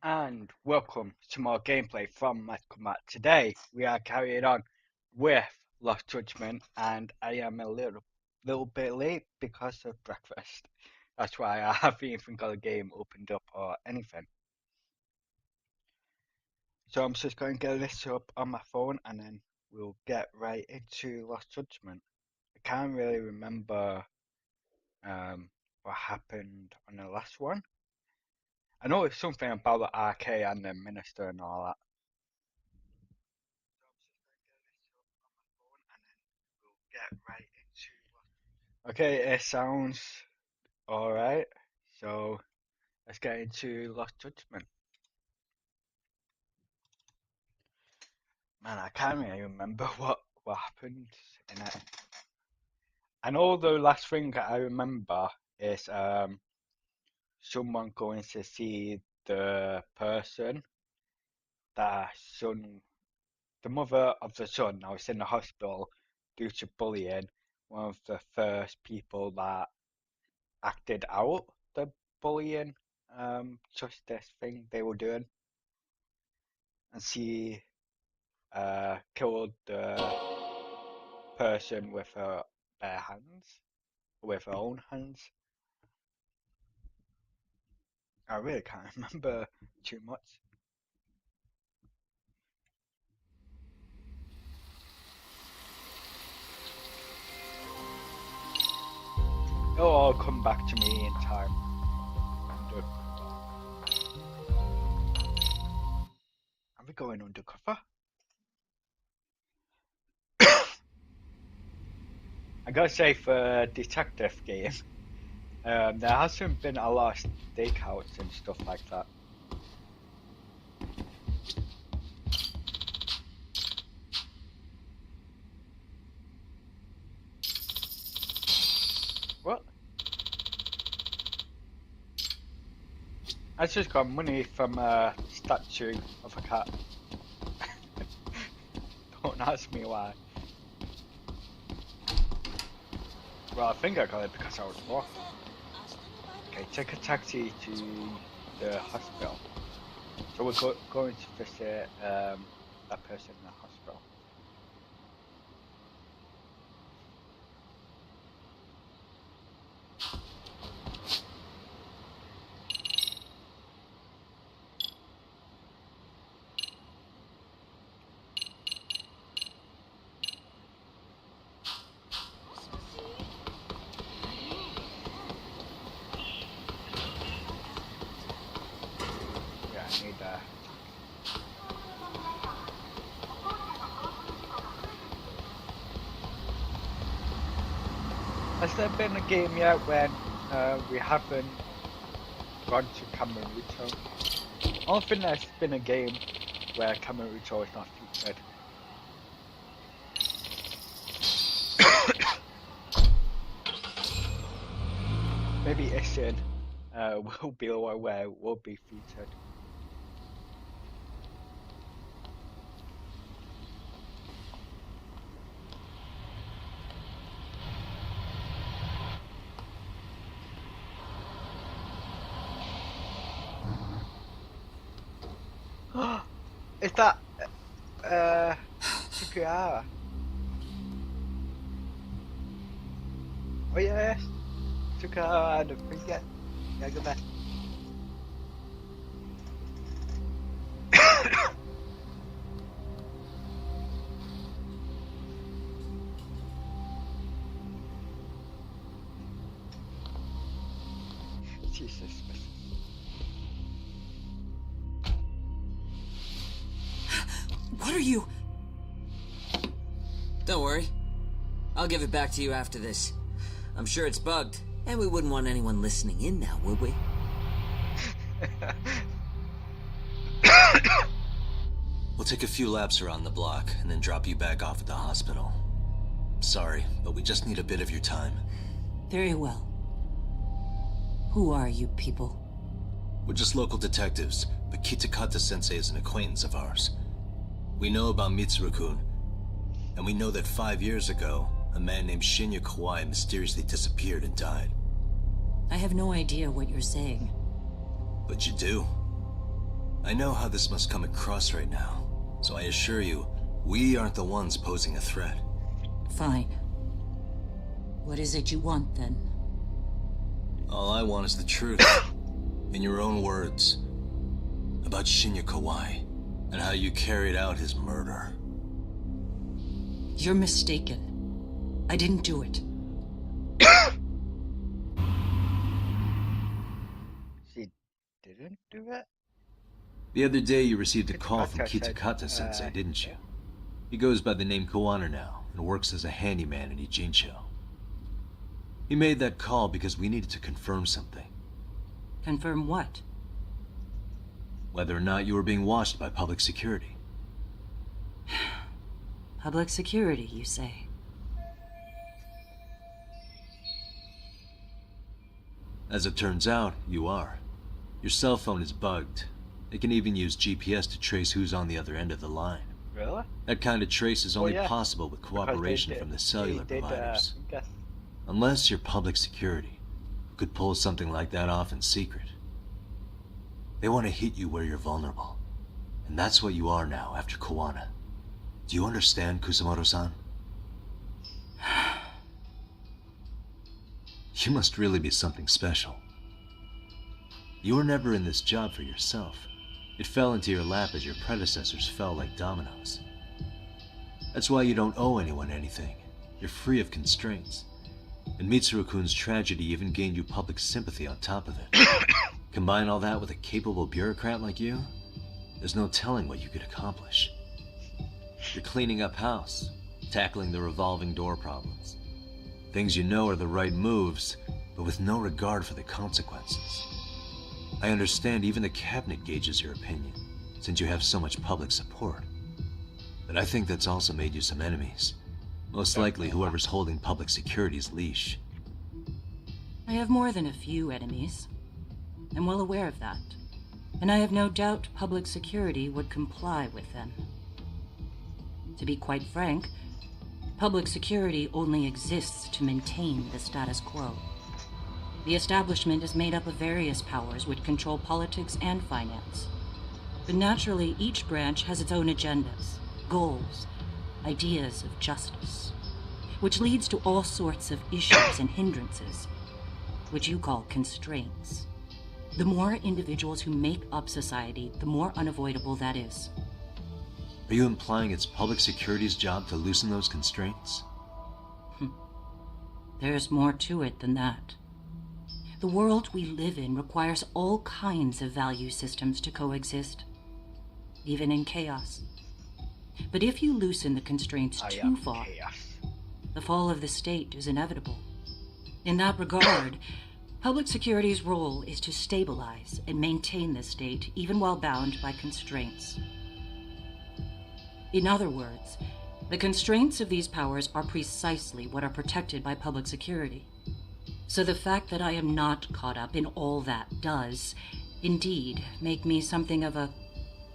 And welcome to more gameplay from Mad Combat. Today we are carrying on with Lost Judgment, and I am a little bit late because of breakfast. That's why I haven't even got the game opened up or anything. So I'm just going to get this up on my phone and then we'll get right into Lost Judgment. I can't really remember what happened on the last one. I know it's something about the arcade and the minister and all that. Get right into Okay, it sounds alright. So let's get into Lost Judgment. Man, I can't really remember what happened in it. I know the last thing I remember is someone going to see the person that son, the mother of the son. I was in the hospital due to bullying. One of the first people that acted out the bullying justice thing they were doing, and she killed the person with her bare hands, with her own hands. I really can't remember too much. It'll all come back to me in time. Are we going undercover? I gotta say, for a detective game, there hasn't been a lot of stakeouts and stuff like that. What? I just got money from a statue of a cat. Don't ask me why. Well, I think I got it because I was walking. Okay, take a taxi to the hospital. So we're going to visit that person in the hospital. Yeah, I need that. Has there been a game yet when we haven't gone to Kamurocho? I don't think there's been a game where Kamurocho is not featured. Maybe Ishin will be the one where it will be featured. Is that Sukihara? Oh yes, Sukihara and the Princess. Yeah, go back. Jesus. What are you? Don't worry. I'll give it back to you after this. I'm sure it's bugged, and we wouldn't want anyone listening in now, would we? We'll take a few laps around the block, and then drop you back off at the hospital. Sorry, but we just need a bit of your time. Very well. Who are you people? We're just local detectives, but Kitakata-sensei is an acquaintance of ours. We know about Mitsuru-kun, and we know that 5 years ago, a man named Shinya Kawai mysteriously disappeared and died. I have no idea what you're saying. But you do. I know how this must come across right now, so I assure you, we aren't the ones posing a threat. Fine. What is it you want, then? All I want is the truth. In your own words. About Shinya Kawai, and how you carried out his murder. You're mistaken. I didn't do it. She didn't do it? The other day you received a call from Kitakata Kitakata-sensei, said, didn't you? yeah. He goes by the name Koana now, and works as a handyman in Ijincho. He made that call because we needed to confirm something. Confirm what? Whether or not you were being watched by public security. Public security, you say? As it turns out, you are. Your cell phone is bugged. It can even use GPS to trace who's on the other end of the line. Really? That kind of trace is only yeah. possible with cooperation from the cellular providers. Guess. Unless you're public security, who could pull something like that off in secret. They want to hit you where you're vulnerable. And that's what you are now after Koana. Do you understand, Kusamoto-san? You must really be something special. You were never in this job for yourself. It fell into your lap as your predecessors fell like dominoes. That's why you don't owe anyone anything. You're free of constraints. And Mitsuru-kun's tragedy even gained you public sympathy on top of it. Combine all that with a capable bureaucrat like you, there's no telling what you could accomplish. You're cleaning up house, tackling the revolving door problems. Things you know are the right moves, but with no regard for the consequences. I understand even the cabinet gauges your opinion, since you have so much public support. But I think that's also made you some enemies. Most likely whoever's holding public security's leash. I have more than a few enemies. I'm well aware of that. And I have no doubt public security would comply with them. To be quite frank, public security only exists to maintain the status quo. The establishment is made up of various powers which control politics and finance. But naturally, each branch has its own agendas, goals, ideas of justice, which leads to all sorts of issues and hindrances, which you call constraints. The more individuals who make up society, the more unavoidable that is. Are you implying it's public security's job to loosen those constraints? There's more to it than that. The world we live in requires all kinds of value systems to coexist, even in chaos. But if you loosen the constraints too far, the fall of the state is inevitable. In that regard, public security's role is to stabilize and maintain the state, even while bound by constraints. In other words, the constraints of these powers are precisely what are protected by public security. So the fact that I am not caught up in all that does, indeed, make me something of a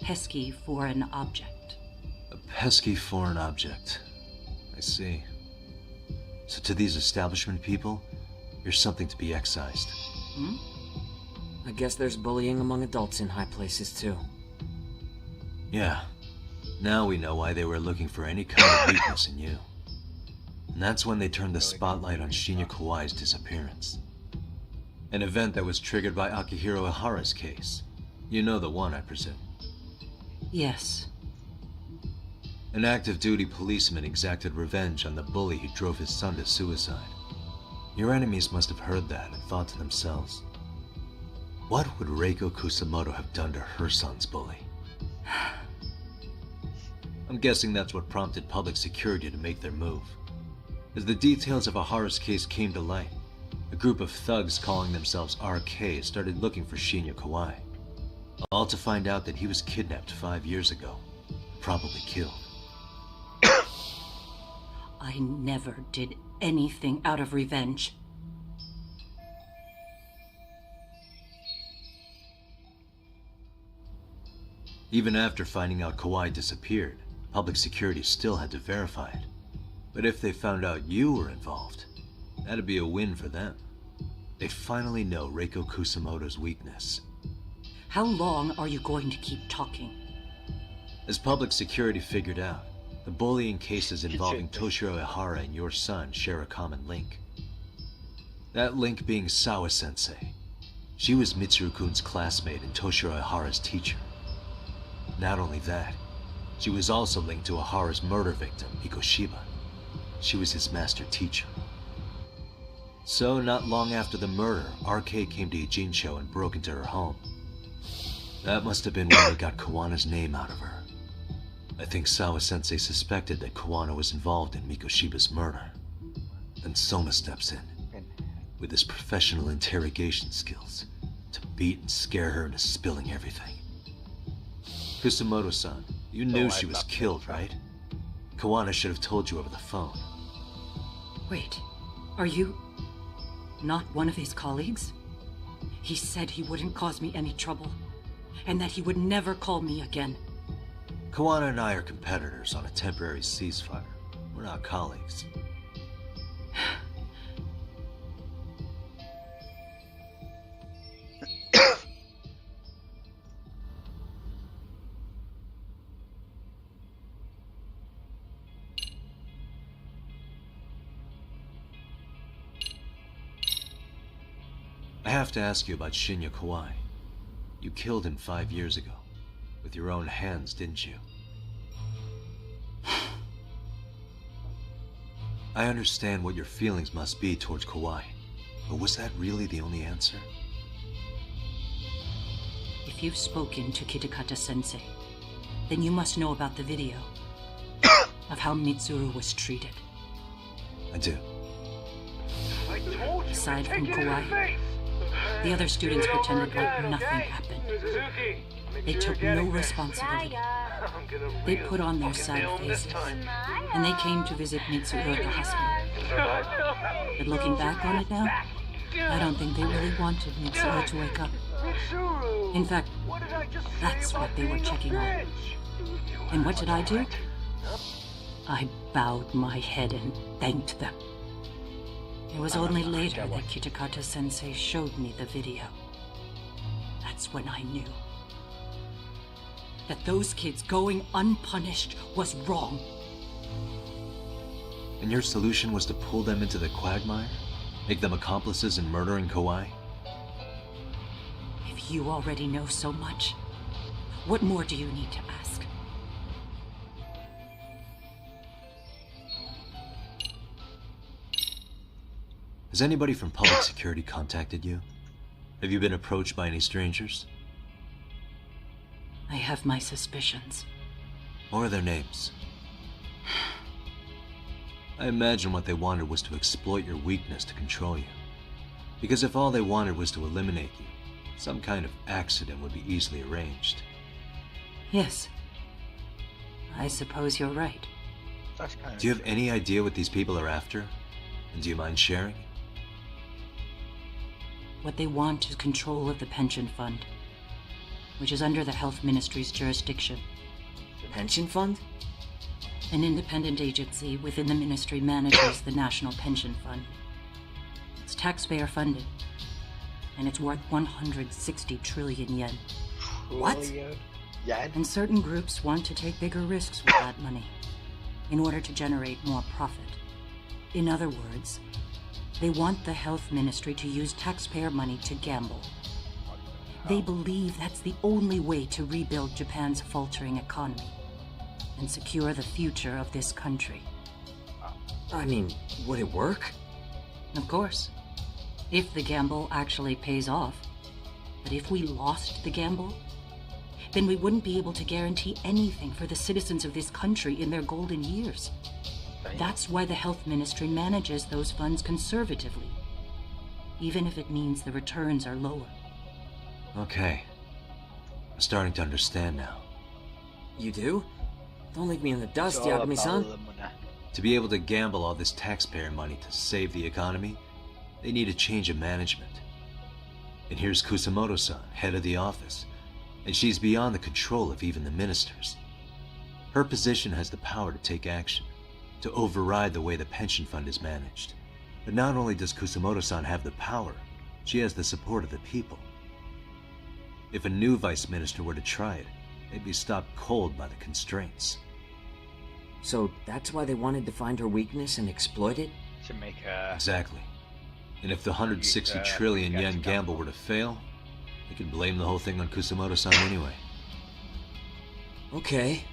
pesky foreign object. A pesky foreign object. I see. So to these establishment people, you're something to be excised. I guess there's bullying among adults in high places, too. Yeah. Now we know why they were looking for any kind of weakness in you. And that's when they turned the spotlight on Shinya Kawai's disappearance. An event that was triggered by Akihiro Ihara's case. You know the one, I presume. Yes. An active duty policeman exacted revenge on the bully who drove his son to suicide. Your enemies must have heard that and thought to themselves, what would Reiko Kusamoto have done to her son's bully? I'm guessing that's what prompted public security to make their move. As the details of Ihara's case came to light, a group of thugs calling themselves RK started looking for Shinya Kawai. All to find out that he was kidnapped 5 years ago, probably killed. I never did anything out of revenge. Even after finding out Kawai disappeared, public security still had to verify it. But if they found out you were involved, that'd be a win for them. They'd finally know Reiko Kusamoto's weakness. How long are you going to keep talking? As public security figured out, the bullying cases involving Toshiro Ihara and your son share a common link. That link being Sawa-sensei. She was Mitsuru-kun's classmate and Toshiro Ihara's teacher. Not only that, she was also linked to Ihara's murder victim, Mikoshiba. She was his master teacher. So, not long after the murder, RK came to Ijincho and broke into her home. That must have been when they got Kawana's name out of her. I think Sawa-sensei suspected that Kawana was involved in Mikoshiba's murder. Then Soma steps in, with his professional interrogation skills, to beat and scare her into spilling everything. Kusumoto-san, you knew she was killed, right? Kawana should have told you over the phone. Wait, are you not one of his colleagues? He said he wouldn't cause me any trouble, and that he would never call me again. Kawana and I are competitors on a temporary ceasefire. We're not colleagues. I have to ask you about Shinya Kawai. You killed him 5 years ago. With your own hands, didn't you? I understand what your feelings must be towards Kawai, but was that really the only answer? If you've spoken to Kitakata-sensei, then you must know about the video of how Mitsuru was treated. I do. Aside from Kawai, the other students pretended like nothing happened. They took no responsibility. They put on their sad faces, and they came to visit Mitsuru at the hospital. But looking back on it now, I don't think they really wanted Mitsuru to wake up. In fact, that's what they were checking on. And what did I do? I bowed my head and thanked them. It was only later that Kitakata-sensei showed me the video. That's when I knew that those kids going unpunished was wrong. And your solution was to pull them into the quagmire? Make them accomplices in murdering Kawai? If you already know so much, what more do you need to ask? Has anybody from public security contacted you? Have you been approached by any strangers? I have my suspicions. What are their names? I imagine what they wanted was to exploit your weakness to control you. Because if all they wanted was to eliminate you, some kind of accident would be easily arranged. Yes. I suppose you're right. Do you have any idea what these people are after? And do you mind sharing? What they want is control of the pension fund, which is under the Health Ministry's jurisdiction. Pension fund? An independent agency within the ministry manages the National Pension Fund. It's taxpayer funded, and it's worth 160 trillion yen. What? And certain groups want to take bigger risks with that money in order to generate more profit. In other words, they want the health ministry to use taxpayer money to gamble. They believe that's the only way to rebuild Japan's faltering economy and secure the future of this country. I mean, would it work? Of course, if the gamble actually pays off. But if we lost the gamble, then we wouldn't be able to guarantee anything for the citizens of this country in their golden years. That's why the health ministry manages those funds conservatively, even if it means the returns are lower. Okay. I'm starting to understand now. You do? Don't leave me in the dust, Yagami-san. To be able to gamble all this taxpayer money to save the economy, they need a change of management. And here's Kusumoto-san, head of the office, and she's beyond the control of even the ministers. Her position has the power to take action, to override the way the pension fund is managed. But not only does Kusumoto-san have the power, she has the support of the people. If a new vice minister were to try it, they'd be stopped cold by the constraints. So that's why they wanted to find her weakness and exploit it? To make her... Exactly. And if the 160 trillion yen gamble were to fail, they could blame the whole thing on Kusumoto-san anyway. Okay.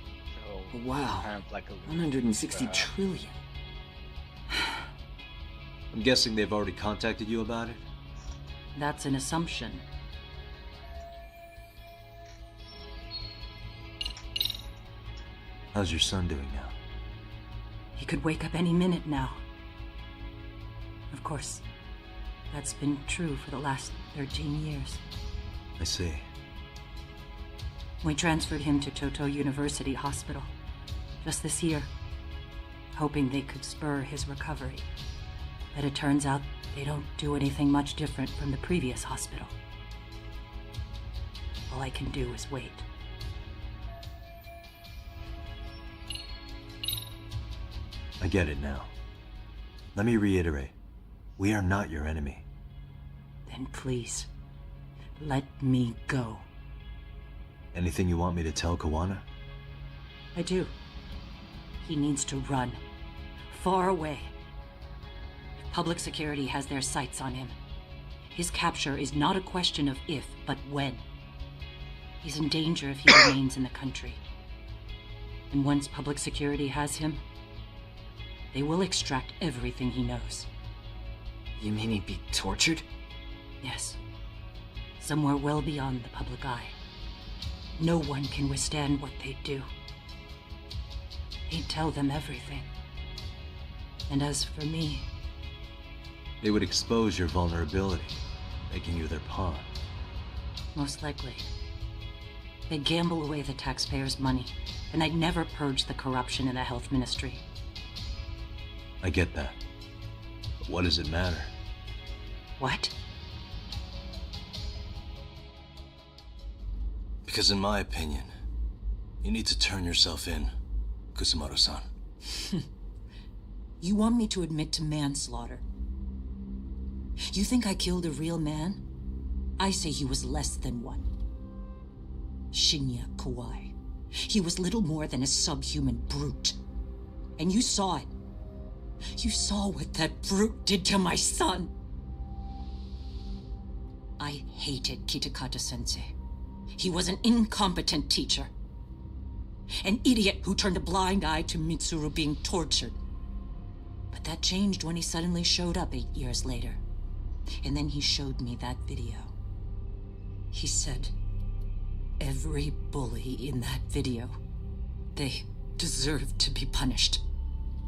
So, Wow. kind of like a 160 trillion. I'm guessing they've already contacted you about it? That's an assumption. How's your son doing now? He could wake up any minute now. Of course, that's been true for the last 13 years. I see. We transferred him to Toto University Hospital just this year, hoping they could spur his recovery. But it turns out they don't do anything much different from the previous hospital. All I can do is wait. I get it now. Let me reiterate. We are not your enemy. Then please, let me go. Anything you want me to tell Kawana? I do. He needs to run. Far away. Public security has their sights on him. His capture is not a question of if, but when. He's in danger if he remains in the country. And once public security has him, they will extract everything he knows. You mean he'd be tortured? Yes. Somewhere well beyond the public eye. No one can withstand what they do. He'd tell them everything. And as for me... They would expose your vulnerability, making you their pawn. most likely. They'd gamble away the taxpayers' money, and I'd never purge the corruption in the health ministry. I get that. But what does it matter? What? Because in my opinion, you need to turn yourself in, Kusumoto-san. You want me to admit to manslaughter? You think I killed a real man? I say he was less than one. Shinya Kawai. He was little more than a subhuman brute. And you saw it. You saw what that brute did to my son. I hated Kitakata-sensei. He was an incompetent teacher. An idiot who turned a blind eye to Mitsuru being tortured. But that changed when he suddenly showed up 8 years later. And then he showed me that video. He said, every bully in that video, they deserved to be punished.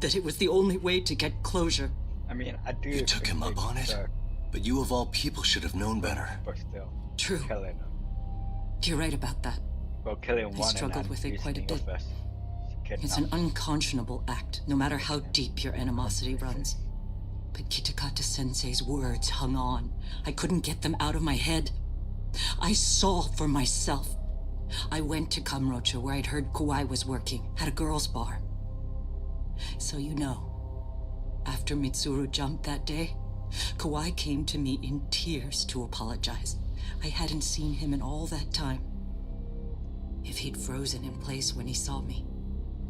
That it was the only way to get closure. I mean, I do. You took him up on it? But you of all people should have known better. But still. True. Killing him. You're right about that. Well, killing I one struggled and with it quite a using the bit. others to It's kidnap. an unconscionable act, no matter how deep your animosity runs. But Kitakata-sensei's words hung on. I couldn't get them out of my head. I saw for myself. I went to Kamurocho, where I'd heard Kawai was working, at a girls' bar. So you know, after Mitsuru jumped that day, Kawai came to me in tears to apologize. I hadn't seen him in all that time. If he'd frozen in place when he saw me,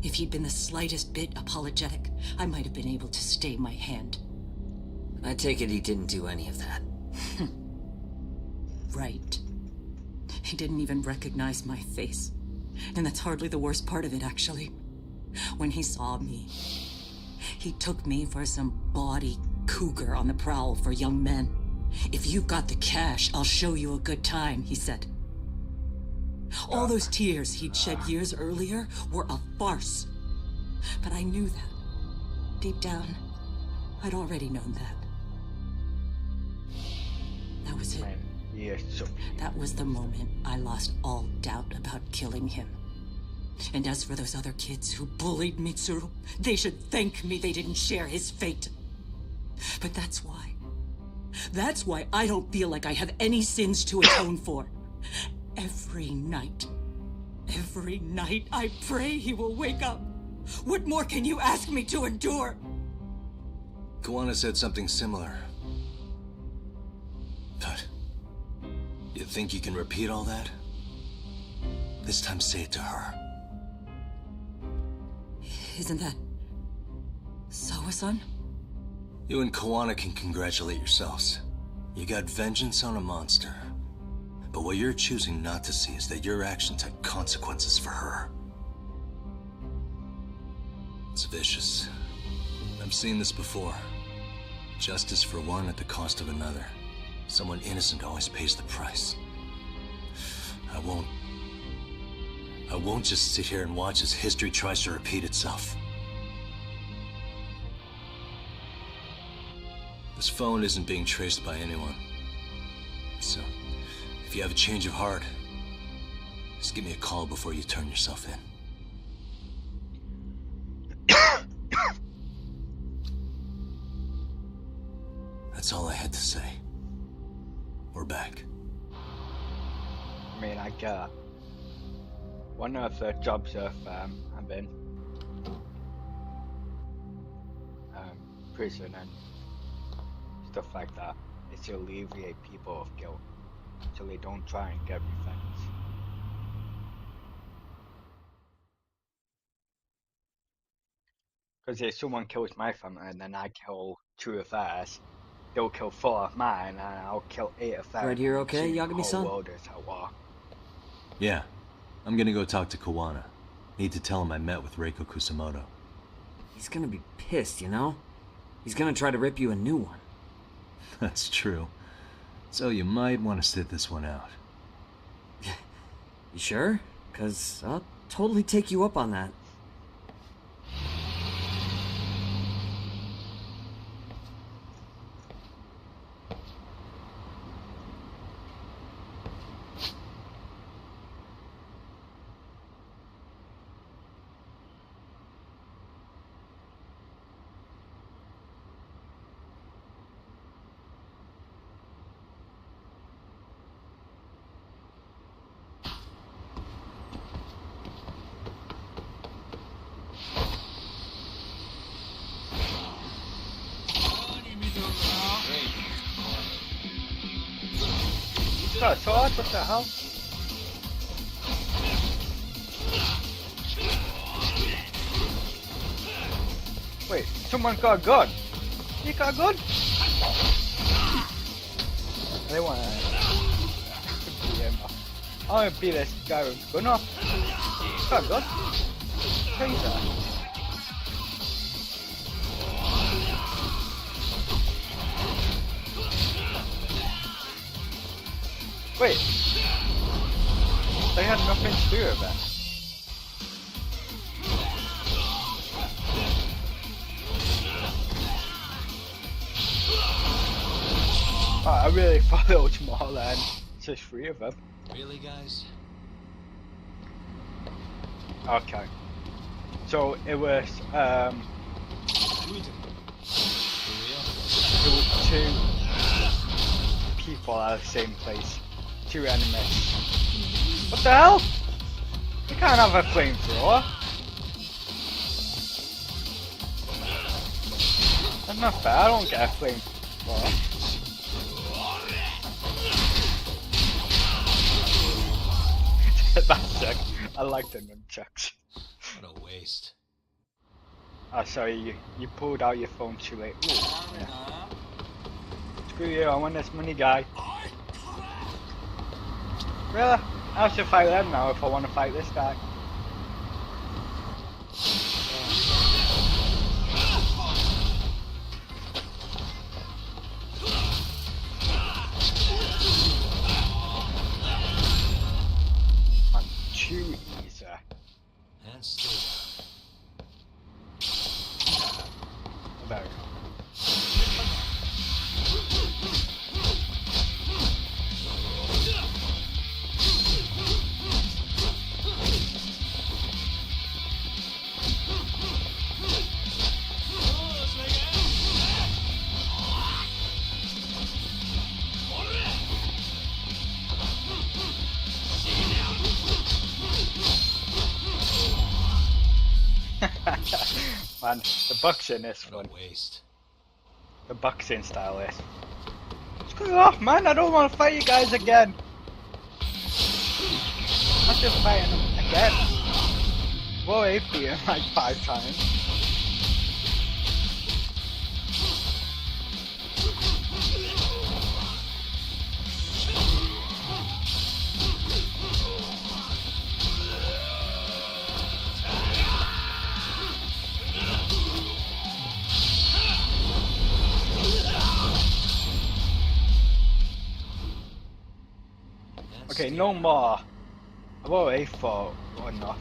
if he'd been the slightest bit apologetic, I might have been able to stay my hand. I take it he didn't do any of that. Right. He didn't even recognize my face. And that's hardly the worst part of it, actually. When he saw me, he took me for some bawdy cougar on the prowl for young men. If you've got the cash, I'll show you a good time, he said. All those tears he'd shed years earlier were a farce. But I knew that. Deep down, I'd already known that. That was it. Yes, so That was the moment I lost all doubt about killing him. And as for those other kids who bullied Mitsuru, they should thank me they didn't share his fate. But that's why. That's why I don't feel like I have any sins to atone for. Every night I pray he will wake up. What more can you ask me to endure? Kawana said something similar. But You think you can repeat all that? This time say it to her. Isn't that... Sawa-san? You and Kawana can congratulate yourselves. You got vengeance on a monster. But what you're choosing not to see is that your actions had consequences for her. It's vicious. I've seen this before. Justice for one at the cost of another. Someone innocent always pays the price. I won't just sit here and watch as history tries to repeat itself. This phone isn't being traced by anyone. So, if you have a change of heart, just give me a call before you turn yourself in. That's all I had to say. We're back. I mean, I get one of the jobs of I'm in prison and stuff like that is to alleviate people of guilt so they don't try and get revenge. Because if someone kills my family and then I kill 2 of theirs, they'll kill 4 of mine and I'll kill 8 of theirs. Right here, okay, Yagami-san? The whole world is at war. Yeah. I'm gonna go talk to Kawana. Need to tell him I met with Reiko Kusamoto. He's gonna be pissed, you know? He's gonna try to rip you a new one. That's true. So you might want to sit this one out. You sure? 'Cause I'll totally take you up on that. Got a sword? What the hell? Wait, someone got a gun. You got a gun? They want to beat him up. I want to beat this guy with a gun up. Got a gun? Taser. Wait, they had nothing to do with it. Oh, I really thought it was more than just 3 of them. Really, guys? Okay. So it was, it was 2 people at the same place. 2 enemies. What the hell? You can't have a flamethrower. That's not fair, I don't get a flamethrower. That's sick. I like the nunchucks. What a waste. Oh, sorry, you pulled out your phone too late. Ooh, yeah. Screw you, I want this money guy. Really? I should fight them now if I want to fight this guy. I'm too easy. And stay. There we go. Man, the boxing is fun. What a waste. The boxing style is. Screw off, man! I don't want to fight you guys again. I'm just fighting him again. Well, he beat him like 5 times. Okay, no more. I've already fought enough.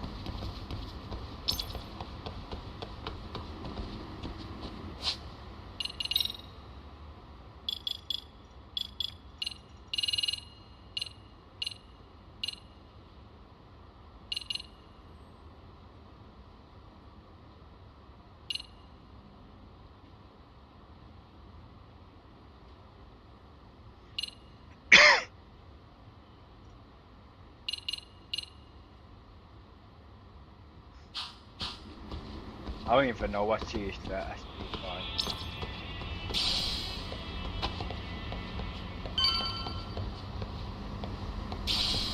I don't even know what she is to SD card.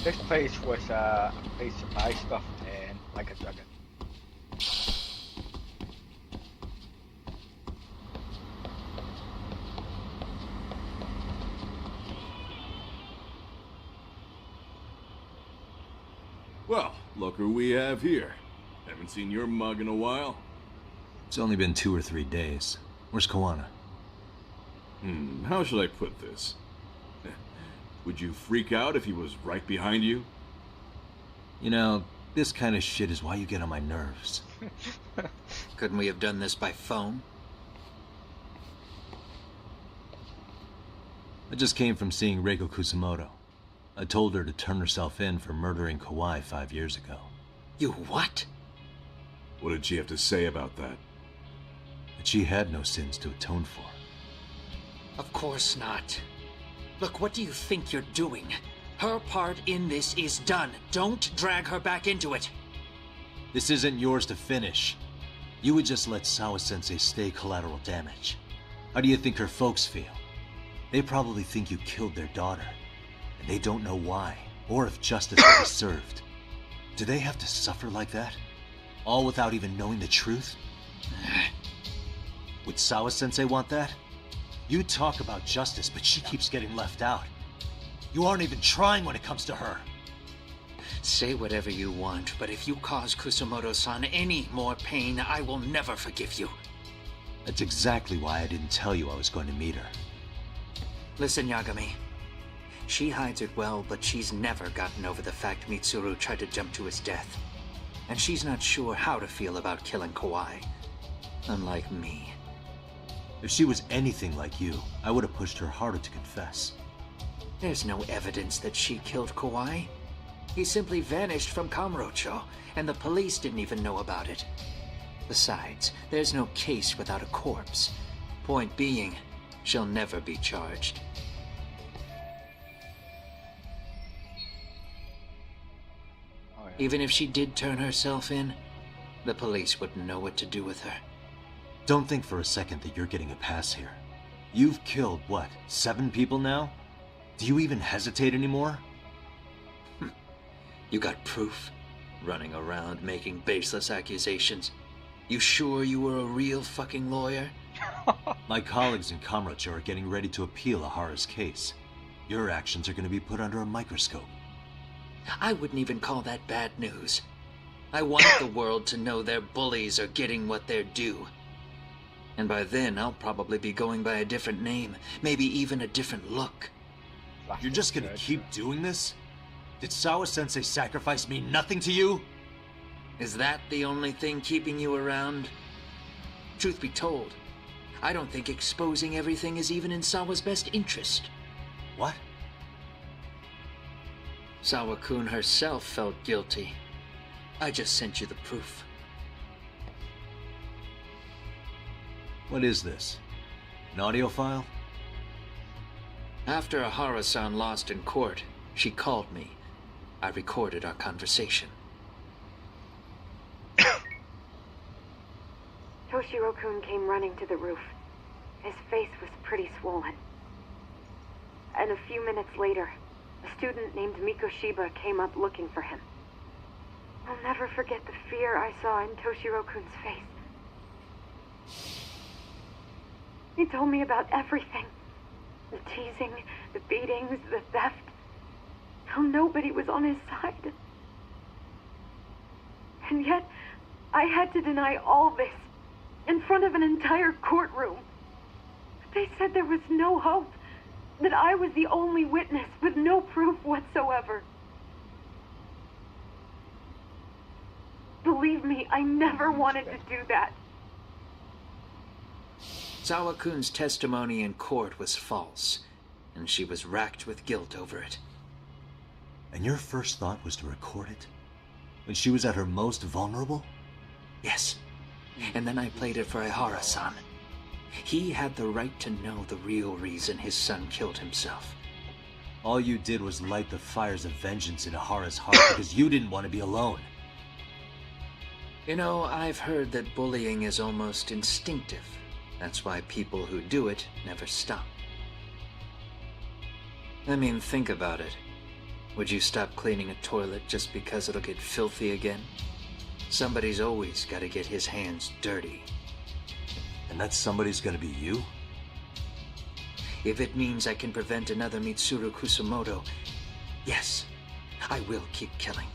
This place was a place to buy stuff in, like a dragon. Well, look who we have here. Haven't seen your mug in a while. It's only been 2 or 3 days. Where's Koana? How should I put this? Would you freak out if he was right behind you? You know, this kind of shit is why you get on my nerves. Couldn't we have done this by phone? I just came from seeing Reiko Kusamoto. I told her to turn herself in for murdering Kawai 5 years ago. You what? What did she have to say about that? That she had no sins to atone for. Of course not. Look, what do you think you're doing? Her part in this is done. Don't drag her back into it. This isn't yours to finish. You would just let Sawa-sensei stay collateral damage. How do you think her folks feel? They probably think you killed their daughter, and they don't know why, or if justice will be served. Do they have to suffer like that? All without even knowing the truth? Would Sawa-sensei want that? You talk about justice, but she keeps getting left out. You aren't even trying when it comes to her. Say whatever you want, but if you cause Kusamoto-san any more pain, I will never forgive you. That's exactly why I didn't tell you I was going to meet her. Listen, Yagami. She hides it well, but she's never gotten over the fact Mitsuru tried to jump to his death. And she's not sure how to feel about killing Kawai. Unlike me. If she was anything like you, I would have pushed her harder to confess. There's no evidence that she killed Kawai. He simply vanished from Kamurocho, and the police didn't even know about it. Besides, there's no case without a corpse. Point being, she'll never be charged. Oh, yeah. Even if she did turn herself in, the police wouldn't know what to do with her. Don't think for a second that you're getting a pass here. You've killed, what, 7 people now? Do you even hesitate anymore? You got proof? Running around making baseless accusations. You sure you were a real fucking lawyer? My colleagues in Kamurocho are getting ready to appeal Ahara's case. Your actions are going to be put under a microscope. I wouldn't even call that bad news. I want the world to know their bullies are getting what they're due. And by then, I'll probably be going by a different name, maybe even a different look. You're just going to keep doing this? Did Sawa-sensei sacrifice mean nothing to you? Is that the only thing keeping you around? Truth be told, I don't think exposing everything is even in Sawa's best interest. What? Sawa-kun herself felt guilty. I just sent you the proof. What is this? An audio file? After Ahara-san lost in court, she called me. I recorded our conversation. Toshiro-kun came running to the roof. His face was pretty swollen. And a few minutes later, a student named Mikoshiba came up looking for him. never forget the fear I saw in Toshiro-kun's face. He told me about everything. The teasing, the beatings, the theft. How nobody was on his side. And yet, I had to deny all this in front of an entire courtroom. They said there was no hope, that I was the only witness with no proof whatsoever. Believe me, I never wanted to do that. Sawa-kun's testimony in court was false, and she was racked with guilt over it. And your first thought was to record it? When she was at her most vulnerable? Yes. And then I played it for Ihara-san. He had the right to know the real reason his son killed himself. All you did was light the fires of vengeance in Ihara's heart because you didn't want to be alone. You know, I've heard that bullying is almost instinctive. That's why people who do it never stop. I mean, think about it. Would you stop cleaning a toilet just because it'll get filthy again? Somebody's always got to get his hands dirty. And that somebody's gonna be you? If it means I can prevent another Mitsuru Kusumoto, yes, I will keep killing.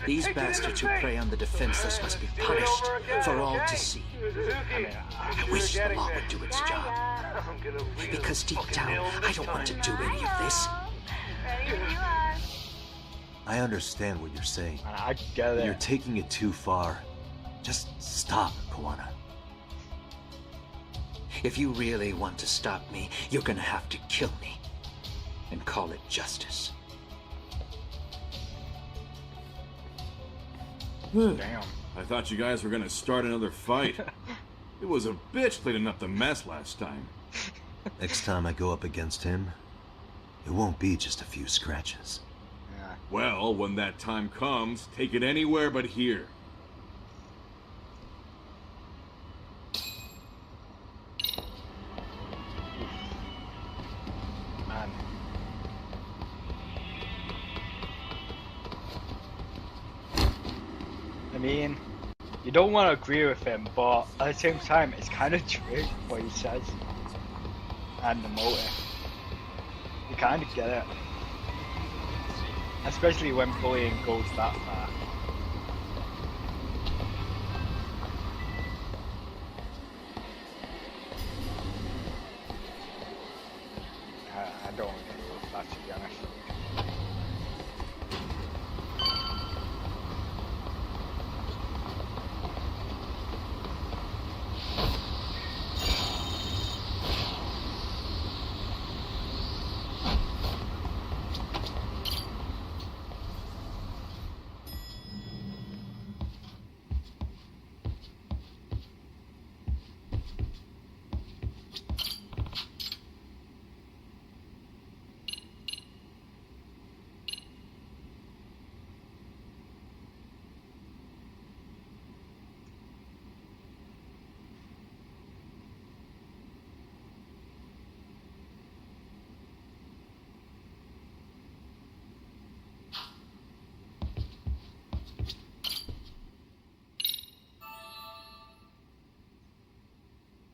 These bastards who prey on the defenseless must be punished for all to see. I wish the law would do its job. Because deep down, I don't want to do any of this. I understand what you're saying. I get But you're it. taking it too far. Just stop, Kawana. If you really want to stop me, you're gonna have to kill me. And call it justice. Damn. I thought you guys were gonna start another fight. It was a bitch cleaning up the mess last time. Next time I go up against him, it won't be just a few scratches. Yeah. Well, when that time comes, take it anywhere but here. Man. I mean, you don't want to agree with him, but at the same time, it's kind of true what he says. And the motive. You kind of get it. Especially when bullying goes that far. I don't agree with that, to be honest.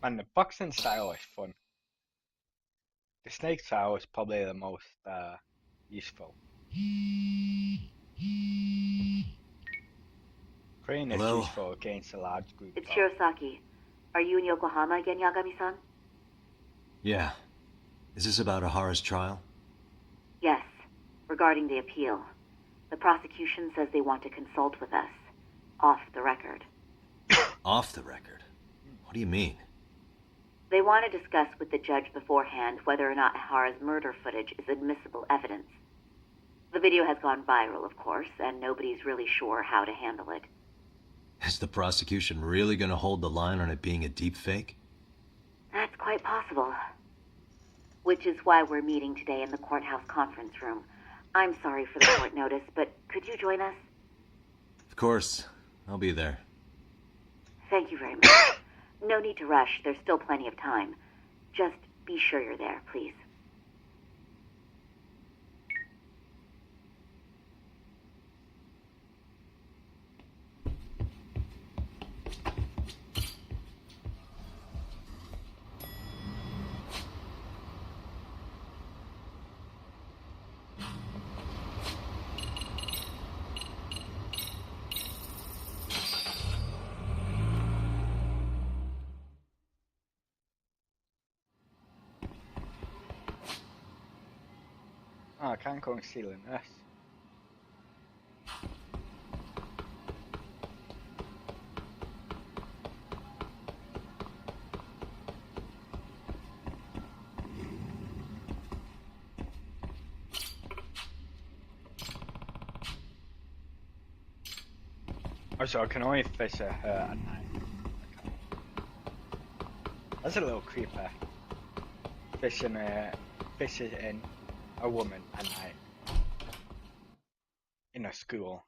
And the boxing style is fun. The snake style is probably the most useful. Crane is Hello? useful against a large group. It's though. Shirosaki. Are you in Yokohama again, Yagami-san? Yeah. Is this about Ahara's trial? Yes, regarding the appeal. The prosecution says they want to consult with us. Off the record. Off the record? What do you mean? They want to discuss with the judge beforehand whether or not Ihara's murder footage is admissible evidence. The video has gone viral, of course, and nobody's really sure how to handle it. Is the prosecution really gonna hold the line on it being a deepfake? That's quite possible. Which is why we're meeting today in the courthouse conference room. I'm sorry for the short notice, but could you join us? Of course. I'll be there. Thank you very much. No need to rush. There's still plenty of time. Just be sure you're there, please. Oh, I can't go and steal in this. Also, I can only fish at her at night. That's a little creeper. Fishing in a woman at night. In a school.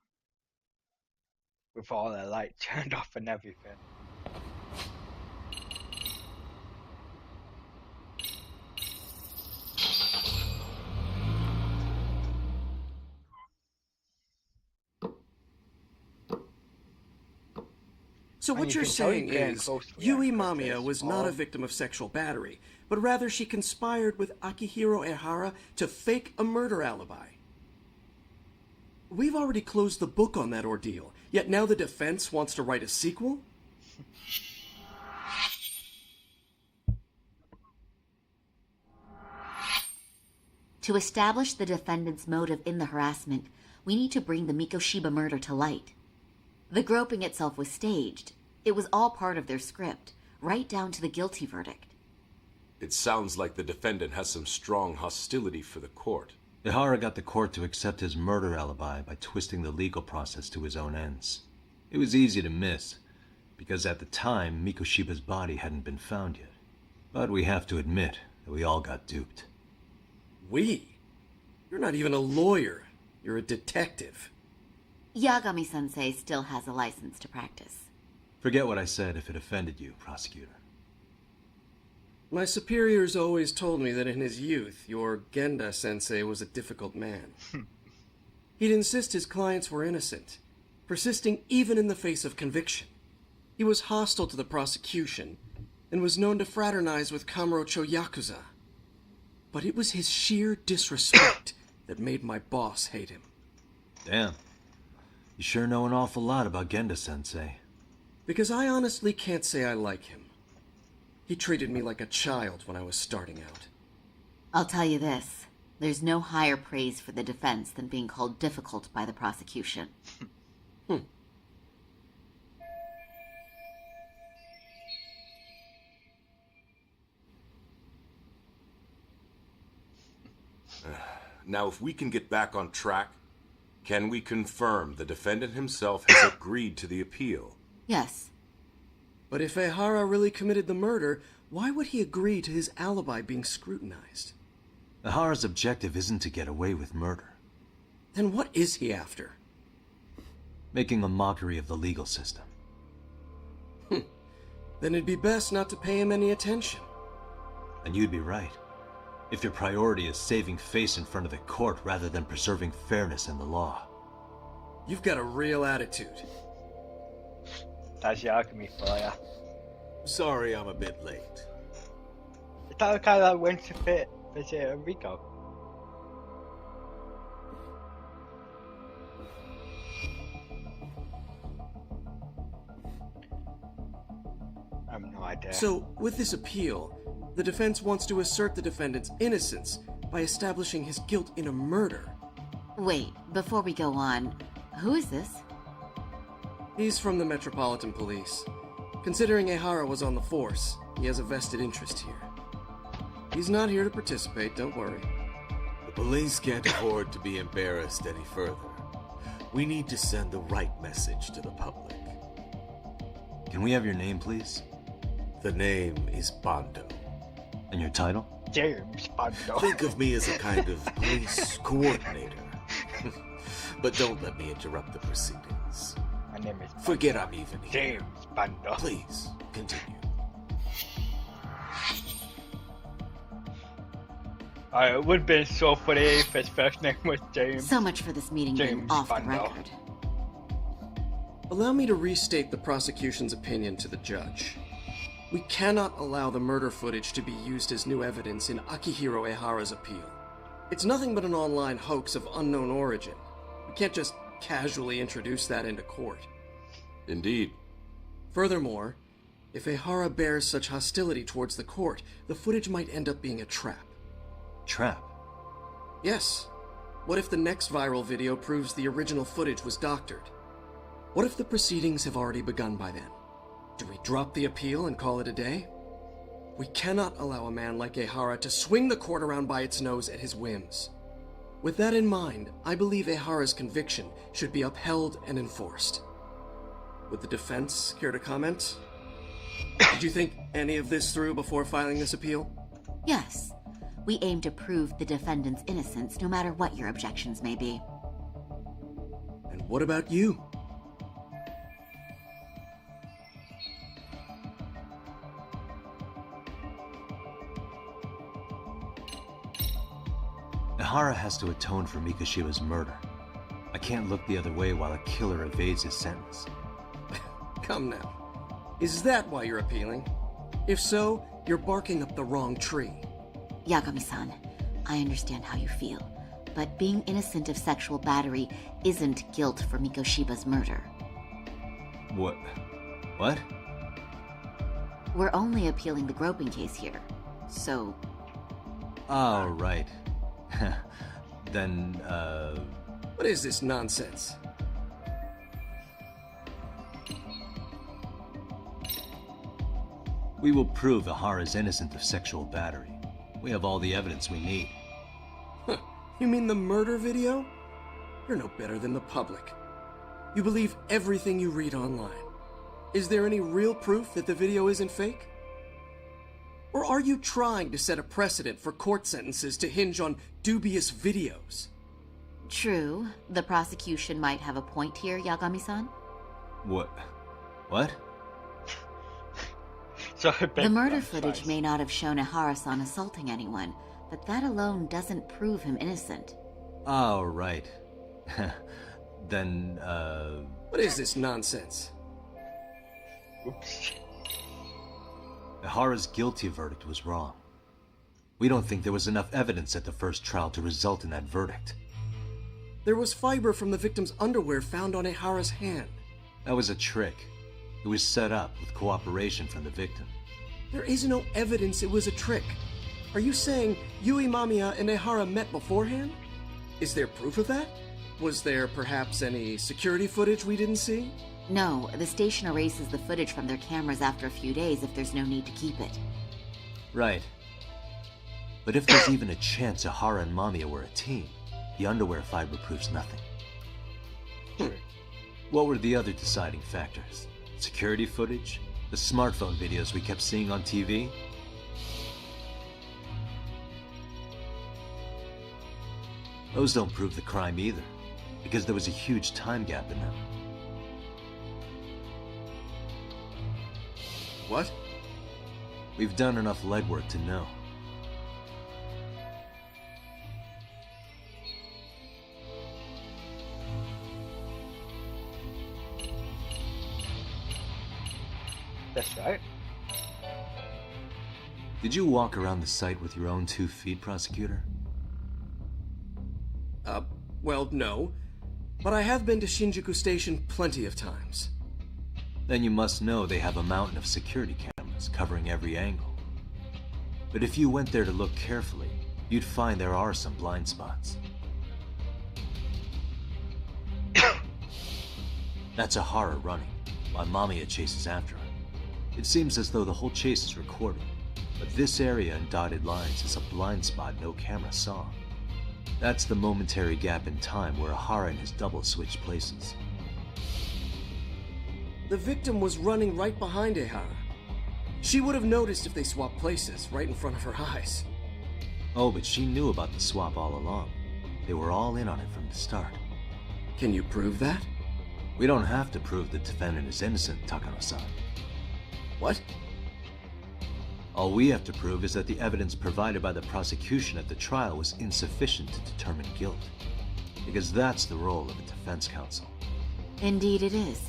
With all the light turned off and everything. So what you're saying is, Yui Mamiya was not a victim of sexual battery, but rather she conspired with Akihiro Ehara to fake a murder alibi. We've already closed the book on that ordeal, yet now the defense wants to write a sequel? To establish the defendant's motive in the harassment, we need to bring the Mikoshiba murder to light. The groping itself was staged. It was all part of their script, right down to the guilty verdict. It sounds like the defendant has some strong hostility for the court. Ehara got the court to accept his murder alibi by twisting the legal process to his own ends. It was easy to miss, because at the time, Mikoshiba's body hadn't been found yet. But we have to admit that we all got duped. We? You're not even a lawyer. You're a detective. Yagami-sensei still has a license to practice. Forget what I said if it offended you, prosecutor. My superiors always told me that in his youth, your Genda-sensei was a difficult man. He'd insist his clients were innocent, persisting even in the face of conviction. He was hostile to the prosecution, and was known to fraternize with Kamurocho Yakuza. But it was his sheer disrespect that made my boss hate him. Damn. You sure know an awful lot about Genda-sensei. Because I honestly can't say I like him. He treated me like a child when I was starting out. I'll tell you this. There's no higher praise for the defense than being called difficult by the prosecution. Now, if we can get back on track, can we confirm the defendant himself has agreed to the appeal? Yes. But if Ehara really committed the murder, why would he agree to his alibi being scrutinized? Ehara's objective isn't to get away with murder. Then what is he after? Making a mockery of the legal system. Then it'd be best not to pay him any attention. And you'd be right. If your priority is saving face in front of the court rather than preserving fairness in the law. You've got a real attitude. That's Yagami for ya. Sorry I'm a bit late. Is that the guy that went to visit Rico? I have no idea. So, with this appeal, the defense wants to assert the defendant's innocence by establishing his guilt in a murder. Wait, before we go on, who is this? He's from the Metropolitan Police. Considering Ehara was on the force, he has a vested interest here. He's not here to participate, don't worry. The police can't afford to be embarrassed any further. We need to send the right message to the public. Can we have your name, please? The name is Bando. And your title? James Bando. Think of me as a kind of police coordinator. But don't let me interrupt the proceedings. My name is Bando. Forget I'm even here. James Bando. Please, continue. It would have been so funny if his first name was James. So much for this meeting being James off the Bando. record. Allow me to restate the prosecution's opinion to the judge. We cannot allow the murder footage to be used as new evidence in Akihiro Ehara's appeal. It's nothing but an online hoax of unknown origin. We can't just casually introduce that into court. Indeed. Furthermore, if Ehara bears such hostility towards the court, the footage might end up being a trap. Trap. Yes, What if the next viral video proves the original footage was doctored? What if the proceedings have already begun by then? Do we drop the appeal and call it a day? We cannot allow a man like Ehara to swing the court around by its nose at his whims. With that in mind, I believe Ehara's conviction should be upheld and enforced. Would the defense care to comment? Did you think any of this through before filing this appeal? Yes. We aim to prove the defendant's innocence, no matter what your objections may be. And what about you? Ehara has to atone for Mikoshiba's murder. I can't look the other way while a killer evades his sentence. Come now. Is that why you're appealing? If so, you're barking up the wrong tree. Yagami-san, I understand how you feel, but being innocent of sexual battery isn't guilt for Mikoshiba's murder. What? What? We're only appealing the groping case here, so... Oh, right. Then, What is this nonsense? We will prove Ehara is innocent of sexual battery. We have all the evidence we need. You mean the murder video? You're no better than the public. You believe everything you read online. Is there any real proof that the video isn't fake? Or are you trying to set a precedent for court sentences to hinge on dubious videos? True, the prosecution might have a point here, Yagami-san. What? What? The murder footage may not have shown Ehara-san assaulting anyone, but that alone doesn't prove him innocent. Oh, right. Then, What is this nonsense? Oops. Ehara's guilty verdict was wrong. We don't think there was enough evidence at the first trial to result in that verdict. There was fiber from the victim's underwear found on Ehara's hand. That was a trick. It was set up with cooperation from the victim. There is no evidence it was a trick. Are you saying Yui Mamiya and Ehara met beforehand? Is there proof of that? Was there perhaps any security footage we didn't see? No, the station erases the footage from their cameras after a few days if there's no need to keep it. Right. But if there's even a chance Ehara and Mamiya were a team, the underwear fiber proves nothing. What were the other deciding factors? Security footage? The smartphone videos we kept seeing on TV? Those don't prove the crime either, because there was a huge time gap in them. What? We've done enough legwork to know. That's right. Did you walk around the site with your own 2 feet, prosecutor? Well, no. But I have been to Shinjuku Station plenty of times. Then you must know they have a mountain of security cameras covering every angle. But if you went there to look carefully, you'd find there are some blind spots. That's Ehara running, while Mamiya chases after her. It seems as though the whole chase is recorded, but this area in dotted lines is a blind spot no camera saw. That's the momentary gap in time where Ehara and his double switched places. The victim was running right behind Ehara. She would have noticed if they swapped places right in front of her eyes. Oh, but she knew about the swap all along. They were all in on it from the start. Can you prove that? We don't have to prove the defendant is innocent, Takano-san. What? All we have to prove is that the evidence provided by the prosecution at the trial was insufficient to determine guilt. Because that's the role of a defense counsel. Indeed it is.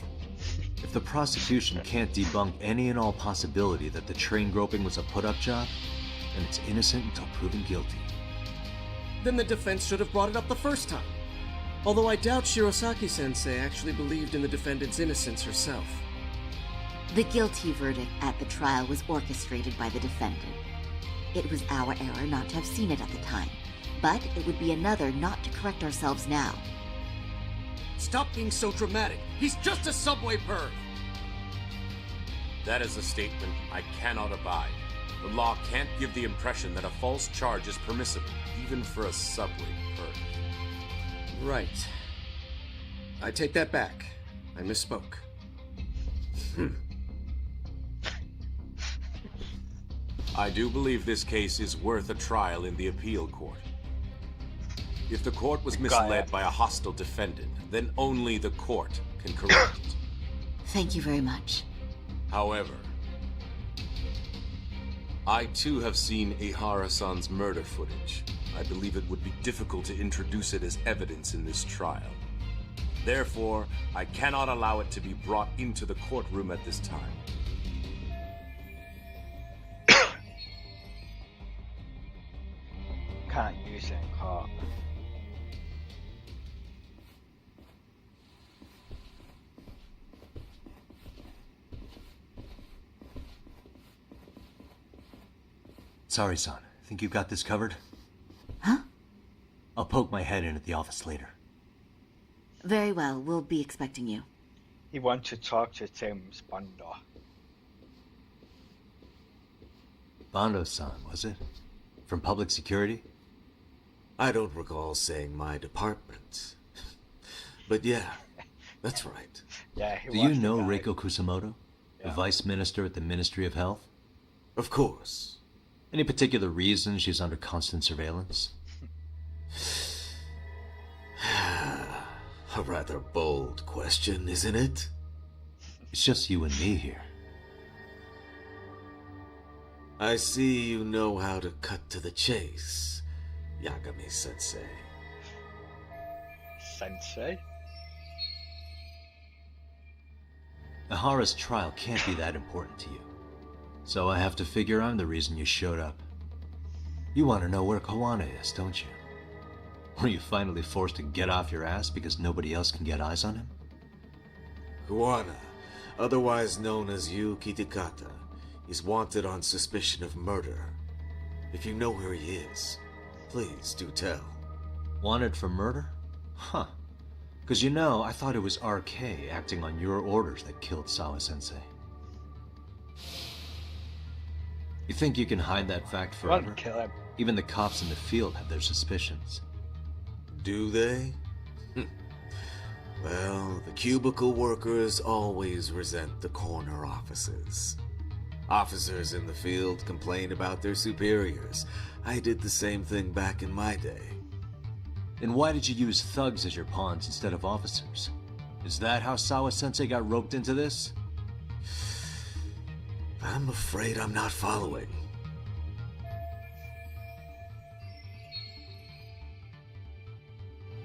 If the prosecution can't debunk any and all possibility that the train groping was a put-up job, then it's innocent until proven guilty. Then the defense should have brought it up the first time. Although I doubt Shirosaki-sensei actually believed in the defendant's innocence herself. The guilty verdict at the trial was orchestrated by the defendant. It was our error not to have seen it at the time, But it would be another not to correct ourselves now. Stop being so dramatic. He's just a subway perv. That is a statement I cannot abide. The law can't give the impression that a false charge is permissible, even for a subway perv. Right. I take that back. I misspoke. I do believe this case is worth a trial in the appeal court. If the court was misled by a hostile defendant, then only the court can correct it. Thank you very much. However, I too have seen Ihara-san's murder footage. I believe it would be difficult to introduce it as evidence in this trial. Therefore, I cannot allow it to be brought into the courtroom at this time. Can't use it in court. Sorry, son. Think you've got this covered? Huh? I'll poke my head in at the office later. Very well, we'll be expecting you. He wants to talk to Tim's Bondo. Bondo-san, was it? From public security? I don't recall saying my department. But yeah, that's right. Yeah, he Do you was the know guy. Reiko Kusamoto? The vice minister at the Ministry of Health? Of course. Any particular reason she's under constant surveillance? A rather bold question, isn't it? It's just you and me here. I see you know how to cut to the chase, Yagami-sensei. Sensei? Ihara's trial can't be that important to you. So I have to figure I'm the reason you showed up. You want to know where Kawana is, don't you? Were you finally forced to get off your ass because nobody else can get eyes on him? Kuwana, otherwise known as Yu Kitakata, is wanted on suspicion of murder. If you know where he is, please do tell. Wanted for murder? Huh. Because you know, I thought it was RK acting on your orders that killed Sawa-sensei. You think you can hide that fact forever? Run, kill him. Even the cops in the field have their suspicions. Do they? Well, the cubicle workers always resent the corner offices. Officers in the field complain about their superiors. I did the same thing back in my day. Then why did you use thugs as your pawns instead of officers? Is that how Sawa-sensei got roped into this? I'm afraid I'm not following.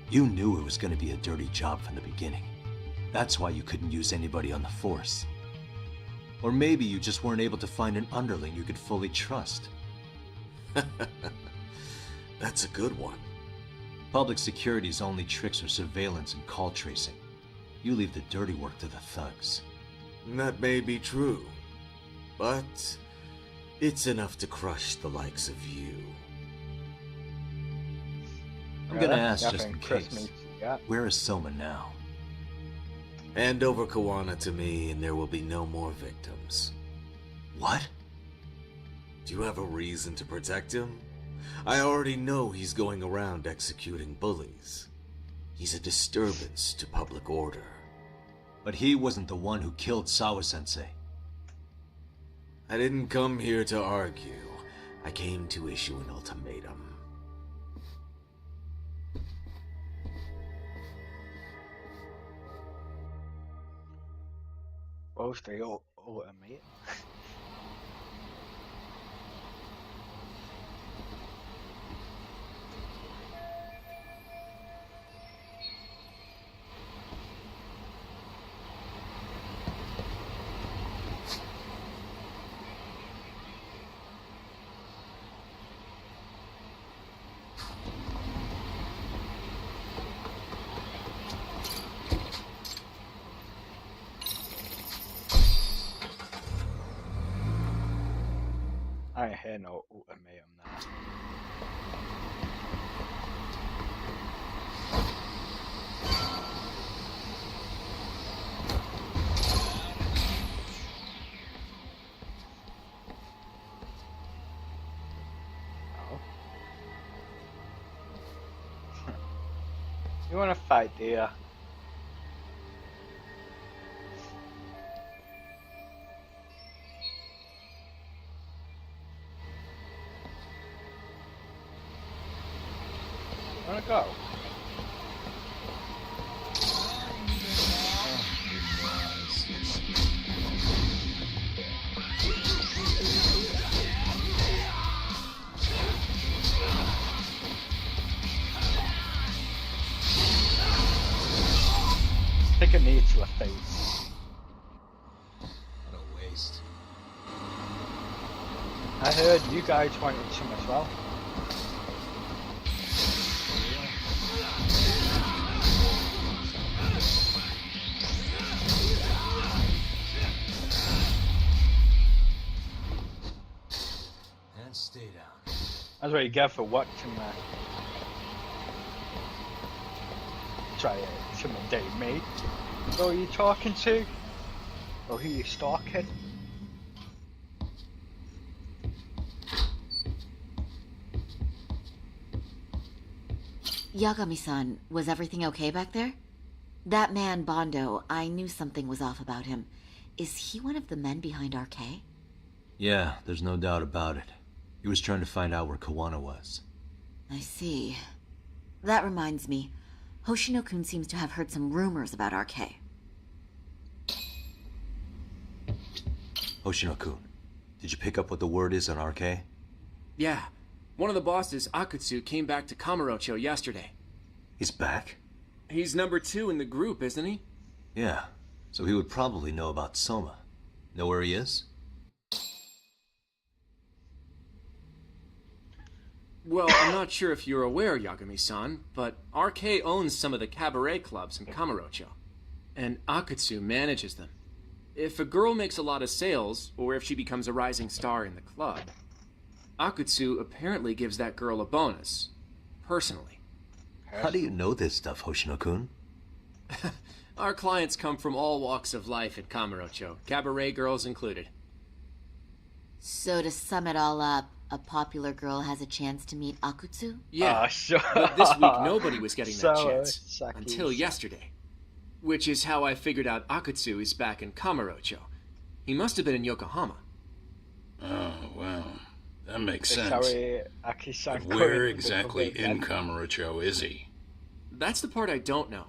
You knew it was going to be a dirty job from the beginning. That's why you couldn't use anybody on the force. Or maybe you just weren't able to find an underling you could fully trust. That's a good one. Public security's only tricks are surveillance and call tracing. You leave the dirty work to the thugs. That may be true, but it's enough to crush the likes of you. I'm gonna ask just Nothing in Chris case. needs to get. Where is Soma now? Hand over Kawana to me and there will be no more victims. What? Do you have a reason to protect him? I already know he's going around executing bullies. He's a disturbance to public order. But he wasn't the one who killed Sawa-sensei. I didn't come here to argue. I came to issue an ultimatum. Both they all automate. I ain't hear no ultimatum now. You wanna fight, dear? Wanna go? Take a knee to the face. What a waste. I heard you guys wanted some as well. And stay down. That's what you get for watching that. Try it, someone day mate. Who are you talking to? Or who you stalking? Yagami-san, was everything okay back there? That man, Bondo, I knew something was off about him. Is he one of the men behind RK? Yeah, there's no doubt about it. He was trying to find out where Kawana was. I see. That reminds me. Hoshino-kun seems to have heard some rumors about RK. Hoshino-kun, did you pick up what the word is on RK? Yeah. One of the bosses, Akutsu, came back to Kamurocho yesterday. He's back? He's number 2 in the group, isn't he? Yeah, so he would probably know about Soma. Know where he is? Well, I'm not sure if you're aware, Yagami-san, but RK owns some of the cabaret clubs in Kamurocho, and Akutsu manages them. If a girl makes a lot of sales, or if she becomes a rising star in the club, Akutsu apparently gives that girl a bonus, personally. How do you know this stuff, Hoshino-kun? Our clients come from all walks of life in Kamurocho, cabaret girls included. So to sum it all up, a popular girl has a chance to meet Akutsu? Yeah, sure. but this week nobody was getting that So, chance, Saki. until yesterday. Which is how I figured out Akutsu is back in Kamurocho. He must have been in Yokohama. Oh, well, that makes sense. Sorry, Aki-san. But where exactly in Kamurocho is he? That's the part I don't know.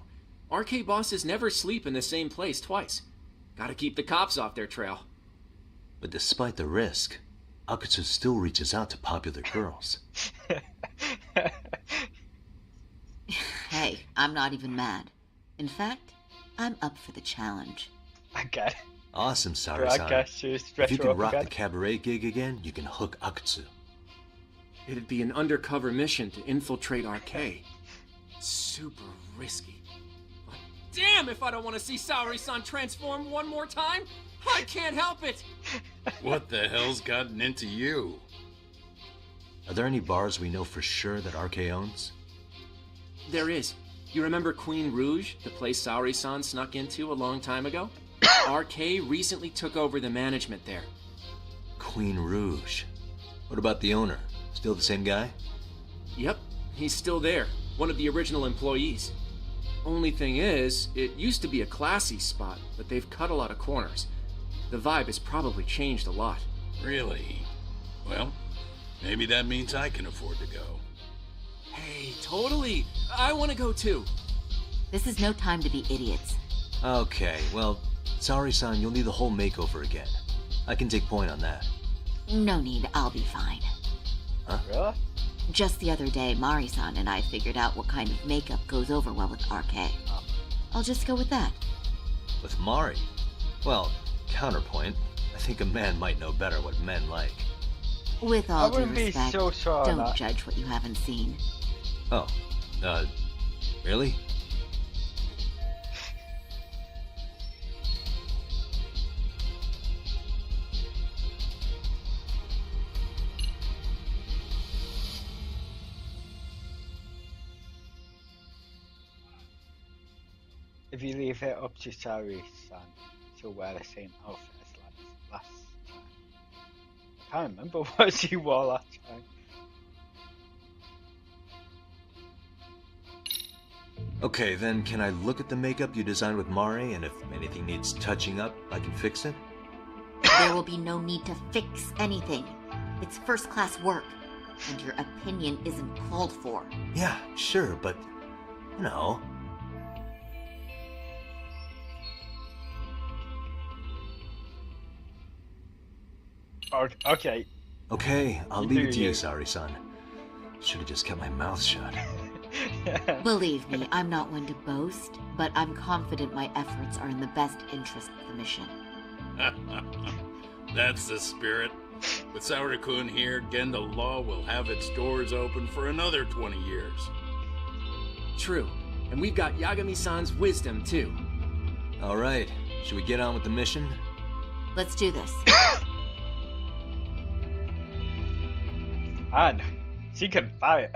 RK bosses never sleep in the same place twice. Gotta keep the cops off their trail. But despite the risk, Akutsu still reaches out to popular girls. Hey, I'm not even mad. In fact, I'm up for the challenge. Okay. Awesome, I Sari-san. guess you If stretch you her can up rock again. the cabaret gig again, you can hook Akutsu. It'd be an undercover mission to infiltrate RK. Super risky. But damn if I don't want to see Saori-san transform one more time! I can't help it! What the hell's gotten into you? Are there any bars we know for sure that RK owns? There is. You remember Queen Rouge, the place Saori-san snuck into a long time ago? RK recently took over the management there. Queen Rouge. What about the owner? Still the same guy? Yep, he's still there. One of the original employees. Only thing is, it used to be a classy spot, but they've cut a lot of corners. The vibe has probably changed a lot. Really? Well, maybe that means I can afford to go. Hey, totally! I want to go too! This is no time to be idiots. Okay, well, Saori-san, you'll need the whole makeover again. I can take point on that. No need, I'll be fine. Really? Just the other day, Mari-san and I figured out what kind of makeup goes over well with RK. I'll just go with that. With Mari? Well, counterpoint, I think a man might know better what men like. With all I due wouldn't be respect, so sure on don't that. judge what you haven't seen. Oh, really? If you leave it up to Saori-san, she'll wear the same outfit as last time. I can't remember what she wore last time. Okay, then can I look at the makeup you designed with Mari, and if anything needs touching up, I can fix it? There will be no need to fix anything. It's first-class work, and your opinion isn't called for. Yeah, sure, but, you know... Okay. Okay, I'll leave it to you, Saori-san. Should've just kept my mouth shut. Believe me, I'm not one to boast, but I'm confident my efforts are in the best interest of the mission. That's the spirit. With Saori-kun here, Genda Law will have its doors open for another 20 years. True. And we've got Yagami-san's wisdom, too. Alright, should we get on with the mission? Let's do this. And she can fight.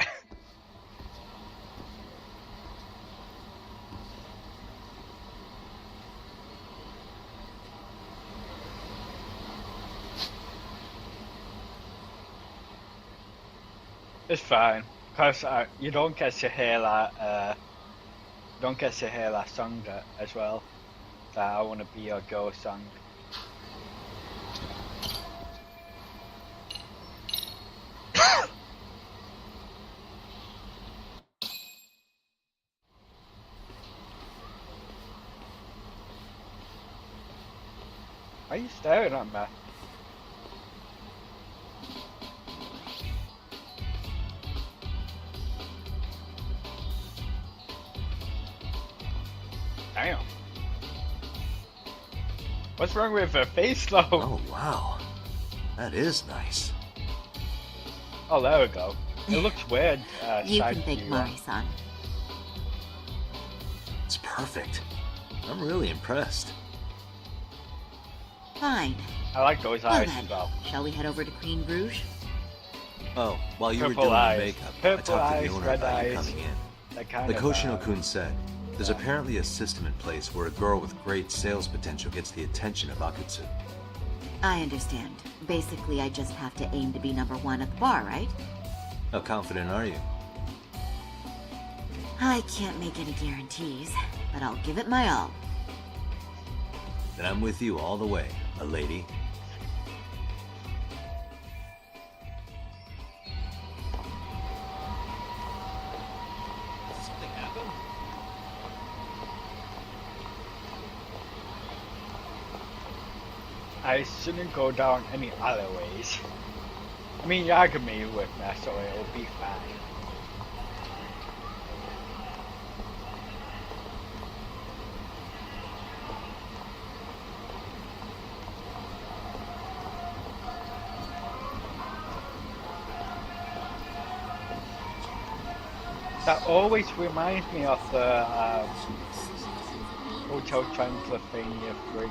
It's fine, cause you don't get to hear that. Song as well. That "I Wanna Be Your Girl" song. Why are you staring at me? Damn. What's wrong with her face though? Oh, wow. That is nice. Oh, there we go. It looks weird. You can thank Mari-san. It's perfect. I'm really impressed. Fine. I like those Well eyes then, as well. shall we head over to Queen Bruges? Oh, while you were Purple doing eyes. the makeup, I Purple talked to eyes, the owner red about you eyes. coming in. That kind Like of, Hoshino-kun said, there's apparently a system in place where a girl with great sales potential gets the attention of Akutsu. I understand. Basically, I just have to aim to be #1 at the bar, right? How confident are you? I can't make any guarantees, but I'll give it my all. Then I'm with you all the way, a lady. Something happened? I shouldn't go down any alleyways. I mean, Yagami with me, so it'll be fine. That always reminds me of the Hotel Transylvania 3.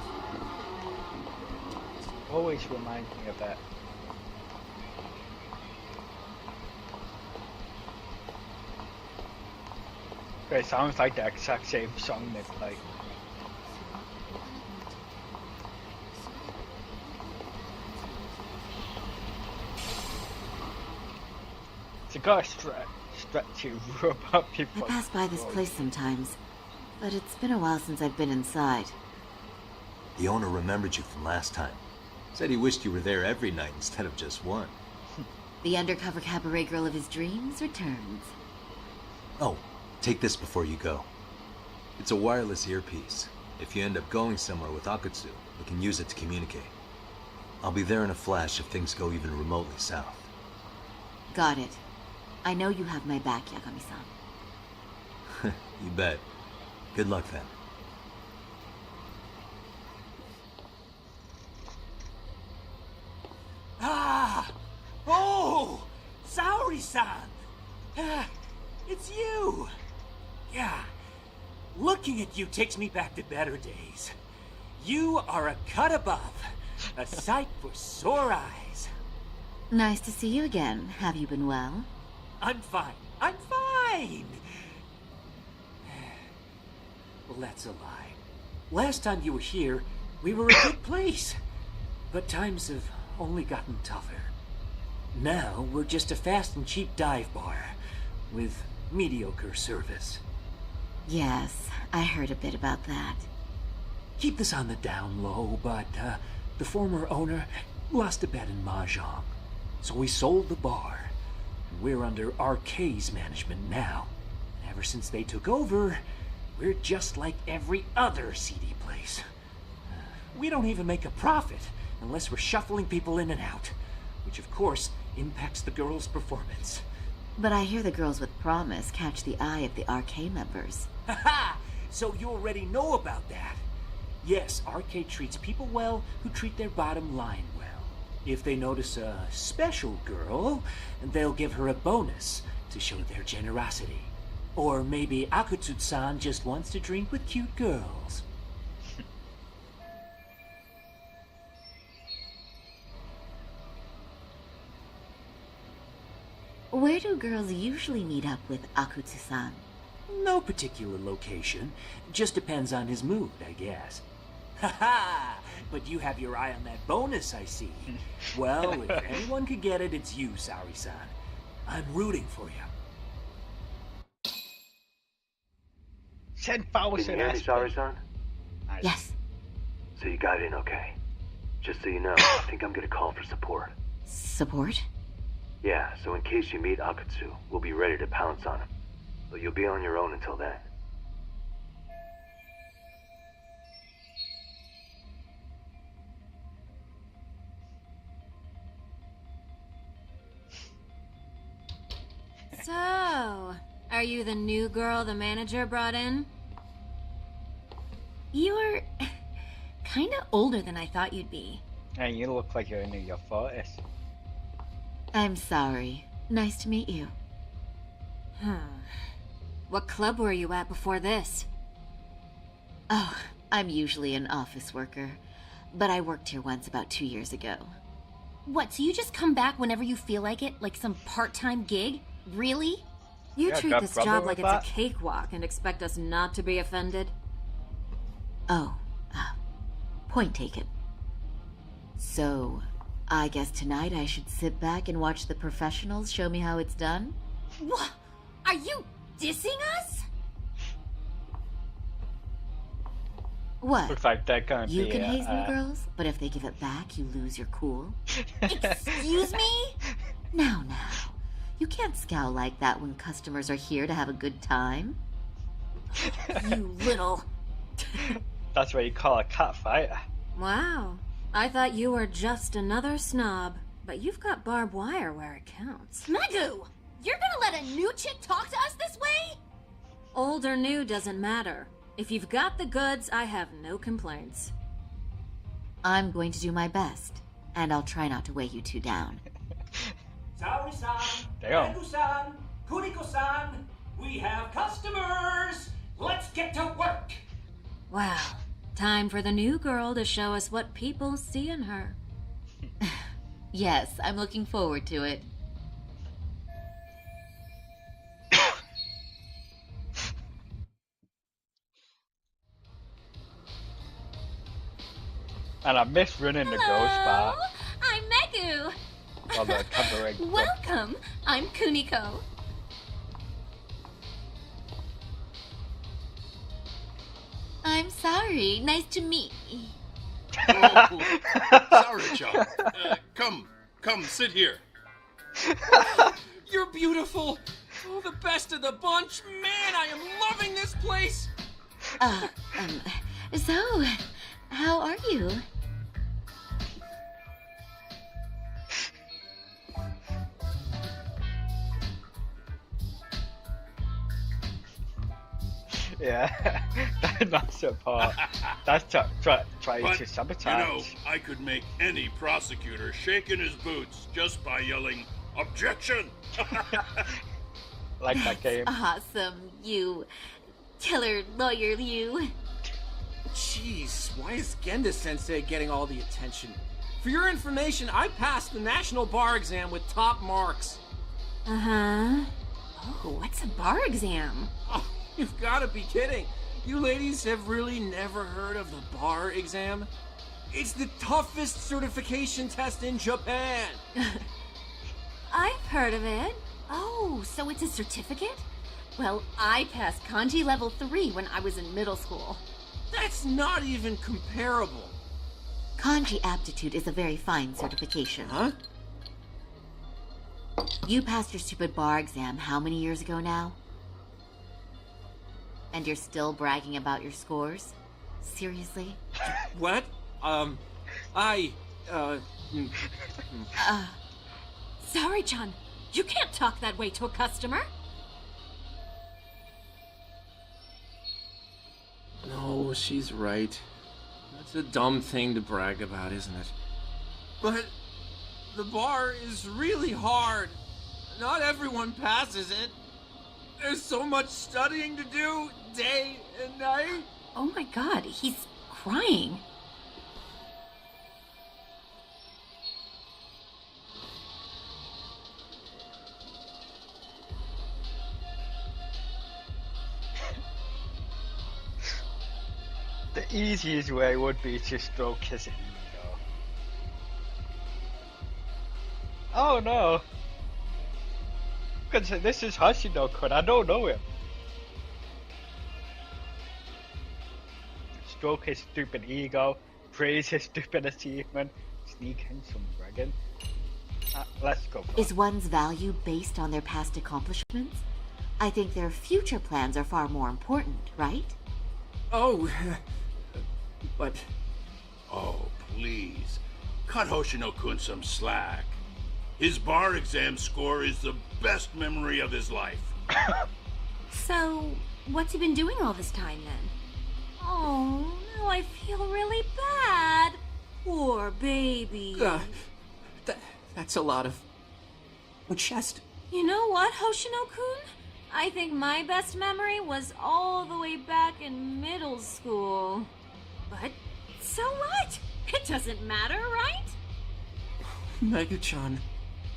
Always reminds me of that. It sounds like the exact same song they play. It's a gotta stretch you robot I people. pass by this place sometimes, but it's been a while since I've been inside. The owner remembered you from last time. Said he wished you were there every night instead of just one. The undercover cabaret girl of his dreams returns. Oh, take this before you go. It's a wireless earpiece. If you end up going somewhere with Akutsu, we can use it to communicate. I'll be there in a flash if things go even remotely south. Got it. I know you have my back, Yagami-san. You bet. Good luck then. Ah! Oh! Saori-san! It's you! Yeah. Looking at you takes me back to better days. You are a cut above. A sight for sore eyes. Nice to see you again. Have you been well? I'm fine. I'm fine! Well, that's a lie. Last time you were here, we were a good place. But times have only gotten tougher. Now, we're just a fast and cheap dive bar with mediocre service. Yes, I heard a bit about that. Keep this on the down low, but the former owner lost a bet in Mahjong. So we sold the bar. We're under RK's management now. And ever since they took over, we're just like every other CD place. We don't even make a profit unless we're shuffling people in and out, which of course impacts the girls' performance. But I hear the girls with promise catch the eye of the RK members. Haha! So you already know about that. Yes, RK treats people well who treat their bottom line well. If they notice a special girl, they'll give her a bonus to show their generosity. Or maybe Akutsu-san just wants to drink with cute girls. Where do girls usually meet up with Akutsu-san? No particular location. Just depends on his mood, I guess. Haha! But you have your eye on that bonus, I see. Well, if anyone could get it, it's you, Saori-san. I'm rooting for you. 10,000 Can you hear me, Saori-san? Yes. So you got in okay. Just so you know, I think I'm gonna call for support. Support? Yeah, so in case you meet Akutsu, we'll be ready to pounce on him. But you'll be on your own until then. So, are you the new girl the manager brought in? You're kinda older than I thought you'd be. And you look like you're in your 40s. I'm sorry. Nice to meet you. What club were you at before this? Oh, I'm usually an office worker, but I worked here once about 2 years ago. What, so you just come back whenever you feel like it? Like some part-time gig? Really? You Yeah, treat got this problem job with like it's that? a cakewalk and expect us not to be offended? Oh, point taken. So, I guess tonight I should sit back and watch the professionals show me how it's done? What? Are you dissing us? What? Looks like they're gonna You be can haze new girls, but if they give it back, you lose your cool? Excuse me? Now. You can't scowl like that when customers are here to have a good time. You little... That's what you call a cat fighter. Wow. I thought you were just another snob. But you've got barbed wire where it counts. Magu! You're gonna let a new chick talk to us this way? Old or new doesn't matter. If you've got the goods, I have no complaints. I'm going to do my best, and I'll try not to weigh you two down. Saori-san, Damn. Rengu-san, Kuriko-san, we have customers! Let's get to work! Wow. Time for the new girl to show us what people see in her. Yes, I'm looking forward to it. And I miss running the ghost bar. I'm Megu. While they're covering. Welcome. I'm Kuniko. I'm sorry. Nice to meet you. Oh, Saori-chan, come, sit here. You're beautiful. Oh, the best of the bunch. Man, I am loving this place. So, how are you? Yeah, that's not support. That's trying But, to sabotage. you know, I could make any prosecutor shake in his boots just by yelling, "Objection!" Like that game. Awesome. You. Killer lawyer, you. Jeez, why is Genda-sensei getting all the attention? For your information, I passed the national bar exam with top marks. Uh-huh. Oh, what's a bar exam? Oh, you've got to be kidding. You ladies have really never heard of the bar exam? It's the toughest certification test in Japan. I've heard of it. Oh, so it's a certificate? Well, I passed kanji level 3 when I was in middle school. That's not even comparable. Kanji aptitude is a very fine certification. Huh? You passed your stupid bar exam how many years ago now? And you're still bragging about your scores? Seriously? What? Sorry-chan, you can't talk that way to a customer. No, she's right. That's a dumb thing to brag about, isn't it? But the bar is really hard. Not everyone passes it. There's so much studying to do, day and night. Oh my god, he's crying. The easiest way would be to stroke his ego. Oh no! Because this is Hashino-kun, I don't know him. Stroke his stupid ego, praise his stupid achievement, sneak in some bragging. Let's go. Is one's value based on their past accomplishments? I think their future plans are far more important, right? Oh, but... Oh, please. Cut Hoshino-kun some slack. His bar exam score is the best memory of his life. So, what's he been doing all this time then? Oh, now I feel really bad. Poor baby. That's a lot of chest. You know what, Hoshino-kun? I think my best memory was all the way back in middle school. But so what? It doesn't matter, right? Mega-chan.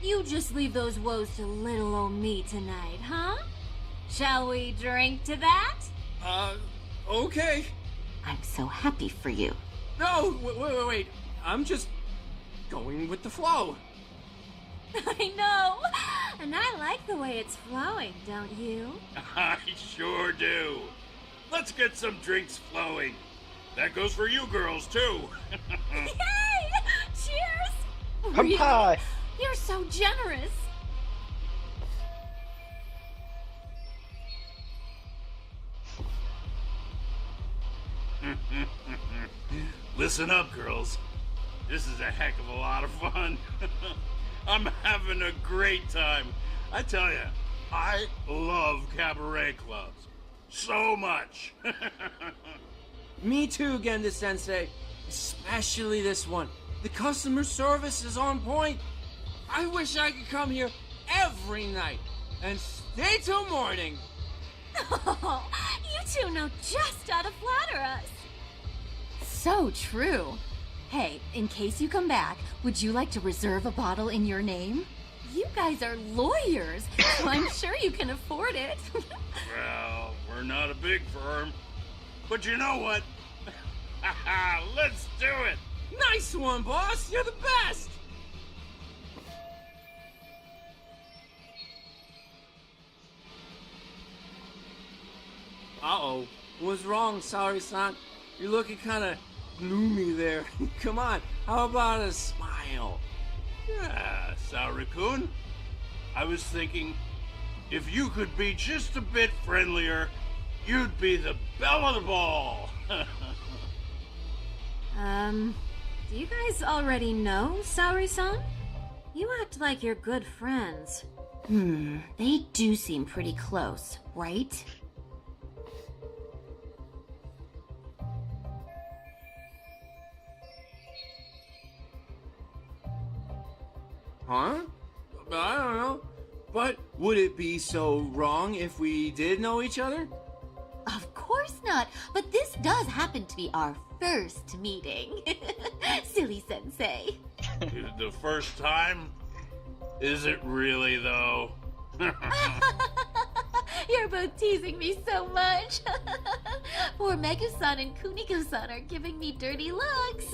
You just leave those woes to little old me tonight, huh? Shall we drink to that? Okay. I'm so happy for you. No, wait. I'm just going with the flow. I know. And I like the way it's flowing, don't you? I sure do. Let's get some drinks flowing. That goes for you girls, too. Yay! Cheers! Kampai! You're so generous. Listen up, girls. This is a heck of a lot of fun. I'm having a great time. I tell you, I love cabaret clubs. So much. Me too, Genda-sensei. Especially this one. The customer service is on point. I wish I could come here every night and stay till morning. Oh, you two know just how to flatter us. So true. Hey, in case you come back, would you like to reserve a bottle in your name? You guys are lawyers, so I'm sure you can afford it. Well, we're not a big firm. But you know what? Let's do it! Nice one, boss! You're the best! Uh-oh. What's wrong, Saori-san? You're looking kind of gloomy there. Come on, how about a smile? Yeah, Saori-kun. I was thinking, if you could be just a bit friendlier, you'd be the belle of the ball. Do you guys already know Saori-san? You act like you're good friends. They do seem pretty close, right? Huh? I don't know. But would it be so wrong if we did know each other? Of course not, but this does happen to be our first meeting. Silly sensei. The first time? Is it really, though? You're both teasing me so much. Poor Megu-san and Kuniko-san are giving me dirty looks.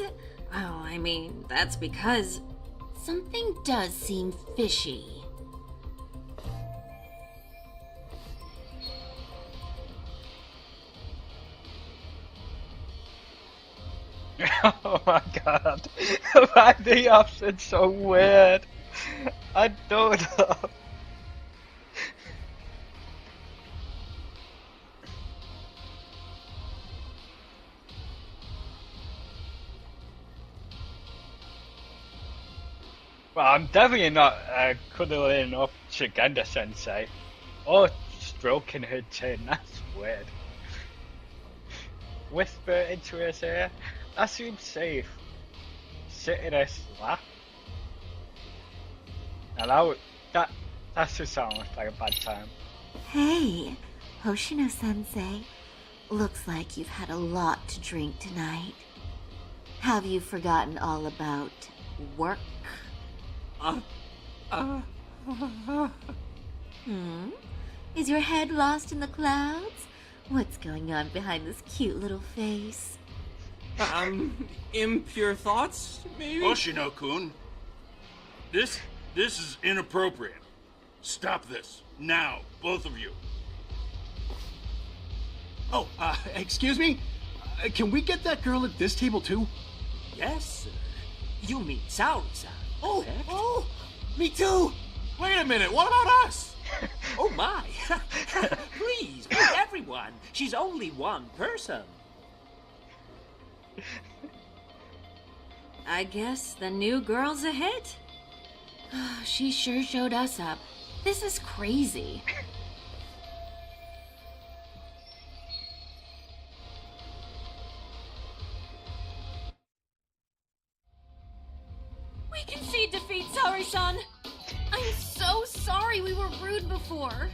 Oh, I mean, that's because... Something does seem fishy. Oh my god. Why are the options so weird? I don't know. Well, I'm definitely not cuddling up Shigenda Sensei or stroking her chin. That's weird. Whisper into his ear. That seems safe. Sit in his lap. Now that just sounds like a bad time. Hey, Hoshino-sensei. Looks like you've had a lot to drink tonight. Have you forgotten all about work? Is your head lost in the clouds? What's going on behind this cute little face? Impure thoughts, maybe? Hoshino-kun, this is inappropriate. Stop this, now, both of you. Oh, excuse me? Can we get that girl at this table too? Yes, sir. You mean Saori-san, Oh, correct? oh, me too! Wait a minute, what about us? Oh my! Please, with everyone. She's only one person. I guess the new girl's a hit. She sure showed us up. This is crazy. We concede defeat, Saori-san. I'm so sorry we were rude before.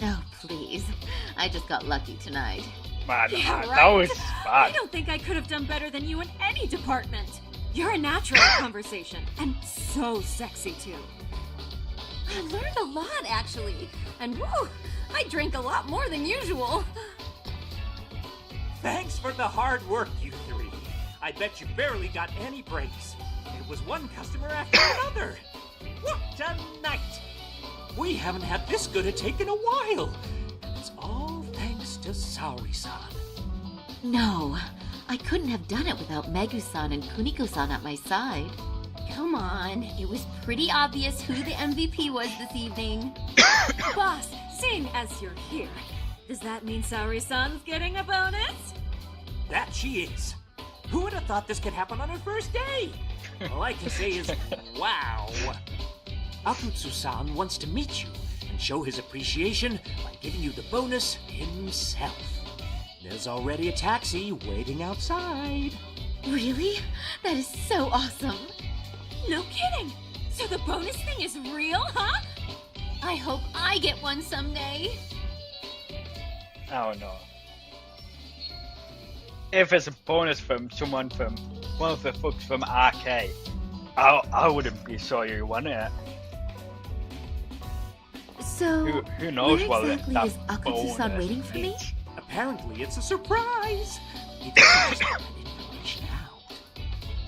Oh, please. I just got lucky tonight. Man, Yeah, that right. was I bad. don't think I could have done better than you in any department. You're a natural at conversation, and so sexy too. I learned a lot, actually. And woo, I drank a lot more than usual. Thanks for the hard work, you three. I bet you barely got any breaks. It was one customer after another. What a night! We haven't had this good a take in a while. And it's all thanks to Saori-san. No, I couldn't have done it without Megu-san and Kuniko-san at my side. Come on, it was pretty obvious who the MVP was this evening. Boss, seeing as you're here, does that mean Saori-san's getting a bonus? That she is. Who would have thought this could happen on her first day? All I can say is, wow. Akutsu-san wants to meet you and show his appreciation by giving you the bonus himself. There's already a taxi waiting outside. Really? That is so awesome. No kidding! So the bonus thing is real, huh? I hope I get one someday. Oh no. If it's a bonus from someone from one of the folks from RK, I wouldn't be sorry you won it. So, Who knows where what exactly that is Akutsu-san bonus waiting for me? means. Apparently, it's a surprise. He doesn't just want information out.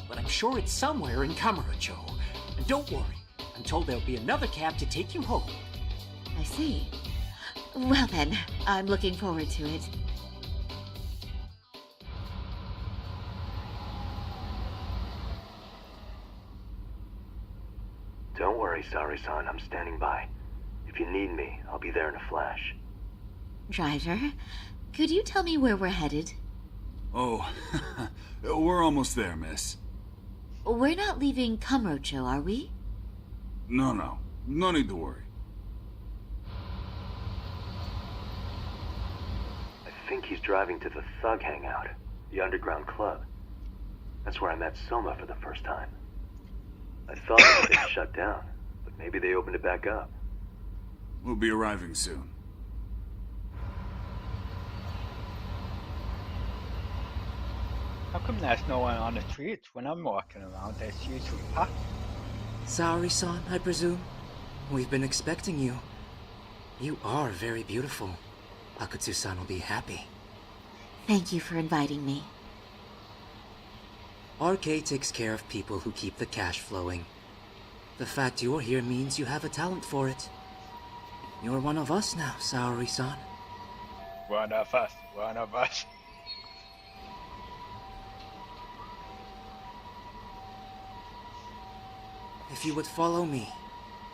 But I'm sure it's somewhere in Kamurocho. And don't worry, I'm told there'll be another cab to take you home. I see. Well then, I'm looking forward to it. Don't worry, Saori-san, I'm standing by. If you need me, I'll be there in a flash. Driver, could you tell me where we're headed? Oh, we're almost there, miss. We're not leaving Kamurocho, are we? No. No need to worry. I think he's driving to the Thug Hangout, the underground club. That's where I met Soma for the first time. I thought it had been shut down, but maybe they opened it back up. We'll be arriving soon. How come there's no one on the streets when I'm walking around? There's usually packed. Saori-san, I presume? We've been expecting you. You are very beautiful. Akutsu-san will be happy. Thank you for inviting me. RK takes care of people who keep the cash flowing. The fact you're here means you have a talent for it. You're one of us now, Saori-san. One of us. if you would follow me.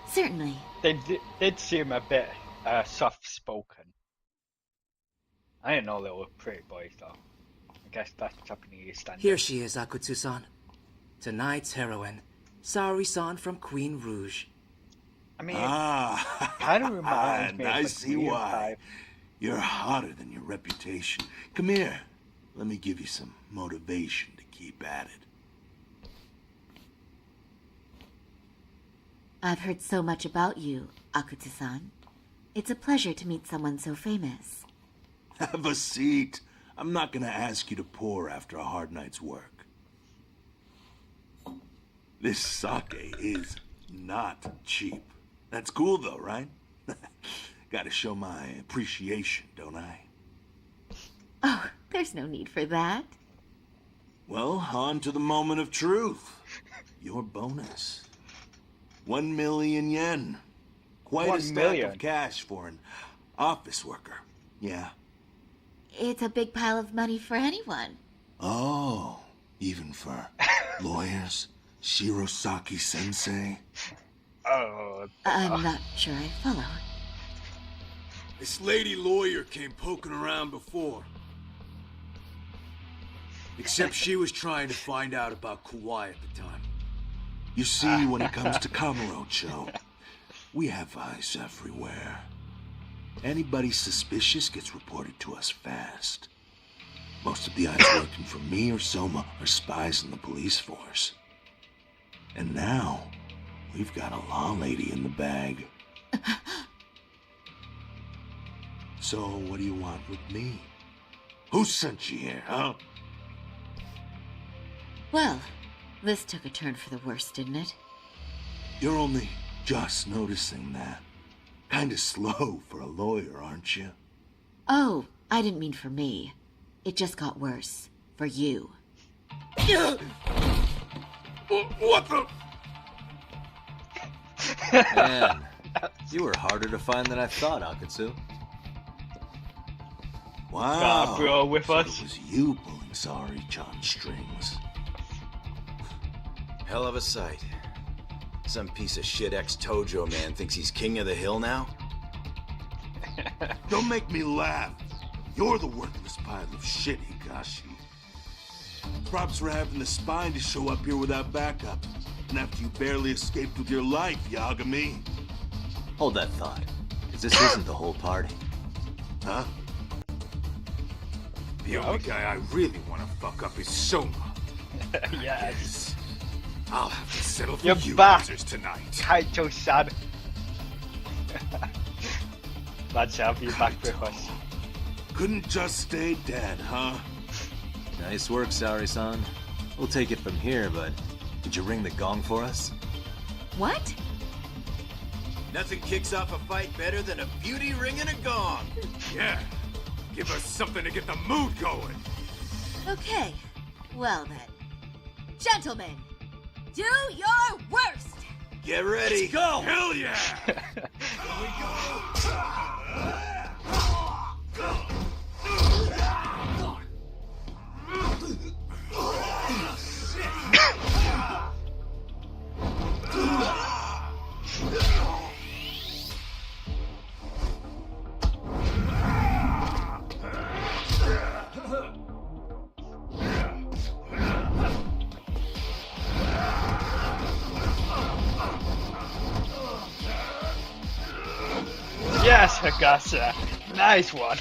Certainly. They did seem a bit soft-spoken. I didn't know they were pretty boys, though. I guess that's Japanese standard. Here she is, Akutsu-san. Tonight's heroine, Saori-san from Queen Rouge. I mean, kind of reminds me of I the see Korean why. vibe. You're hotter than your reputation. Come here. Let me give you some motivation to keep at it. I've heard so much about you, Akutsu-san. It's a pleasure to meet someone so famous. Have a seat. I'm not gonna ask you to pour after a hard night's work. This sake is not cheap. That's cool though, right? Gotta show my appreciation, don't I? Oh, there's no need for that. Well, on to the moment of truth. Your bonus. 1 million yen. Quite 1 a stack million? of cash for an office worker. Yeah. It's a big pile of money for anyone. Oh, even for lawyers? Shirosaki-sensei? Oh. I'm not sure I follow. This lady lawyer came poking around before. Except she was trying to find out about Kauai at the time. You see, when it comes to Kamurocho, we have eyes everywhere. Anybody suspicious gets reported to us fast. Most of the eyes working for me or Soma are spies in the police force. And now, we've got a law lady in the bag. So, what do you want with me? Who sent you here, huh? Well, this took a turn for the worse, didn't it? You're only just noticing that. Kinda slow for a lawyer, aren't you? Oh, I didn't mean for me. It just got worse. For you. What the? Man, you were harder to find than I thought, Akutsu. Wow. Bro with so us. It was you pulling Saori-chan's strings. Hell of a sight. Some piece of shit ex-Tojo man thinks he's king of the hill now? Don't make me laugh. You're the worthless pile of shit, Higashi. Props for having the spine to show up here without backup. And after you barely escaped with your life, Yagami. Hold that thought, because this isn't the whole party. Huh? The only guy I really want to fuck up is Soma. Yes. I'll have to settle for You're you back, losers tonight. Kaito-san. Glad to have you back with us. Couldn't just stay dead, huh? Nice work, Saori-san. We'll take it from here, but did you ring the gong for us? What? Nothing kicks off a fight better than a beauty ringing a gong. Yeah. Give us something to get the mood going. Okay. Well then. Gentlemen, do your worst! Get ready. Let's go! Hell yeah! Here we go! Yes, Hagasa. Nice one.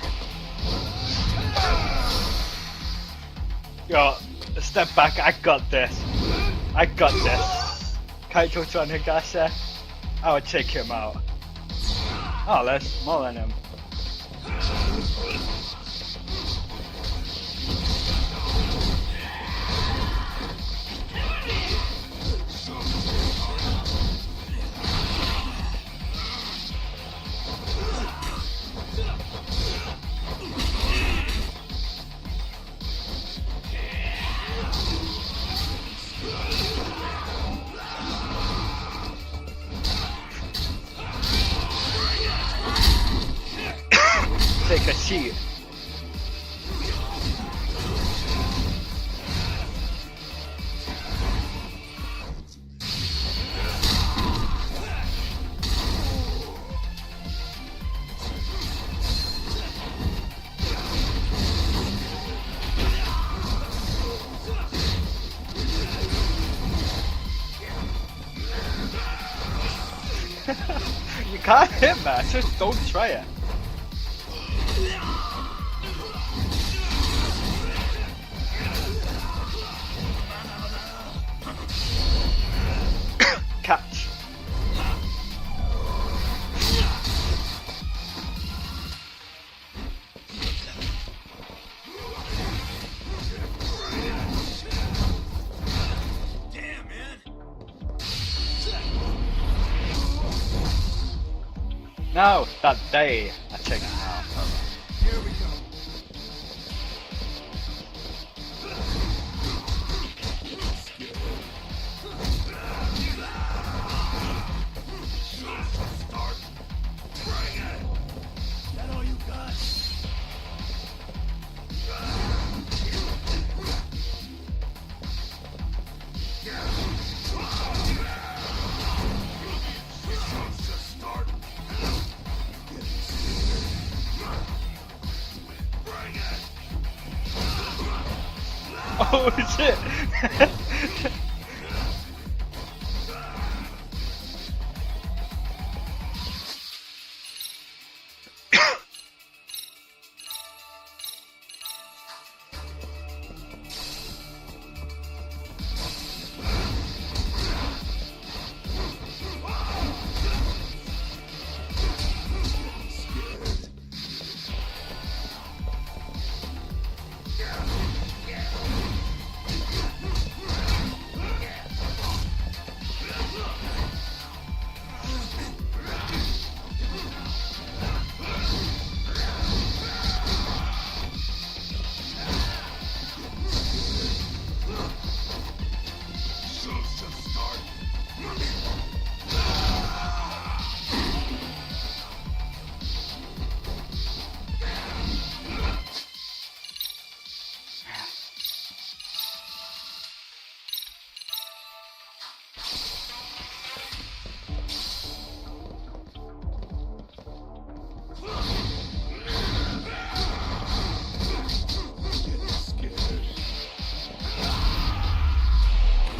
Yo, step back. I got this. I got this. Kaito-san, Hagasa. I would take him out. Oh, there's more than him. Take a seat. can't hit me, just don't try it. Catch. Now that day, I check it out. Here we go. Start. Bring it. That all you got? Start. Oh shit!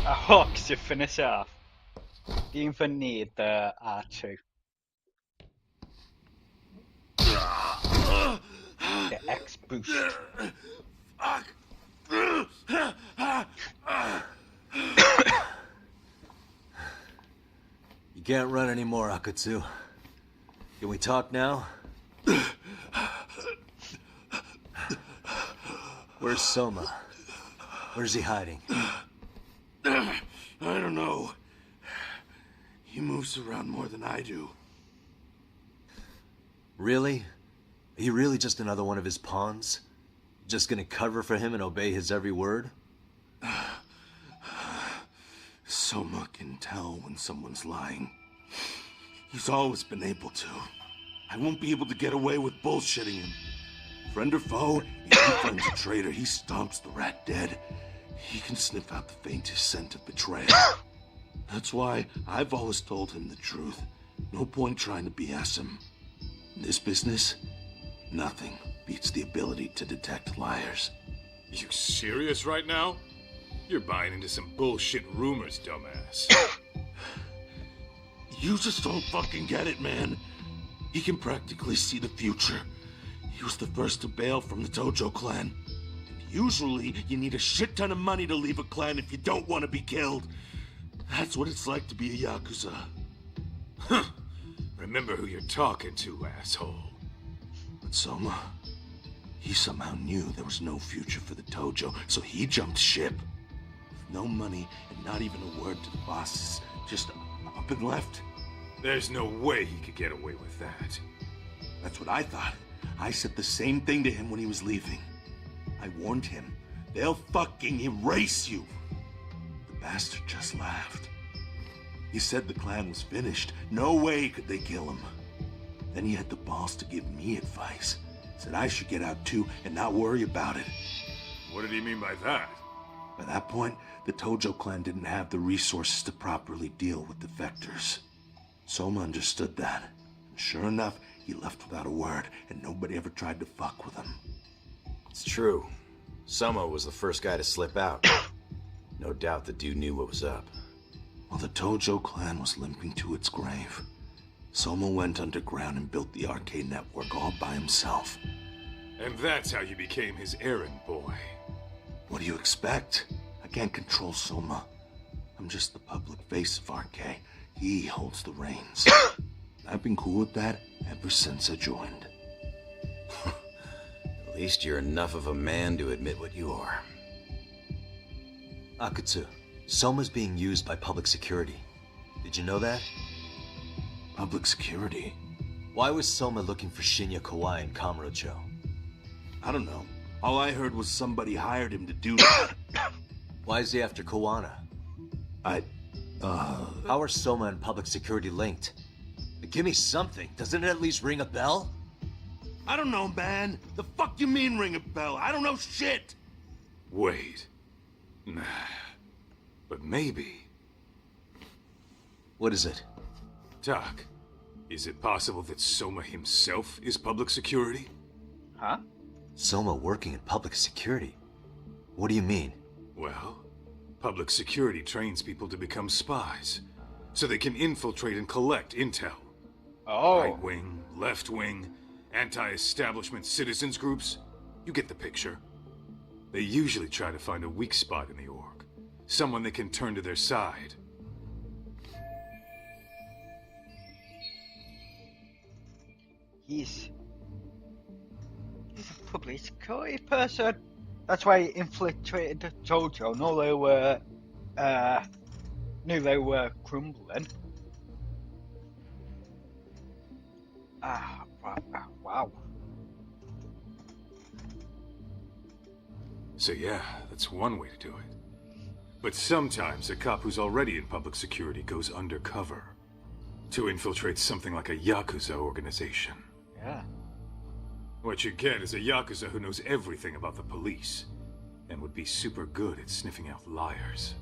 I hope you finish it off. Do you even need the R2? The X boost. You can't run anymore, Akatsu. Can we talk now? Where's Soma? Where's he hiding? I don't know. He moves around more than I do. Really? Are you really just another one of his pawns? Just gonna cover for him and obey his every word? Soma can tell when someone's lying. He's always been able to. I won't be able to get away with bullshitting him. Friend or foe, if he finds a traitor, he stomps the rat dead. He can sniff out the faintest scent of betrayal. That's why I've always told him the truth. No point trying to BS him. In this business, nothing beats the ability to detect liars. You serious right now? You're buying into some bullshit rumors, dumbass. You just don't fucking get it, man. He can practically see the future. He was the first to bail from the Tojo clan. And usually, you need a shit ton of money to leave a clan if you don't want to be killed. That's what it's like to be a Yakuza. Huh. Remember who you're talking to, asshole. But Soma, he somehow knew there was no future for the Tojo, so he jumped ship. With no money and not even a word to the bosses, just up and left. There's no way he could get away with that. That's what I thought. I said the same thing to him when he was leaving. I warned him, they'll fucking erase you. The bastard just laughed. He said the clan was finished. No way could they kill him. Then he had the balls to give me advice. Said I should get out too and not worry about it. What did he mean by that? By that point, the Tojo clan didn't have the resources to properly deal with defectors. Soma understood that. And sure enough, he left without a word, and nobody ever tried to fuck with him. It's true. Soma was the first guy to slip out. No doubt the dude knew what was up. While the Tojo clan was limping to its grave, Soma went underground and built the arcade network all by himself. And that's how you became his errand boy. What do you expect? I can't control Soma. I'm just the public face of RK. He holds the reins. I've been cool with that ever since I joined. At least you're enough of a man to admit what you are. Akutsu, Soma's being used by public security. Did you know that? Public security? Why was Soma looking for Shinya Kawai in Kamurocho? I don't know. All I heard was somebody hired him to do that. Why is he after Kawana? How are Soma and public security linked? Give me something. Doesn't it at least ring a bell? I don't know, man. The fuck you mean ring a bell? I don't know shit. Wait. Nah. But maybe. What is it? Doc, is it possible that Soma himself is public security? Huh? Soma working in public security? What do you mean? Well, public security trains people to become spies, so they can infiltrate and collect intel. Oh. Right wing, left wing, anti-establishment citizens groups. You get the picture. They usually try to find a weak spot in the org, someone they can turn to their side. He's a public security person. That's why he infiltrated the Tojo. Knew they were crumbling. Wow. So yeah, that's one way to do it. But sometimes a cop who's already in public security goes undercover to infiltrate something like a Yakuza organization. Yeah. What you get is a Yakuza who knows everything about the police and would be super good at sniffing out liars.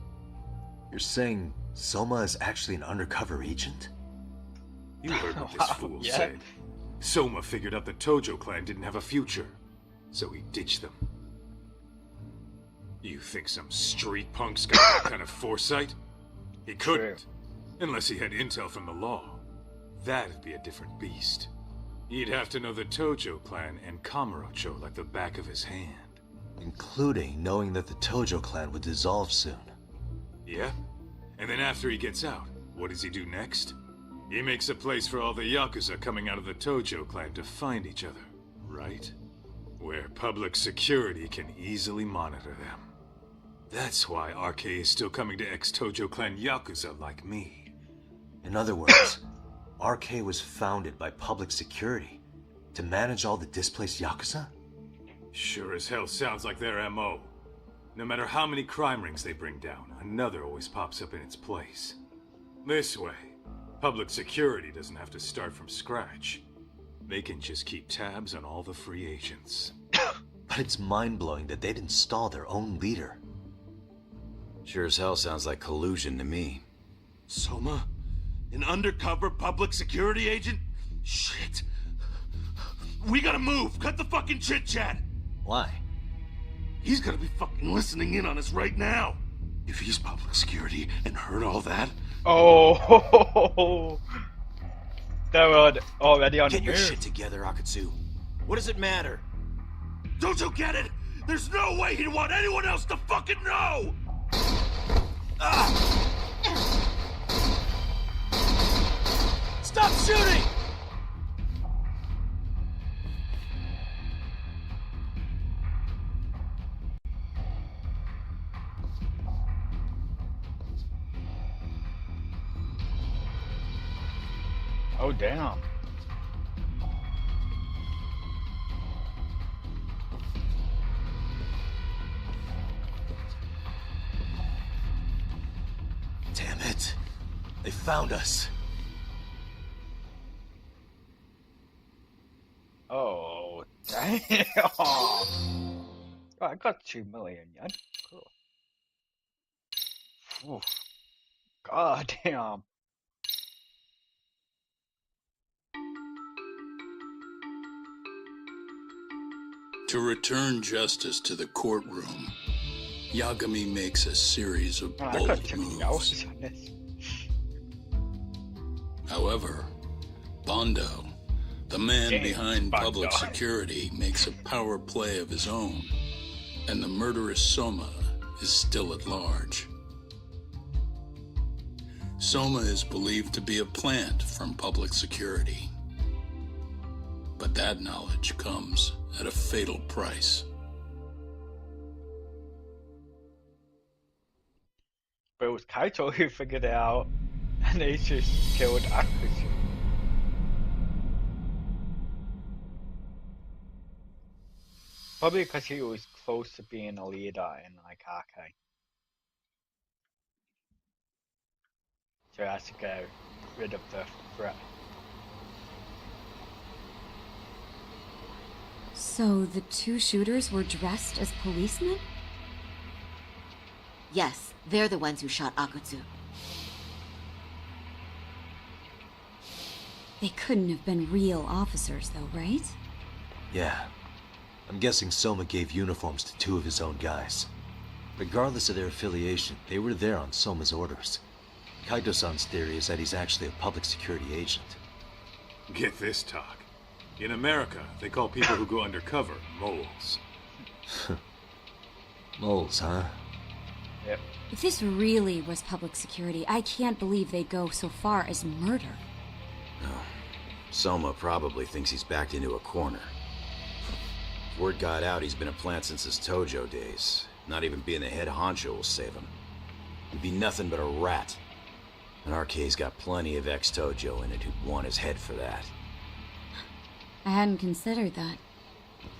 You're saying Soma is actually an undercover agent? You heard what this fool said. Soma figured out the Tojo clan didn't have a future, so he ditched them. You think some street punk's got that kind of foresight? He couldn't, unless he had intel from the law. That'd be a different beast. He'd have to know the Tojo clan and Kamurocho like the back of his hand. Including knowing that the Tojo clan would dissolve soon. Yeah? And then after he gets out, what does he do next? He makes a place for all the Yakuza coming out of the Tojo clan to find each other, right? Where public security can easily monitor them. That's why RK is still coming to ex-Tojo clan Yakuza like me. In other words, RK was founded by public security to manage all the displaced Yakuza? Sure as hell sounds like their MO. No matter how many crime rings they bring down, another always pops up in its place. This way, public security doesn't have to start from scratch. They can just keep tabs on all the free agents. But it's mind-blowing that they'd install their own leader. Sure as hell sounds like collusion to me. Soma? An undercover public security agent? Shit. We gotta move. Cut the fucking chit-chat. Why? He's gonna be fucking listening in on us right now. If he's public security and heard all that... Oh, they're already on the Get your move. shit together, Akutsu. What does it matter? Don't you get it? There's no way he'd want anyone else to fucking know! Stop shooting! Oh, damn. Damn it. They found us. Oh, damn. Right, I got 2 million yen. Cool. Oof. God damn. To return justice to the courtroom, Yagami makes a series of bold moves. However, Bondo, the man James behind Bondo. public security, makes a power play of his own, and the murderous Soma is still at large. Soma is believed to be a plant from public security. But that knowledge comes at a fatal price. But it was Kaito who figured it out, and he just killed Akushi. Probably because he was close to being a leader in like Arcane. So he has to get rid of the threat. So the two shooters were dressed as policemen? Yes, they're the ones who shot Akutsu. They couldn't have been real officers, though, right? Yeah. I'm guessing Soma gave uniforms to two of his own guys. Regardless of their affiliation, they were there on Soma's orders. Kaito-san's theory is that he's actually a public security agent. Get this, talk. In America, they call people who go undercover moles. Moles, huh? Yep. If this really was public security, I can't believe they'd go so far as murder. No. Soma probably thinks he's backed into a corner. If word got out he's been a plant since his Tojo days. Not even being the head honcho will save him. He'd be nothing but a rat. And RK's got plenty of ex-Tojo in it who'd want his head for that. I hadn't considered that.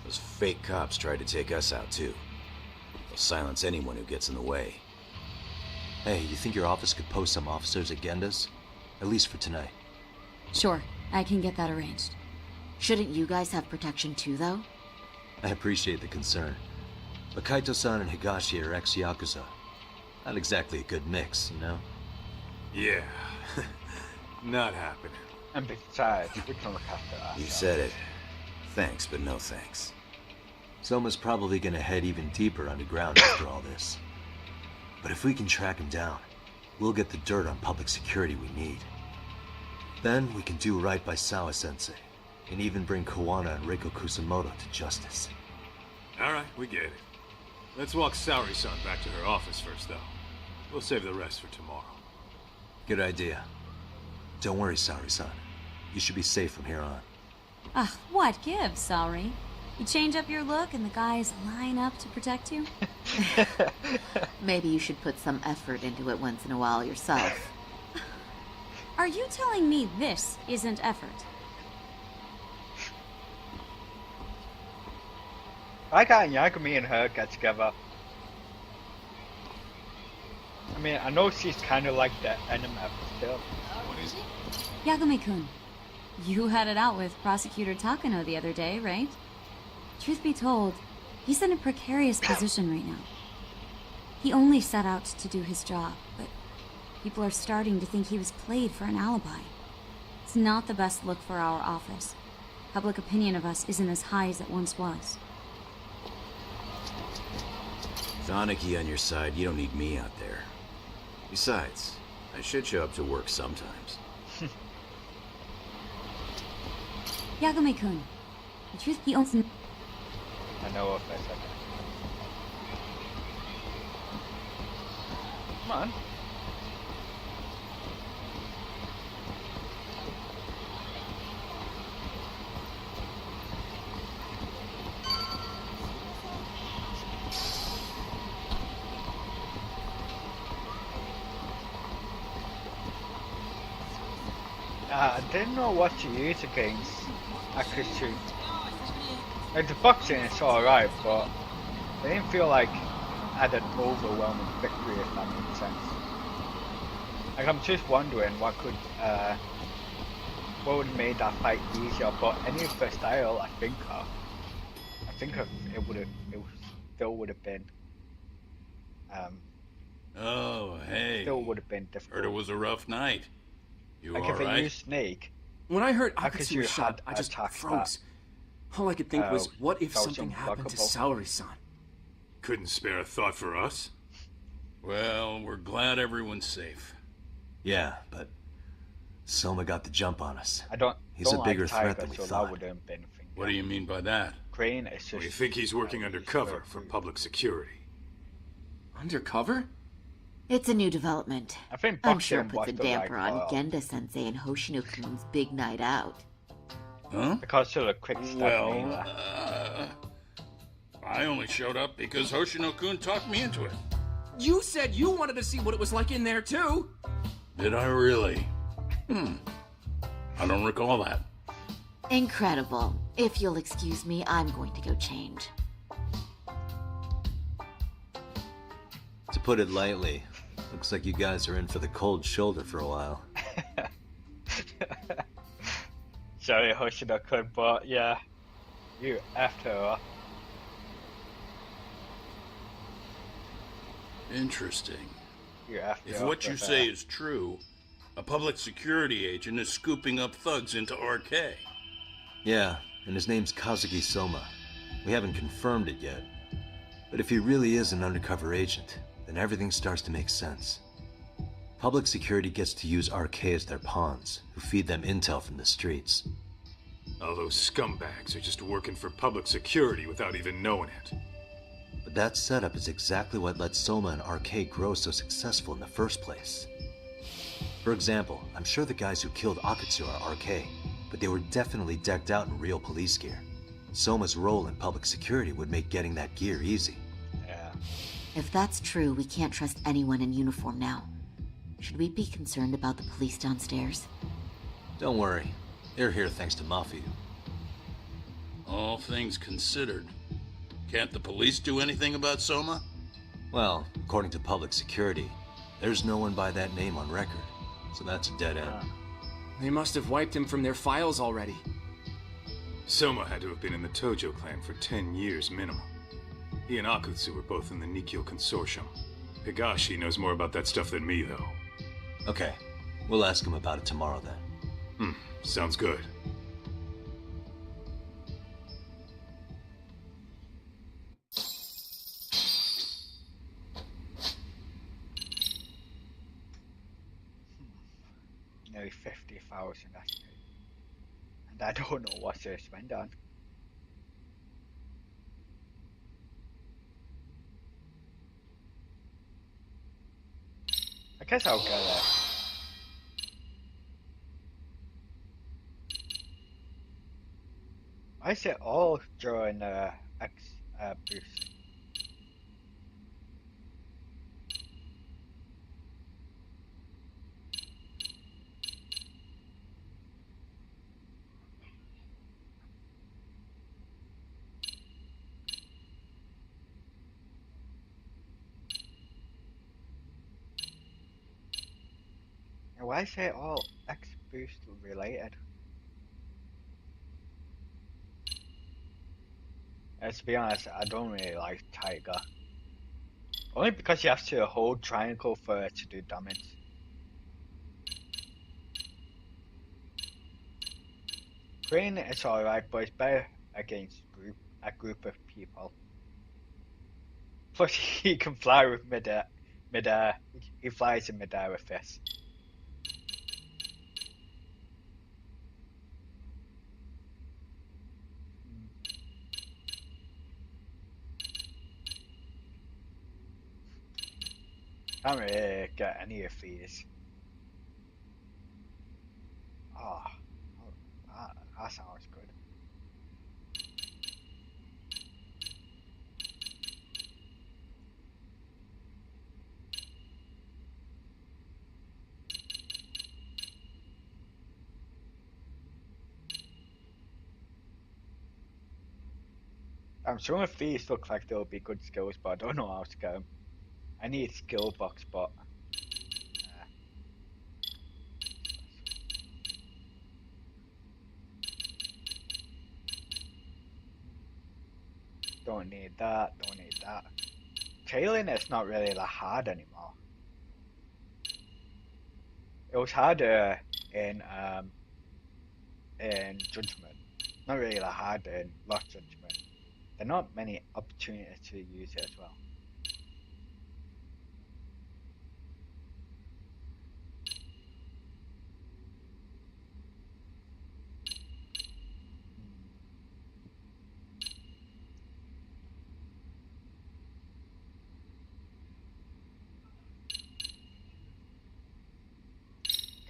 Those fake cops tried to take us out too. They'll silence anyone who gets in the way. Hey, you think your office could post some officers at Genda's? At least for tonight. Sure, I can get that arranged. Shouldn't you guys have protection too, though? I appreciate the concern. But Kaito-san and Higashi are ex-Yakuza. Not exactly a good mix, you know? Yeah. Not happening. And besides, we can look after that. You said it. Thanks, but no thanks. Soma's probably gonna head even deeper underground after all this. But if we can track him down, we'll get the dirt on public security we need. Then we can do right by Sawa-sensei, and even bring Kawana and Reiko Kusamoto to justice. Alright, we get it. Let's walk Saori-san back to her office first, though. We'll save the rest for tomorrow. Good idea. Don't worry, Saori-san. You should be safe from here on. Ugh, what gives, sorry? You change up your look and the guys line up to protect you? Maybe you should put some effort into it once in a while yourself. Are you telling me this isn't effort? Why can't Yagami and her get together? I mean, I know she's kind of like the enemy, but still. What is it? Yagami-kun, you had it out with Prosecutor Takano the other day, right? Truth be told, he's in a precarious position right now. He only set out to do his job, but people are starting to think he was played for an alibi. It's not the best look for our office. Public opinion of us isn't as high as it once was. With Aniki on your side, you don't need me out there. Besides, I should show up to work sometimes. Yagami-kun, the truth he owns... I know what I said. Come on. I didn't know what to use against Akushi. Like, the boxing is alright, but I didn't feel like I had an overwhelming victory, if that makes sense. Like, I'm just wondering what would have made that fight easier, but any of the style I think of, it still would have been, Oh, hey. still would have been difficult. Heard it was a rough night. You Like, if alright? I used Snake, When I heard Akushi Akutsu was shot, I had just attacked froze. All I could think was, what if that was something happened to unblockable. Saori-san? Couldn't spare a thought for us? Well, we're glad everyone's safe. Yeah, but Soma got the jump on us. I don't. He's a don't bigger like threat Tiger, than we so thought. That wouldn't been a thing. What do you mean by that? Crane is just. We think he's working undercover for public security. Undercover? It's a new development. I think I'm sure it boxing puts a was the damper right on call. Genda-sensei and Hoshino-kun's big night out. Huh? Because of the quick step. Well, I only showed up because Hoshino-kun talked me into it. You said you wanted to see what it was like in there, too. Did I really? I don't recall that. Incredible. If you'll excuse me, I'm going to go change. To put it lightly, looks like you guys are in for the cold shoulder for a while. Sorry, Hoshino-kun, but yeah, you after her. Interesting. You after If her what you with say her. is true, a public security agent is scooping up thugs into RK. Yeah, and his name's Kazuki Soma. We haven't confirmed it yet. But if he really is an undercover agent, then everything starts to make sense. Public security gets to use RK as their pawns, who feed them intel from the streets. All those scumbags are just working for public security without even knowing it. But that setup is exactly what let Soma and RK grow so successful in the first place. For example, I'm sure the guys who killed Akatsu are RK, but they were definitely decked out in real police gear. Soma's role in public security would make getting that gear easy. Yeah. If that's true, we can't trust anyone in uniform now. Should we be concerned about the police downstairs? Don't worry. They're here thanks to Mafia. All things considered, can't the police do anything about Soma? Well, according to public security, there's no one by that name on record, so that's a dead end. They must have wiped him from their files already. Soma had to have been in the Tojo clan for 10 years minimum. He and Akutsu were both in the Nikkyo Consortium. Higashi knows more about that stuff than me, though. Okay, we'll ask him about it tomorrow then. Sounds good. Nearly 50,000, that's good. And I don't know what to spend on. I guess I'll get it. Why is it all during X boost? And why is it all X boost related? To be honest, I don't really like Tiger. Only because you have to hold triangle for it to do damage. Crane is alright, but it's better against a group of people. Plus, he can fly with mid-air. He flies in mid-air with this. Can't really get any of these. Oh, that sounds good. Some of these look like they'll be good skills, but I don't know how to get them. I need skill box, but don't need that. Don't need that. Tailing is not really that hard anymore. It was harder in Judgement. Not really that hard in Lost Judgment. There are not many opportunities to use it as well.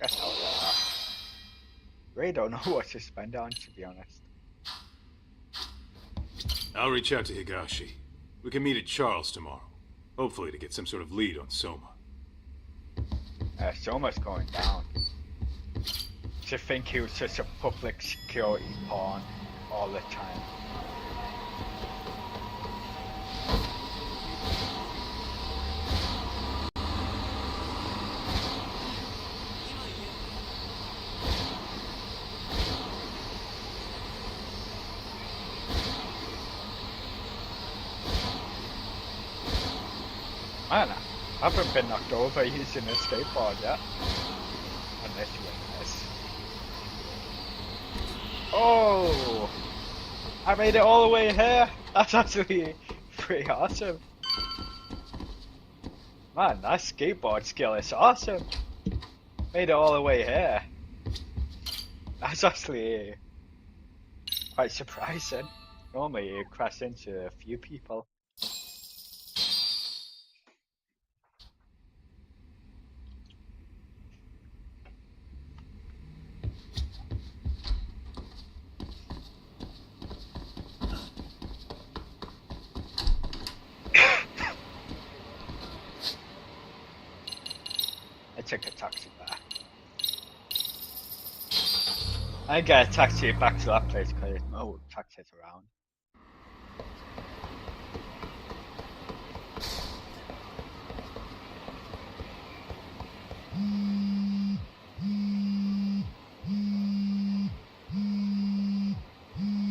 guess I'll really don't know what to spend on, to be honest. I'll reach out to Higashi. We can meet at Charles tomorrow. Hopefully to get some sort of lead on Soma. Soma's going down. To think he was such a public security pawn all the time. Man, I haven't been knocked over using a skateboard yet. Unless you win this. Oh! I made it all the way here! That's actually pretty awesome. Man, that skateboard skill is awesome! Made it all the way here. That's actually quite surprising. Normally you crash into a few people. Take a taxi back. I get a taxi back to that place because there's no taxis around.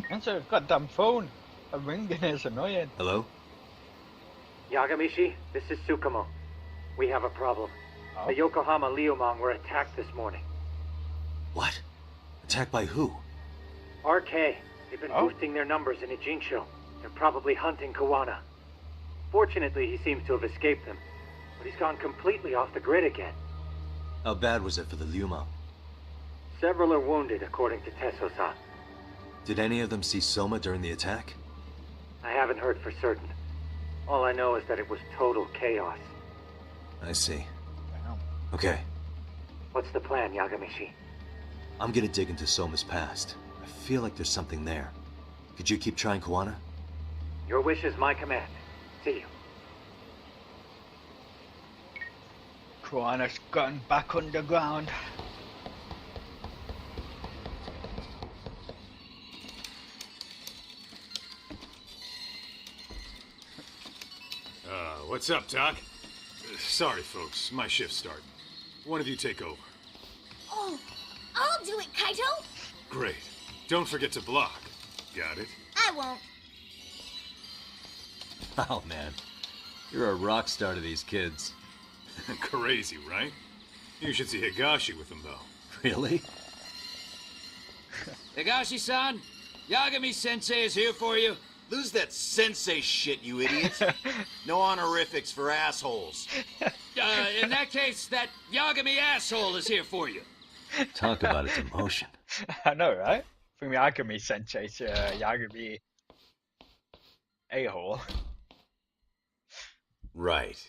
Answer the goddamn phone. A ringing is annoying. Hello? Yagamishi, this is Tsukumo. We have a problem. Oh. The Yokohama Liumang were attacked this morning. What? Attacked by who? RK. They've been boosting their numbers in Ijinsho. They're probably hunting Kawana. Fortunately, he seems to have escaped them. But he's gone completely off the grid again. How bad was it for the Liuma? Several are wounded, according to Tesso-san. Did any of them see Soma during the attack? I haven't heard for certain. All I know is that it was total chaos. I see. Okay. What's the plan, Yagamishi? I'm gonna dig into Soma's past. I feel like there's something there. Could you keep trying Kawana? Your wish is my command. See you. Kawana's gotten back underground. What's up, Doc? Sorry, folks. My shift's starting. One of you take over. Oh, I'll do it, Kaito. Great. Don't forget to block. Got it? I won't. Oh, man. You're a rock star to these kids. Crazy, right? You should see Higashi with them, though. Really? Higashi-san, Yagami-sensei is here for you. Lose that sensei shit, you idiot. No honorifics for assholes. In that case, that Yagami asshole is here for you. Talk about its emotion. I know, right? From Yagami Sensei to Yagami a-hole. Right.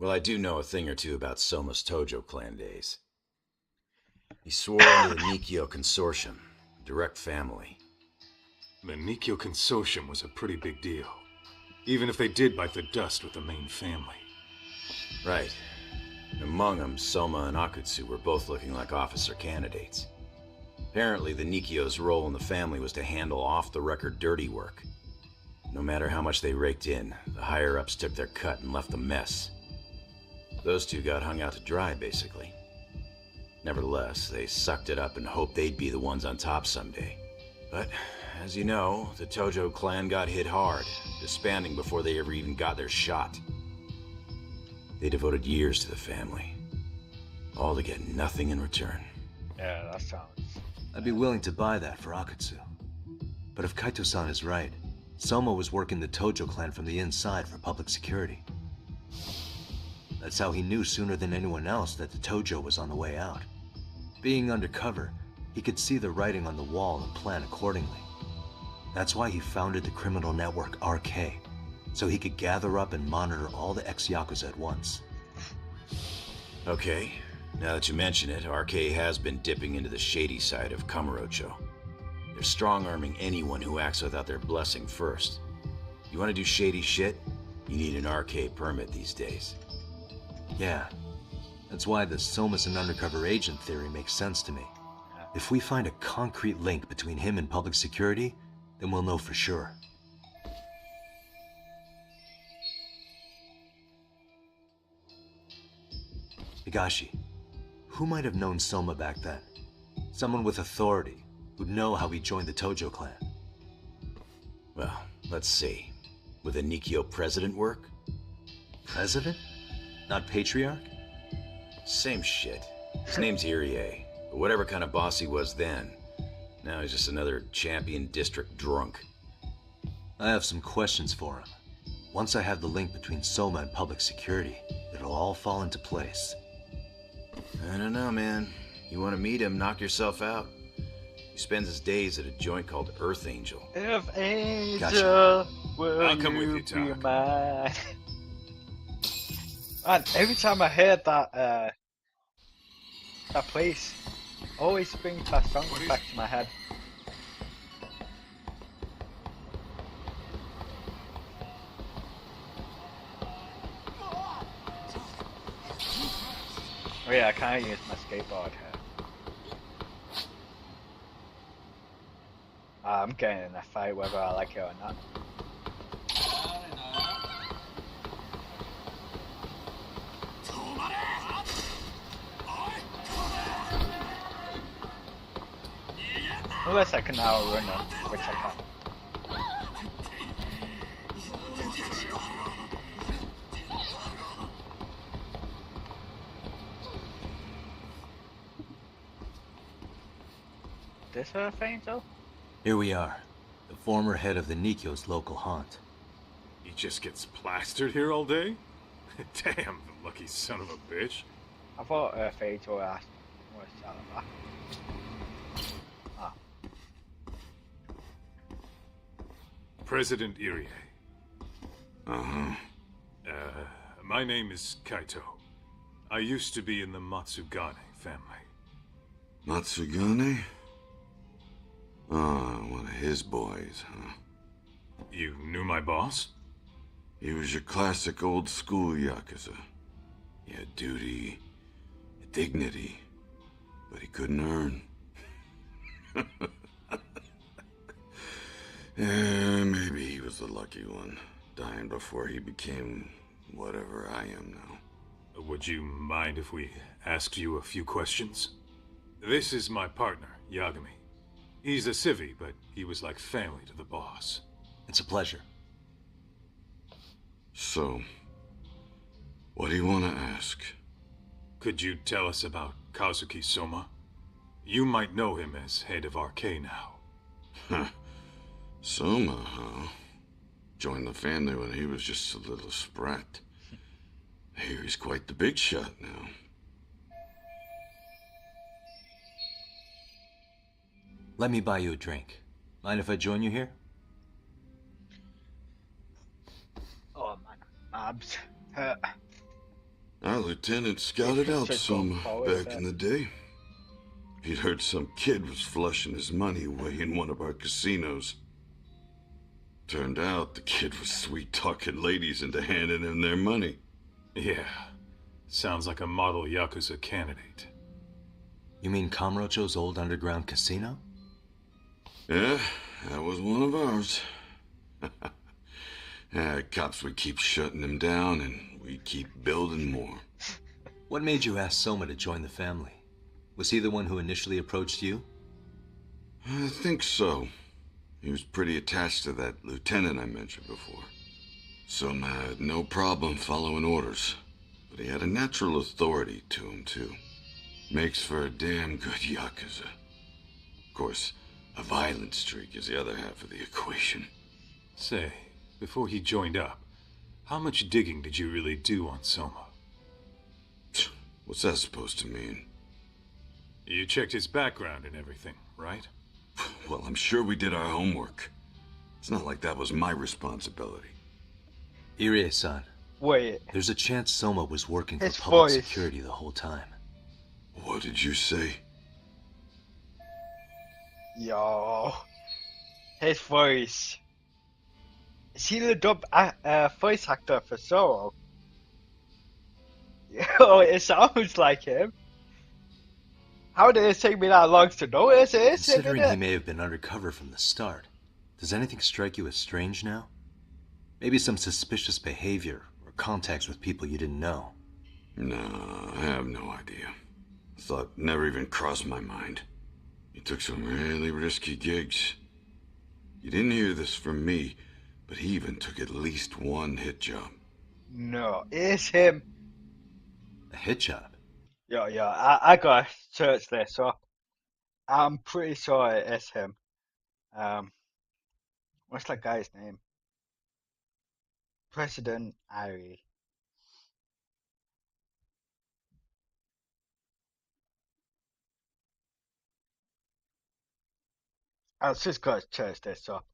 Well, I do know a thing or two about Soma's Tojo clan days. He swore into the Nikyo Consortium, direct family. The Nikyo Consortium was a pretty big deal. Even if they did bite the dust with the main family. Right. Among them, Soma and Akutsu were both looking like officer candidates. Apparently, the Nikyo's role in the family was to handle off-the-record dirty work. No matter how much they raked in, the higher-ups took their cut and left the mess. Those two got hung out to dry, basically. Nevertheless, they sucked it up and hoped they'd be the ones on top someday. But, as you know, the Tojo clan got hit hard, disbanding before they ever even got their shot. They devoted years to the family, all to get nothing in return. Yeah, that sounds... I'd be willing to buy that for Akutsu. But if Kaito-san is right, Soma was working the Tojo clan from the inside for public security. That's how he knew sooner than anyone else that the Tojo was on the way out. Being undercover, he could see the writing on the wall and plan accordingly. That's why he founded the criminal network RK, so he could gather up and monitor all the ex-Yakuza at once. Okay, Now that you mention it, RK has been dipping into the shady side of Kamurocho. They're strong-arming anyone who acts without their blessing first. You want to do shady shit? You need an RK permit these days. Yeah. That's why the Soma's an undercover agent theory makes sense to me. If we find a concrete link between him and public security, then we'll know for sure. Higashi, who might have known Soma back then? Someone with authority, who'd know how he joined the Tojo clan. Well, let's see. Would the Nikkyo president work? President? Not patriarch? Same shit. His name's Irie, but whatever kind of boss he was then, now he's just another champion district drunk. I have some questions for him. Once I have the link between Soma and public security, it'll all fall into place. I don't know, man. You want to meet him, knock yourself out. He spends his days at a joint called Earth Angel. Earth Angel, Gotcha. will I'll come you with you, be Doc. mine? Man, every time I hear that place, always brings that song back to my head. Oh yeah, I can't use my skateboard here. I'm getting in a fight whether I like it or not. Unless I can outrun them, which I can't. This Earth Angel? Here we are, the former head of the Nikkyo's local haunt. He just gets plastered here all day? Damn, the lucky son of a bitch. I thought Earth Angel was that. Ah. President Irie. Uh-huh. My name is Kaito. I used to be in the Matsugane family. Matsugane? Ah, one of his boys, huh? You knew my boss? He was your classic old school Yakuza. He had duty, dignity, but he couldn't earn. Yeah, maybe he was the lucky one, dying before he became whatever I am now. Would you mind if we asked you a few questions? This is my partner, Yagami. He's a civvy, but he was like family to the boss. It's a pleasure. So, what do you want to ask? Could you tell us about Kazuki Soma? You might know him as head of RK now. Huh. Soma, huh? Joined the family when he was just a little sprat. Here he's quite the big shot now. Let me buy you a drink. Mind if I join you here? Oh man, abs hurt. Our lieutenant scouted out Should go Soma forward back a in the day. He'd heard some kid was flushing his money away in one of our casinos. Turned out the kid was sweet-talking ladies into handing him their money. Yeah, sounds like a model Yakuza candidate. You mean Kamurocho's old underground casino? Yeah, that was one of ours. Cops would keep shutting him down, and we'd keep building more. What made you ask Soma to join the family? Was he the one who initially approached you? I think so. He was pretty attached to that lieutenant I mentioned before. Soma had no problem following orders, but he had a natural authority to him, too. Makes for a damn good Yakuza. Of course, a violent streak is the other half of the equation. Say, before he joined up, how much digging did you really do on Soma? What's that supposed to mean? You checked his background and everything, right? Well, I'm sure we did our homework. It's not like that was my responsibility. Irie-san. Wait. There's a chance Soma was working for His public voice. security the whole time. What did you say? Yo, his voice. Is he the dub voice actor for Zoro? Yo, it sounds like him. How did it take me that long to notice it? Considering he may have been undercover from the start, does anything strike you as strange now? Maybe some suspicious behavior or contacts with people you didn't know? No, I have no idea. Thought never even crossed my mind. He took some really risky gigs. You didn't hear this from me, but he even took at least one hit job. No, it's him. A hit job? Yo, I gotta search this up. I'm pretty sure it is him. What's that guy's name? President Ari. I just gotta search this up.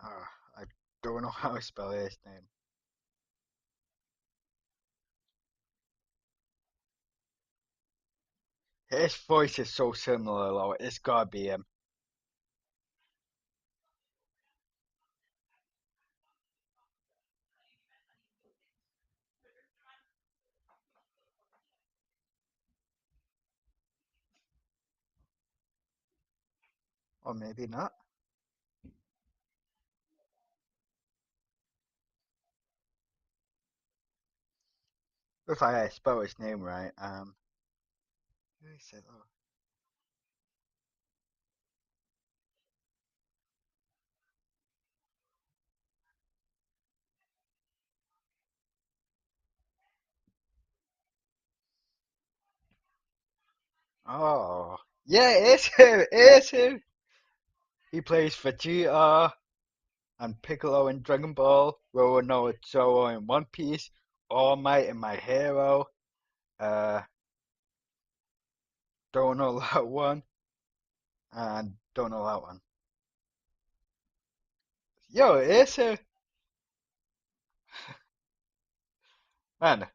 I don't know how to spell his name. His voice is so similar, though. It's gotta be him. Or maybe not. If I spell his name right, who is it though? Oh, yeah, it's him. It's him. He plays Vegeta and Piccolo in Dragon Ball, Roronoa Zoro in One Piece, All Might in My Hero. Uh, don't know that one, and don't know that one. Yo, it's him. Man,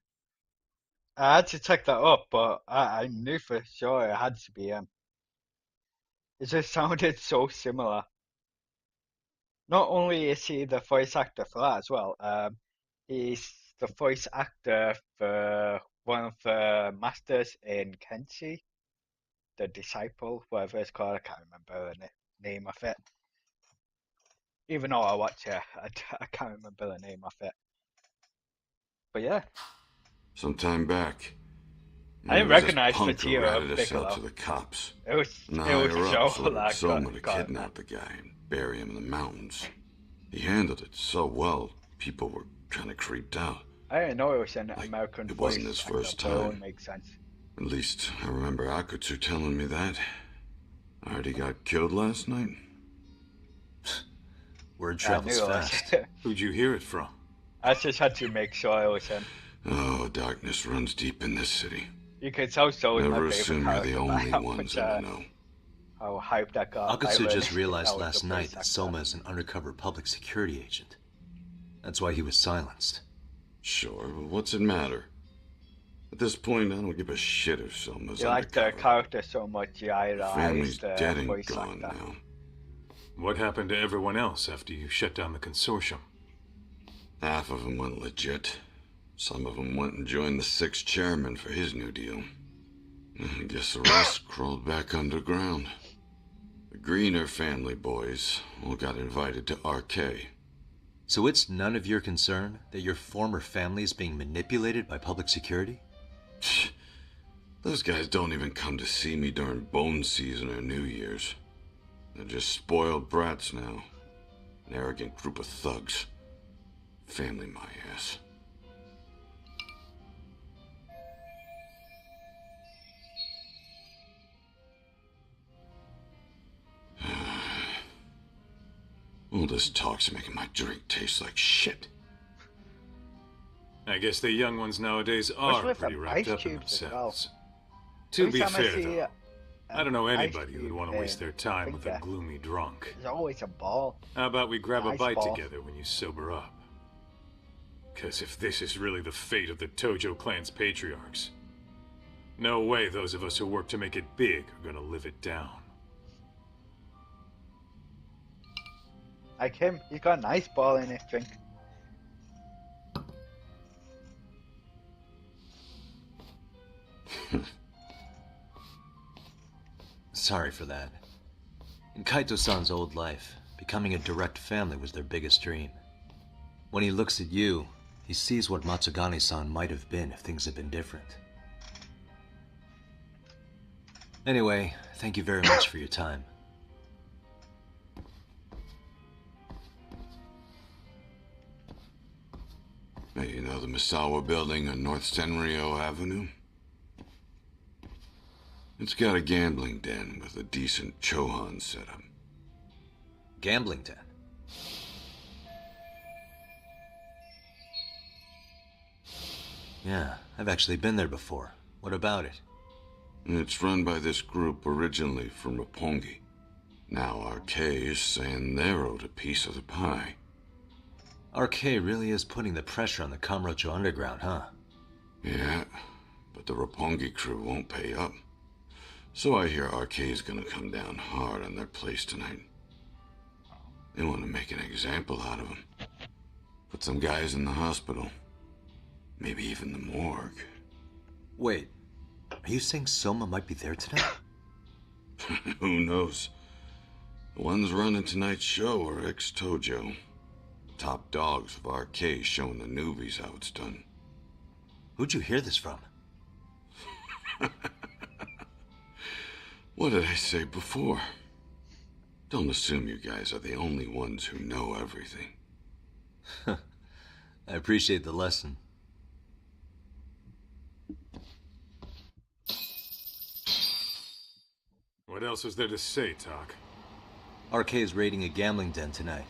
I had to check that up, but I knew for sure it had to be him. It just sounded so similar. Not only is he the voice actor for that as well, he's the voice actor for one of the masters in Kenshi, the disciple, whatever it's called. I can't remember the name of it. Even though I watch it, I can't remember the name of it. But yeah. Some time back, I didn't recognize Vegeta ratted or us Piccolo. out to the cops. It was Joe Joe that Soma to got kidnap the guy and bury him in the mountains. He handled it so well, people were kind of creeped out. I didn't know it was an American It voice wasn't his actor, first but it only time. makes sense. At least I remember Akutsu telling me that. I heard he got killed last night. Word Yeah, I travels knew it was. fast. Who'd you hear it from? I just had to make sure it was him. Oh, darkness runs deep in this city. You can tell so is Never my favorite assume you're the character, only how ones much, in the know. how hyped that got. Akutsu just realized That was last the night voice that actor. Soma is an undercover public security agent. That's why he was silenced. Sure, but what's it matter? At this point, I don't give a shit if Soma's You like the character so much, you idolize Family's the dead and voice gone actor. now. What happened to everyone else after you shut down the consortium? Half of them went legit. Some of them went and joined the sixth chairman for his new deal. I guess the rest crawled back underground. The Greener family boys all got invited to RK. So it's none of your concern that your former family is being manipulated by public security? Those guys don't even come to see me during bone season or New Year's. They're just spoiled brats now. An arrogant group of thugs. Family my ass. All this talk's making my drink taste like shit. I guess the young ones nowadays are with pretty the wrapped ice up in cubes as well? themselves. To Every be time I fair, see though, I don't know anybody who would want to waste their time with a finger. gloomy drunk. There's always a ball. How about we grab a Nice bite ball. together when you sober up? Because if this is really the fate of the Tojo clan's patriarchs, no way those of us who work to make it big are gonna live it down. Like him, he's got a nice ball in his drink. Sorry for that. In Kaito-san's old life, becoming a direct family was their biggest dream. When he looks at you, he sees what Matsugane-san might have been if things had been different. Anyway, thank you very much for your time. Hey, you know the Misawa building on North Senryo Avenue? It's got a gambling den with a decent chohan setup. Gambling den? Yeah, I've actually been there before. What about it? It's run by this group originally from Roppongi. Now RK is saying they're owed a piece of the pie. RK really is putting the pressure on the Kamurocho Underground, huh? Yeah, but the Roppongi crew won't pay up. So I hear RK is gonna come down hard on their place tonight. They want to make an example out of them. Put some guys in the hospital. Maybe even the morgue. Wait, are you saying Soma might be there tonight? Who knows? The ones running tonight's show are ex-Tojo. Top dogs of RK showing the newbies how it's done. Who'd you hear this from? What did I say before? Don't assume you guys are the only ones who know everything. I appreciate the lesson. What else was there to say, Talk? RK is raiding a gambling den tonight.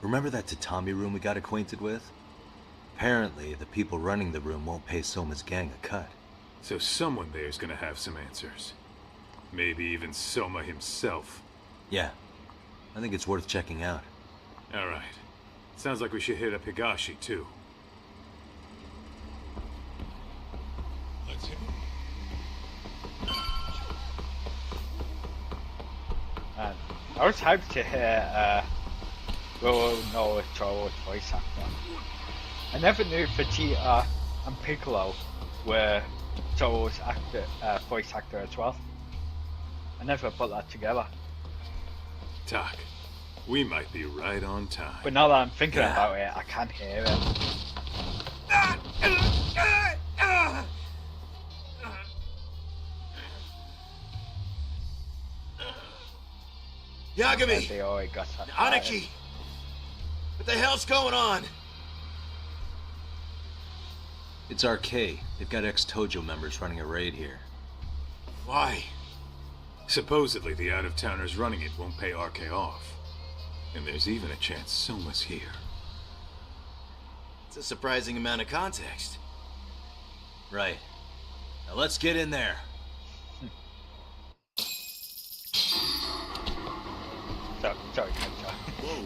Remember that tatami room we got acquainted with? Apparently, the people running the room won't pay Soma's gang a cut. So someone there's gonna have some answers. Maybe even Soma himself. Yeah, I think it's worth checking out. Alright. Sounds like we should hit up Higashi, too. Let's hit him. I was hyped to hear Noah Choro's voice actor. I never knew Vegeta and Piccolo were Choro's voice actor as well. I never put that together. Talk. We might be right on time. But now that I'm thinking about it, I can hear it. Yagami! They already got that Aniki! What the hell's going on? It's RK. They've got ex-Tojo members running a raid here. Why? Supposedly the out-of-towners running it won't pay RK off. And there's even a chance Soma's here. It's a surprising amount of context. Right. Now let's get in there. Sorry, Whoa.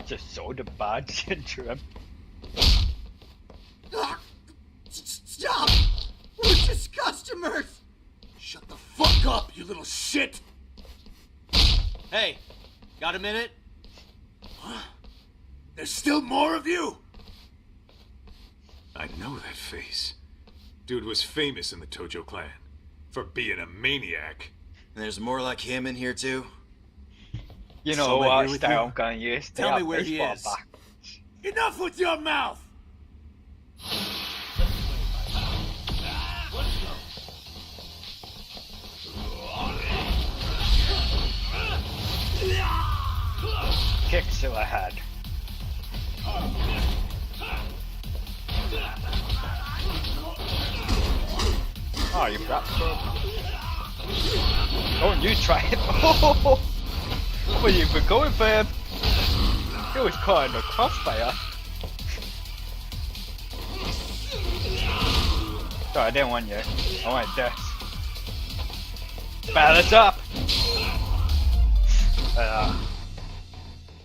Just saw the badge into him. Stop! We're just customers! Shut the fuck up, you little shit! Hey, got a minute? Huh? There's still more of you? I know that face. Dude was famous in the Tojo clan for being a maniac. And there's more like him in here too? You know what style I'm gonna use? Tell me where he is. Back. Enough with your mouth! Kicks to the head. Oh, you brat. Don't you try it. Oh, well, you've been going for him. He was caught in the crossfire. Sorry, I didn't want you. I wanted this. Balance up!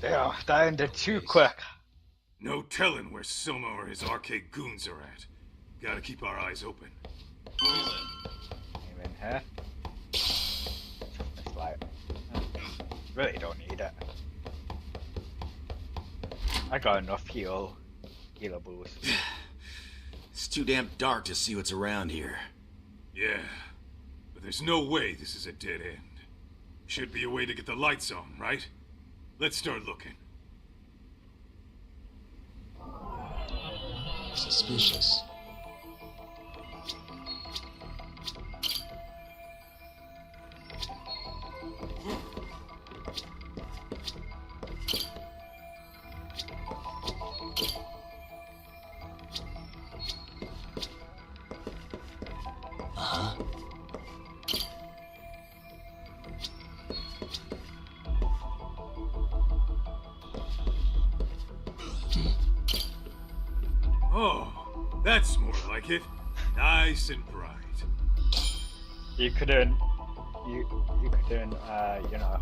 Damn, that ended too quick. No telling where Soma or his arcade goons are at. Gotta keep our eyes open. Even here. It's like, really don't need it. I got enough healables. It's too damn dark to see what's around here. Yeah, but there's no way this is a dead end. Should be a way to get the lights on, right? Let's start looking. Suspicious. Oh, that's more like it. Nice and bright. You couldn't, you couldn't, you know,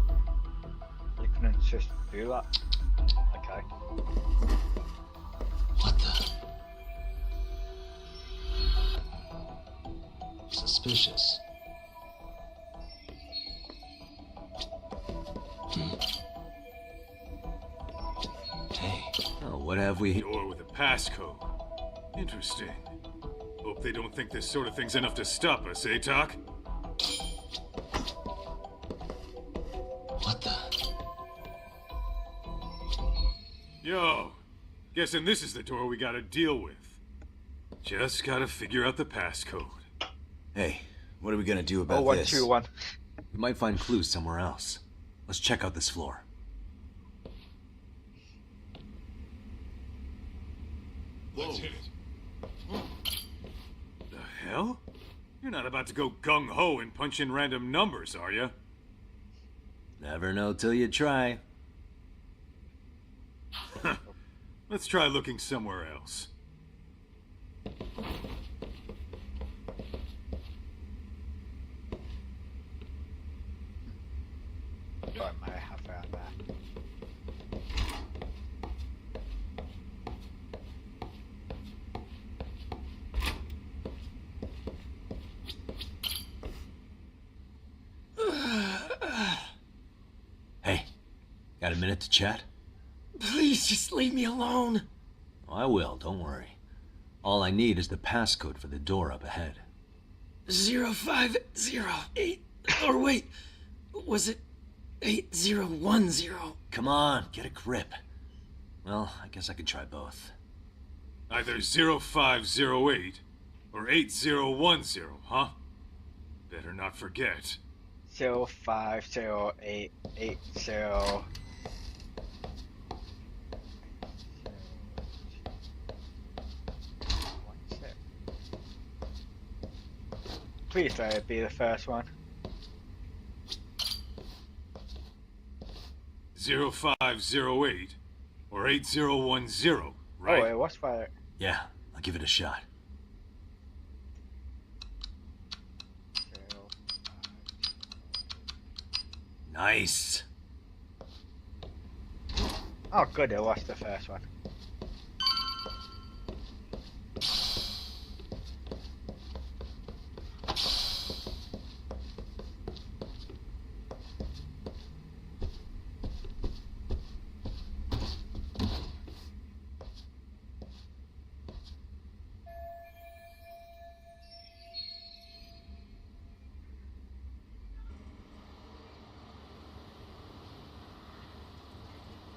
you couldn't just do that. Okay. What the? Suspicious. Hey. Oh, what have we? Door with a passcode. Interesting. Hope they don't think this sort of thing's enough to stop us, eh, Talk? What the? Yo, guessing this is the door we gotta deal with. Just gotta figure out the passcode. Hey, what are we gonna do about this? 121. We might find clues somewhere else. Let's check out this floor. Let's hit it. The hell? You're not about to go gung-ho and punch in random numbers, are you? Never know till you try. Let's try looking somewhere else. I might have found that. Hey, got a minute to chat? Please just leave me alone. I will, don't worry. All I need is the passcode for the door up ahead. 0508. Or wait, was it 8010? Come on, get a grip. Well, I guess I could try both. Either 0508 or 8010, huh? Better not forget. 050880. Please let it be the first one. 0508 or 8010, right? Oh, it was fire. Yeah, I'll give it a shot. Nice. Oh, good, it was the first one.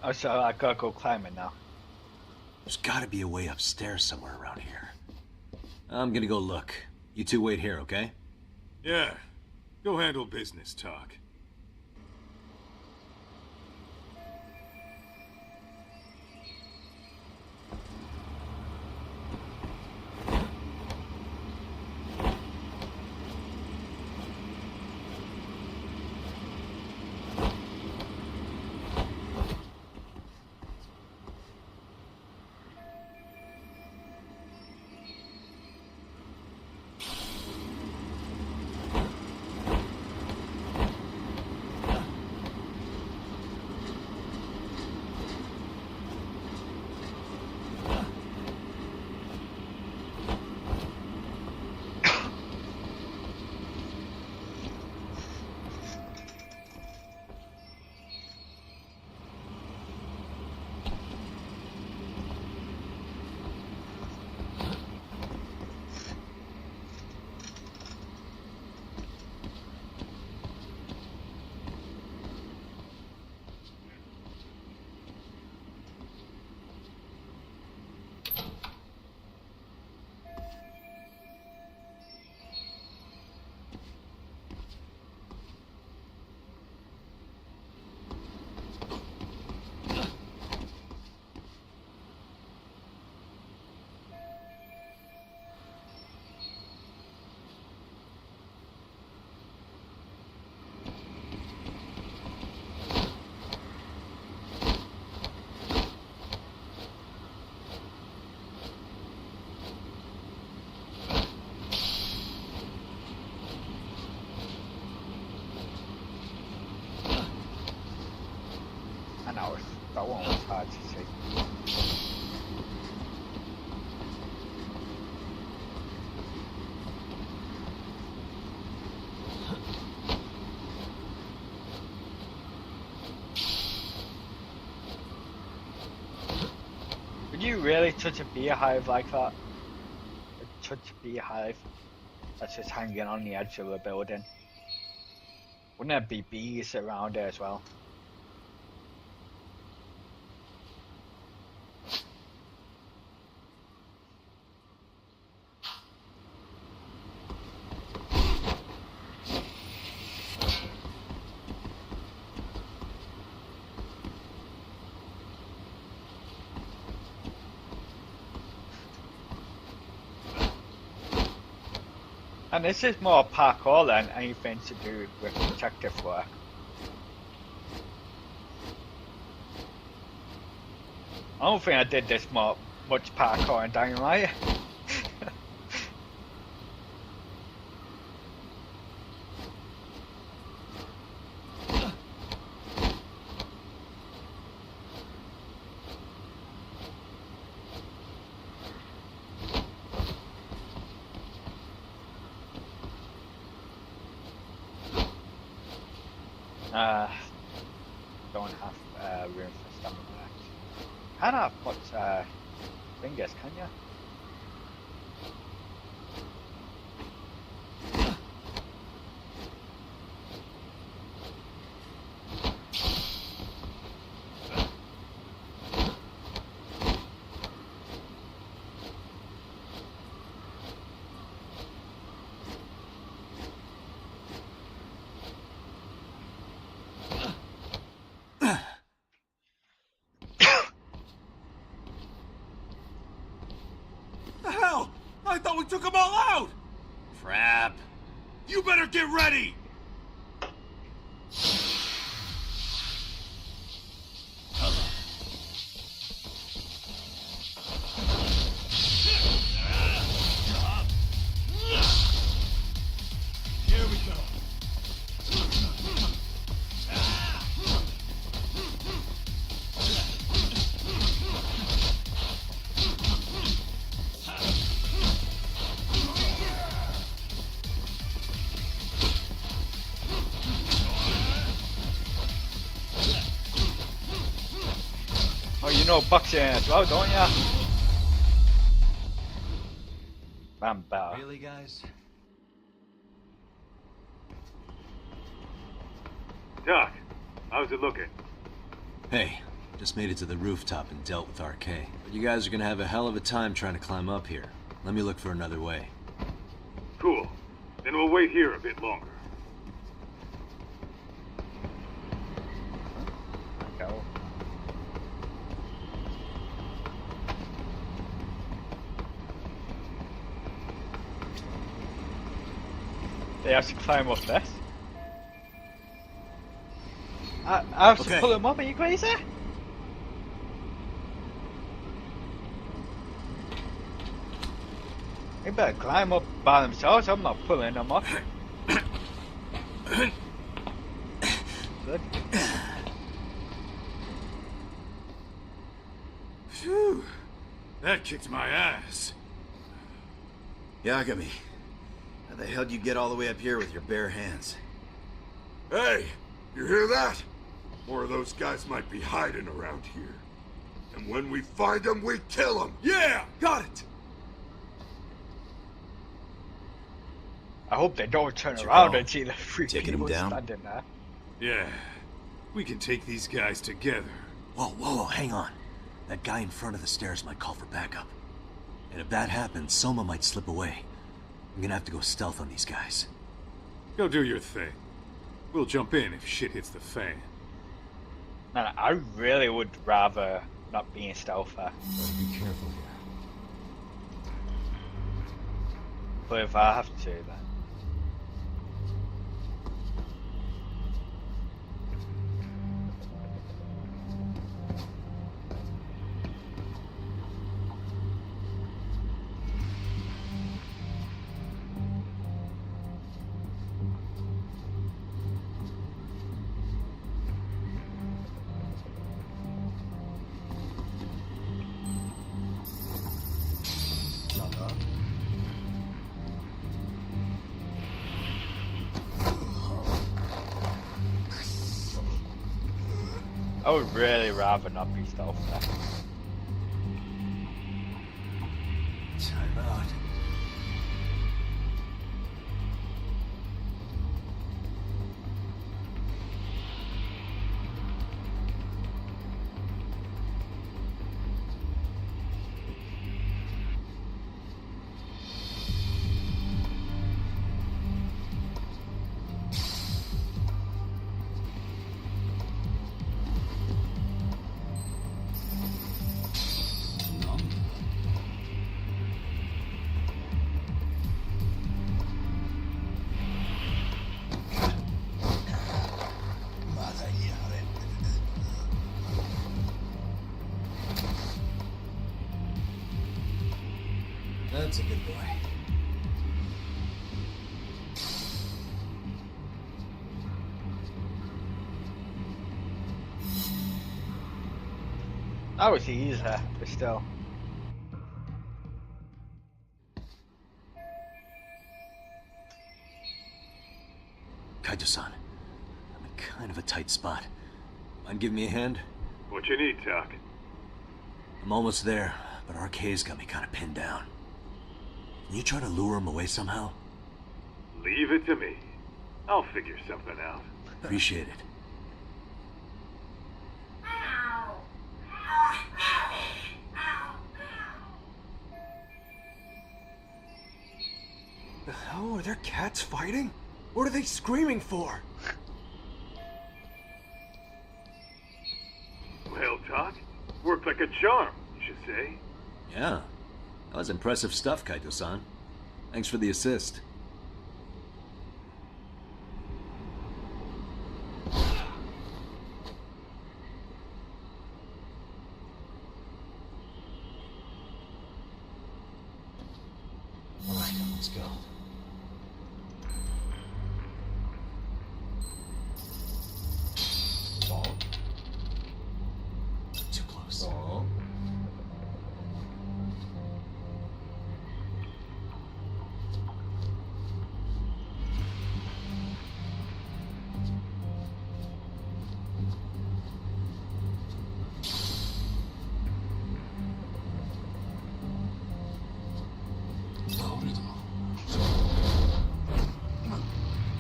Oh, so I gotta go climbing now. There's gotta be a way upstairs somewhere around here. I'm gonna go look. You two wait here, okay? Yeah. Go handle business, Talk. That one was hard to see. Would you really touch a beehive like that? Touch a beehive that's just hanging on the edge of a building? Wouldn't there be bees around it as well? And this is more parkour than anything to do with detective work. I don't think I did this much parkour in Dynamite. Don't have room for stamina. Can't have much fingers, can you? I thought we took them all out! Crap. You better get ready! Here we go. Oh, you know boxing as well, don't ya? Bam. Really, guys? Doc, how's it looking? Hey, just made it to the rooftop and dealt with RK. But you guys are gonna have a hell of a time trying to climb up here. Let me look for another way. Cool. Then we'll wait here a bit longer. Go. They have to climb up this. I have to pull them up, are you crazy? They better climb up by themselves, I'm not pulling them up. Good. Phew. That kicked my ass. Yagami, how the hell did you get all the way up here with your bare hands? Hey, you hear that? More of those guys might be hiding around here. And when we find them, we kill them. Yeah, got it. I hope they don't turn around and see the three Taking people him down? standing there. Yeah, we can take these guys together. Whoa, hang on. That guy in front of the stairs might call for backup. And if that happens, Soma might slip away. I'm gonna have to go stealth on these guys. Go do your thing. We'll jump in if shit hits the fan. Man, I really would rather not be in stealth there. Be careful here. But if I have to, then. I would really rather not be stealth there. Time out. That's a good boy. That was easy, but still. Kaito-san, I'm in kind of a tight spot. Mind giving me a hand? What you need, Doc? I'm almost there, but RK's got me kind of pinned down. Can you try to lure him away somehow? Leave it to me. I'll figure something out. Appreciate it. The hell? Are there cats fighting? What are they screaming for? Well, Doc, worked like a charm, you should say. Yeah, that was impressive stuff, Kaito-san. Thanks for the assist. Alright, let's go. Ball. Too close. Ball.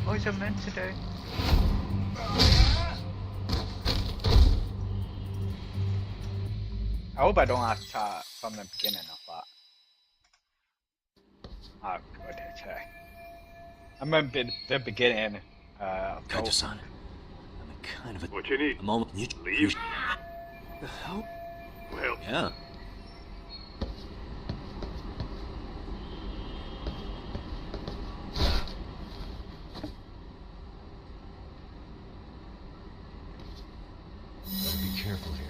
What was I meant to do? I hope I don't have to start from the beginning of that. Oh, good, okay. I remember the beginning. Kaito-san, I'm in kind of a... What you need? A moment. You leave. The hell? Well, yeah. Better be careful here.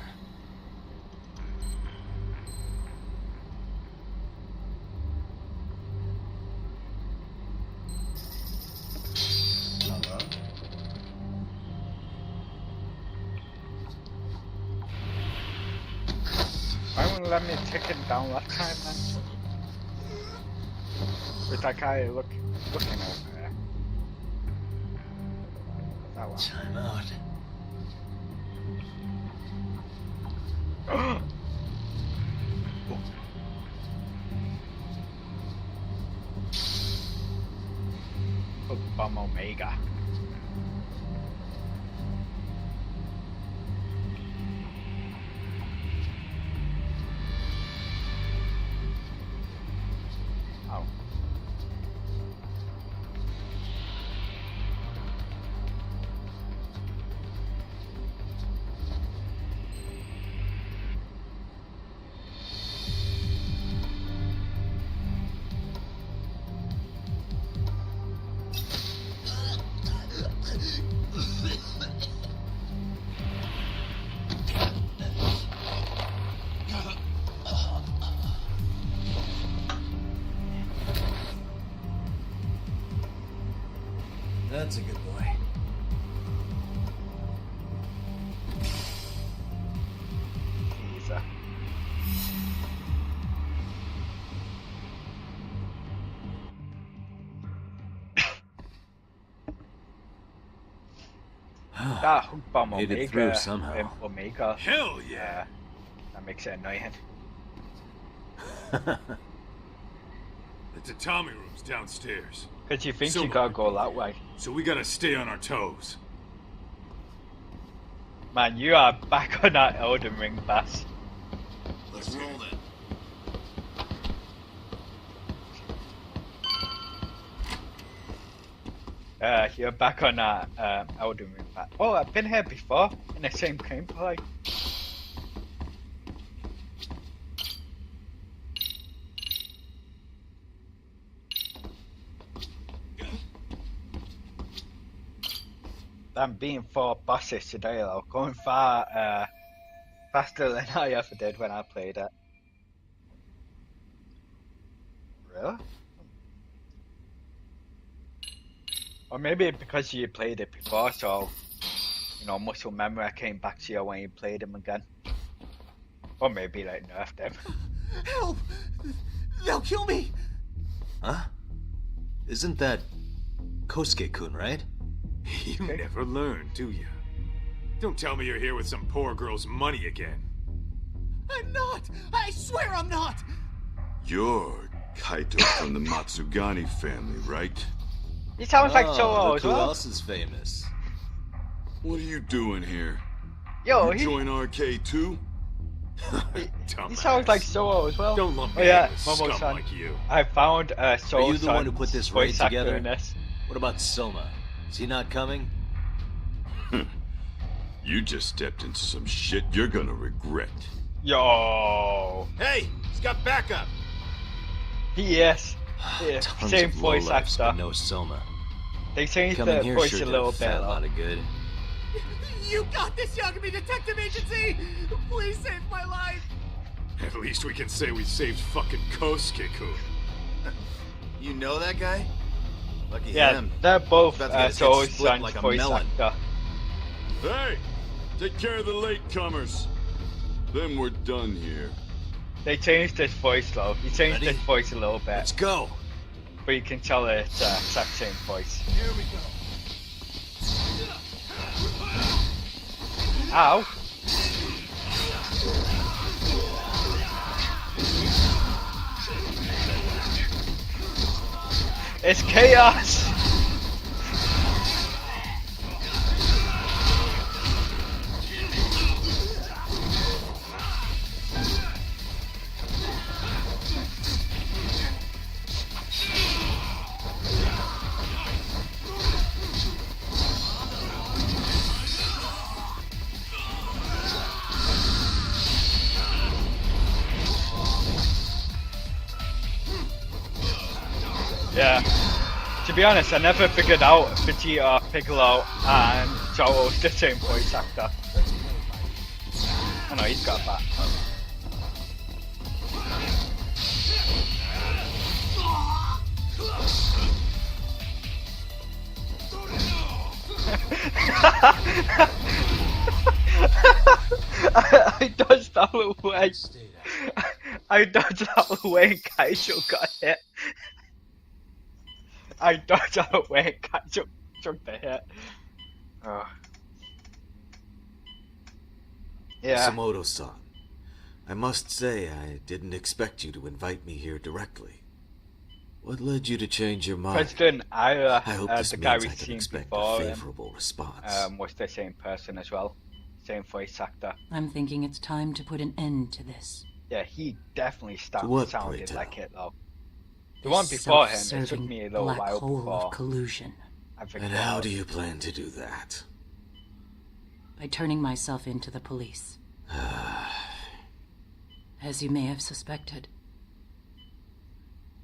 Why wouldn't let me take him down last time then? With that guy looking over there. That one. Time out. Bomb Omega. Oh. that hook bomb Made it Omega. through somehow. Omega. Hell yeah! That makes it annoying. The tatami room's downstairs. Because you think So you gotta go that way. So we gotta stay on our toes. Man, you are back on that Elden Ring, Bass. Let's roll then. You're back on that Elden Ring back. Oh, I've been here before in the same gameplay. I'm beating 4 bosses today though, going far faster than I ever did when I played it. Really? Or maybe because you played it before, so you know, muscle memory came back to you when you played him again. Or maybe like nerfed him. Help! They'll kill me! Huh? Isn't that Kosuke-kun, right? You never learn, do you? Don't tell me you're here with some poor girl's money again. I'm not! I swear I'm not! You're Kaito from the Matsugani family, right? He sounds like Oh, Soma look as who well. else is famous? What are you doing here? Yo, you join RK too? He sounds like Soma as well. Don't lump Oh me yeah, in with Momo-san. scum like you. I found Soul Are you the one who Son's put this raid voice actor together? in this. What about Soma? Is he not coming? You just stepped into some shit you're gonna regret. Yo, Hey, he's got backup. he is. Yeah, Tons same of voice lowlifes, actor. but no Soma. They changed Coming the here voice sure a did little a bit. fat though. lot of good. You got this, Yagami Detective Agency! Please save my life! At least we can say we saved fucking Kosuke-kun. You know that guy? Lucky Yeah, him. they're both About to get his head Soul split Son's like a voice melon. actor. Hey! Take care of the latecomers. Then we're done here. They changed his voice though. He changed Ready? his voice a little bit. Let's go! But you can tell it's the exact same voice. Here we go. Ow! It's chaos! Yeah. To be honest, I never figured out Vegeta, Piccolo, and Zoro's the same voice actor. I know he's got that. I dodged out of the way. I dodged out of the way and Kaiju got hit. I dodged out of the way and Kaiju took the hit. Oh. Yeah. Sakamoto-san, I must say I didn't expect you to invite me here directly. What led you to change your mind? President Ira, I hope this the means guy I we've can seen expect before, a favorable response. was the same person as well. Same voice actor. I'm thinking it's time to put an end to this. Yeah, he definitely what, sounded pray tell? like it though. The This one before him, it took self-serving me a little black while hole before. of collusion. I figured And it how out. do you plan to do that? By turning myself into the police. As you may have suspected,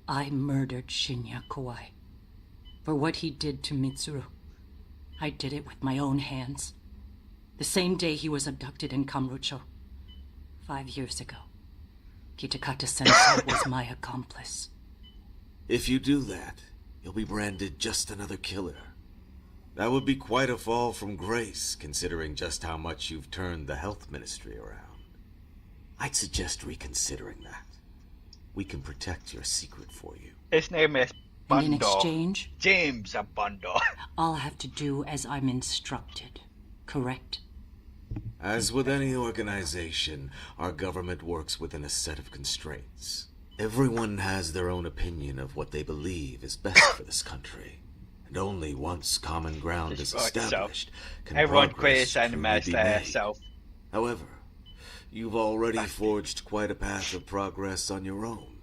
I murdered Shinya Kawai. For what he did to Mitsuru. I did it with my own hands. The same day he was abducted in Kamurocho. 5 years ago. Kitakata-sensei was my accomplice. If you do that, you'll be branded just another killer. That would be quite a fall from grace, considering just how much you've turned the health ministry around. I'd suggest reconsidering that. We can protect your secret for you. His name is And in Bundo. exchange, James Bundo. I'll have to do as I'm instructed. correct? As with any organization, our government works within a set of constraints. Everyone has their own opinion of what they believe is best for this country. And only once common ground is established can everyone progress creates enemies truly be made. themselves. However, you've already forged quite a path of progress on your own.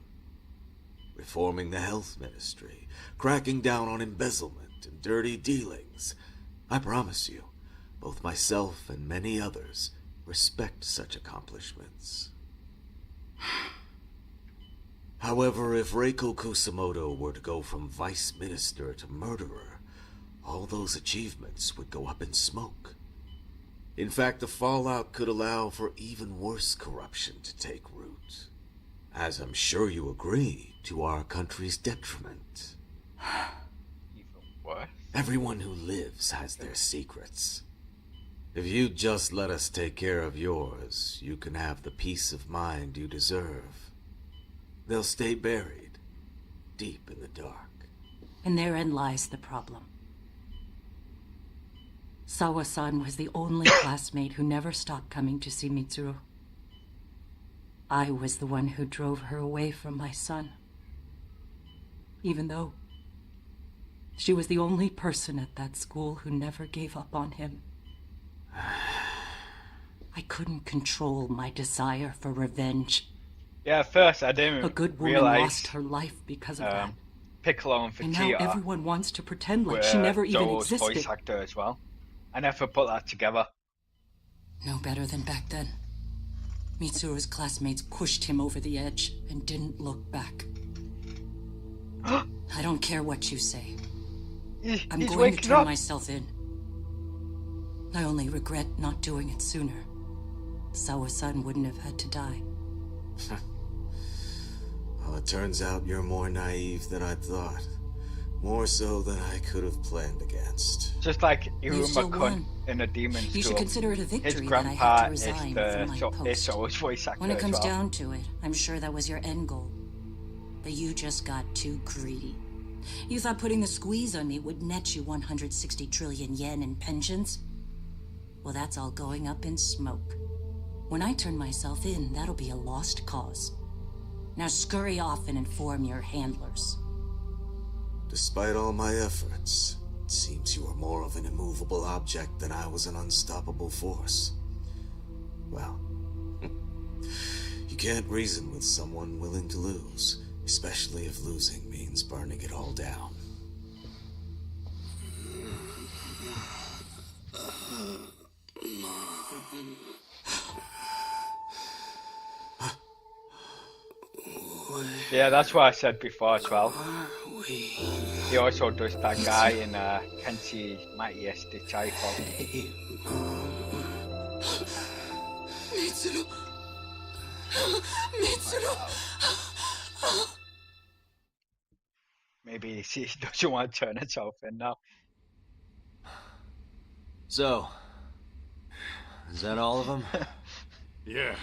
Reforming the health ministry, cracking down on embezzlement and dirty dealings. I promise you, both myself and many others respect such accomplishments. However, if Reiko Kusamoto were to go from vice minister to murderer, all those achievements would go up in smoke. In fact, the fallout could allow for even worse corruption to take root. As I'm sure you agree, to our country's detriment. What? Everyone who lives has their secrets. If you just let us take care of yours, you can have the peace of mind you deserve. They'll stay buried, deep in the dark. And therein lies the problem. Sawa-san was the only classmate who never stopped coming to see Mitsuru. I was the one who drove her away from my son. Even though she was the only person at that school who never gave up on him. I couldn't control my desire for revenge. Yeah, at first I didn't A good woman realize lost her life because of that. Piccolo and And now Vegeta everyone wants to pretend like were she never even Zoro's existed. voice actor as well. I never put that together. No better than back then. Mitsuru's classmates pushed him over the edge and didn't look back. I don't care what you say. I'm he's going to waking turn up. myself in. I only regret not doing it sooner. Sawa-san wouldn't have had to die. Well, it turns out you're more naive than I thought. More so than I could have planned against. Just like You still Iruma-kun won. in a demon school. You should consider it a victory His that I grandpa have to is resign the from my post. Zoro's voice actor When it comes as well. down to it, I'm sure that was your end goal. But you just got too greedy. You thought putting the squeeze on me would net you 160 trillion yen in pensions? Well, that's all going up in smoke. When I turn myself in, that'll be a lost cause. Now scurry off and inform your handlers. Despite all my efforts, it seems you are more of an immovable object than I was an unstoppable force. Well, you can't reason with someone willing to lose, especially if losing means burning it all down. Yeah, that's what I said before as well. He also does that guy in Kenshi's Mightiest Disciple. Mitsuru! Mitsuru! Maybe he doesn't want to turn himself in now. So, is that all of them? Yeah.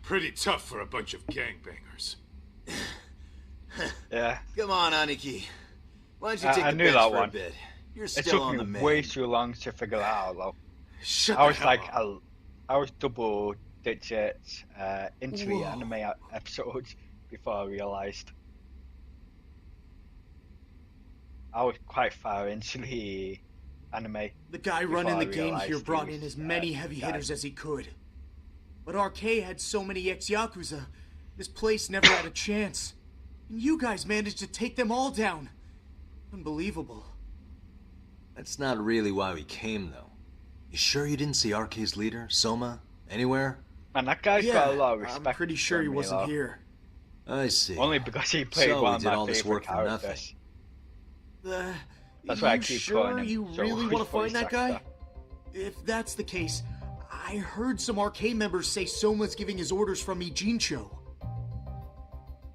Pretty tough for a bunch of gangbangers. Yeah. Come on, Aniki. Why don't you take I the knew bench that for one. a bit? You're It still took on the me main. way too long to figure that out though. Shut I the was hell like, up. I was double digits into the Whoa. anime episodes before I realised. I was quite far into the anime. The guy before running I the game here realised brought he in was, as many heavy dead. hitters as he could. But RK had so many ex-Yakuza, this place never had a chance. And you guys managed to take them all down. Unbelievable. That's not really why we came, though. You sure you didn't see RK's leader, Soma, anywhere? Man, that guy's got a lot of respect. I'm pretty sure from he me, wasn't though. here. I see. Only because he played So one we of did my all this favourite work for nothing. characters. Uh, That's why I you keep sure calling him you Zoro's really want to find voice that guy? actor. If that's the case, I heard some RK members say Soma's giving his orders from Ijincho.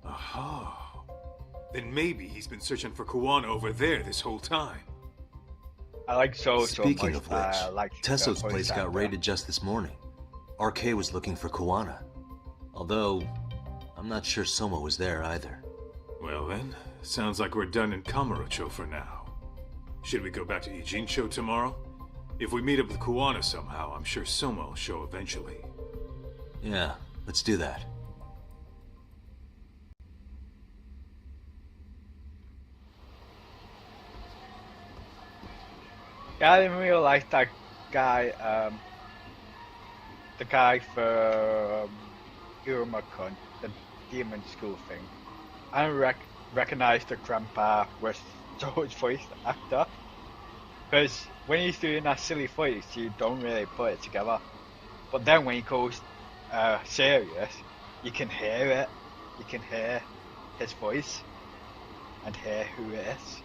Aha. Then maybe he's been searching for Kuwana over there this whole time. I like so Speaking much. of I which, like Tesso's the voice place got actor. raided just this morning. RK was looking for Kuwana. Although, I'm not sure Soma was there either. Well then, sounds like we're done in Kamurocho for now. Should we go back to Ijincho tomorrow? If we meet up with Kuwana somehow, I'm sure Soma will show eventually. Yeah, let's do that. Yeah, I didn't really like that guy, the guy from Iruma-kun, the demon school thing. I don't recognize the grandpa was Joe's voice actor. Because when he's doing that silly voice, you don't really put it together. But then when he goes serious, you can hear it. You can hear his voice and hear who it is.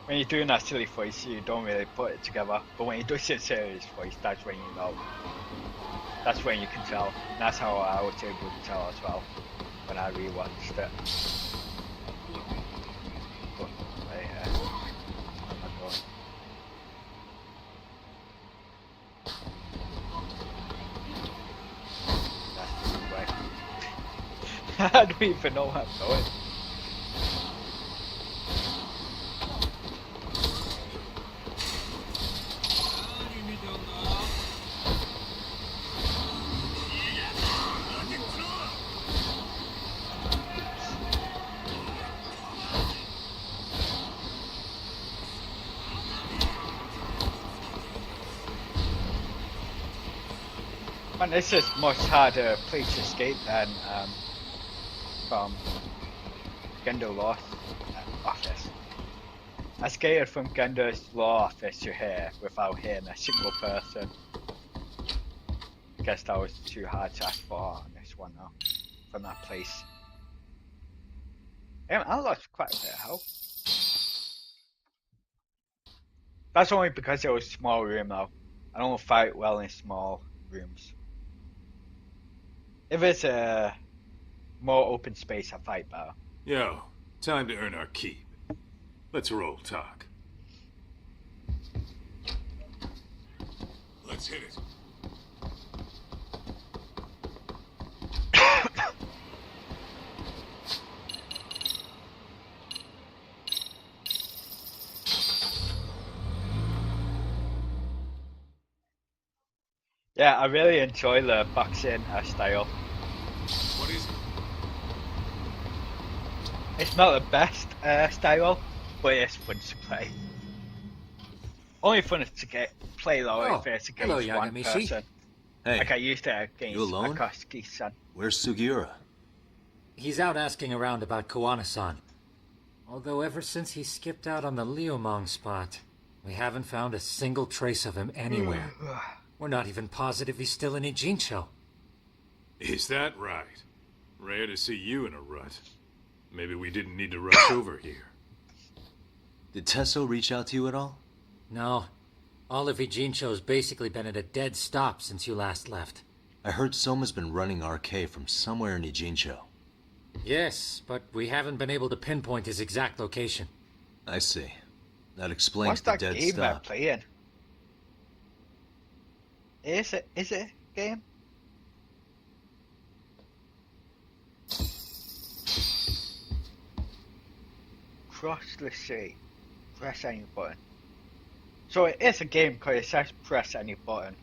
When you're doing that silly voice, you don't really put it together. But when he does his serious voice, that's when you know. That's when you can tell. And that's how I was able to tell as well when I rewatched it. But, yeah. Oh my god. That's the way. I don't even know where I'm going. Man, this is much harder place to escape than from Gendo Law's office. I skated from Gendo's law office to here without hitting a single person. I guess that was too hard to ask for on this one though, from that place. Yeah, I lost quite a bit of health. That's only because it was a small room though. I don't fight well in small rooms. If it's a more open space, I fight better. Yo, time to earn our keep. Let's roll talk. Let's hit it. Yeah, I really enjoy the boxing style. What is it? It's not the best style, but it's fun to play. Only fun to play though if it's against one person. Hey, like I used to against you alone? Akatsuki-san. Where's Sugiura? He's out asking around about Kuwana-san. Although ever since he skipped out on the Liumang spot, we haven't found a single trace of him anywhere. We're not even positive he's still in Ijincho. Is that right? Rare to see you in a rut. Maybe we didn't need to rush over here. Did Tesso reach out to you at all? No. All of Ijincho's basically been at a dead stop since you last left. I heard Soma's been running RK from somewhere in Ijincho. Yes, but we haven't been able to pinpoint his exact location. I see. That explains What's the that dead game they're stop. playing? Is it a game? Cross the sea. Press any button. So it is a game because it says press any button.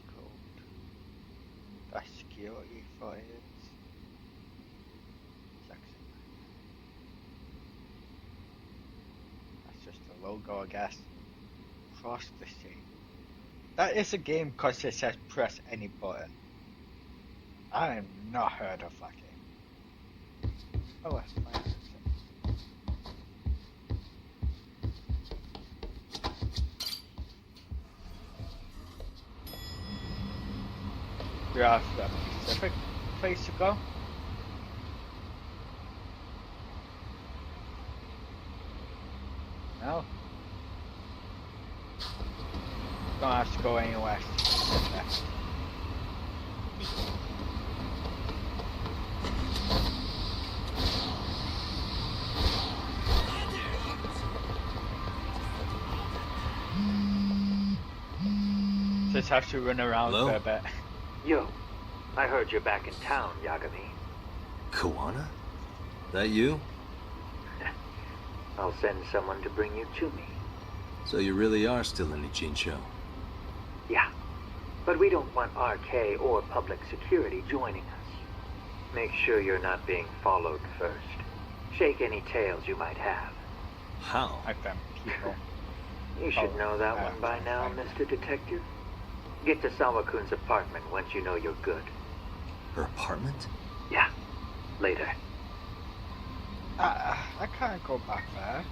Code. That's security footage. That's just the logo, I guess. Cross the sea. That is a game because it says press any button. I have not heard of that game. Oh, let's find it. Do you have a specific place to go? No. Don't have to go anywhere. Just have to run around for a bit. Yo, I heard you're back in town, Yagami. Kuwana? That you? I'll send someone to bring you to me. So you really are still in Ijincho? Yeah, but we don't want RK or public security joining us. Make sure you're not being followed first. Shake any tails you might have. How? Like them people. You should know that one by now, Mr. Detective. Get to Sawa-kun's apartment once you know you're good. Her apartment? Yeah, later. I can't go back there.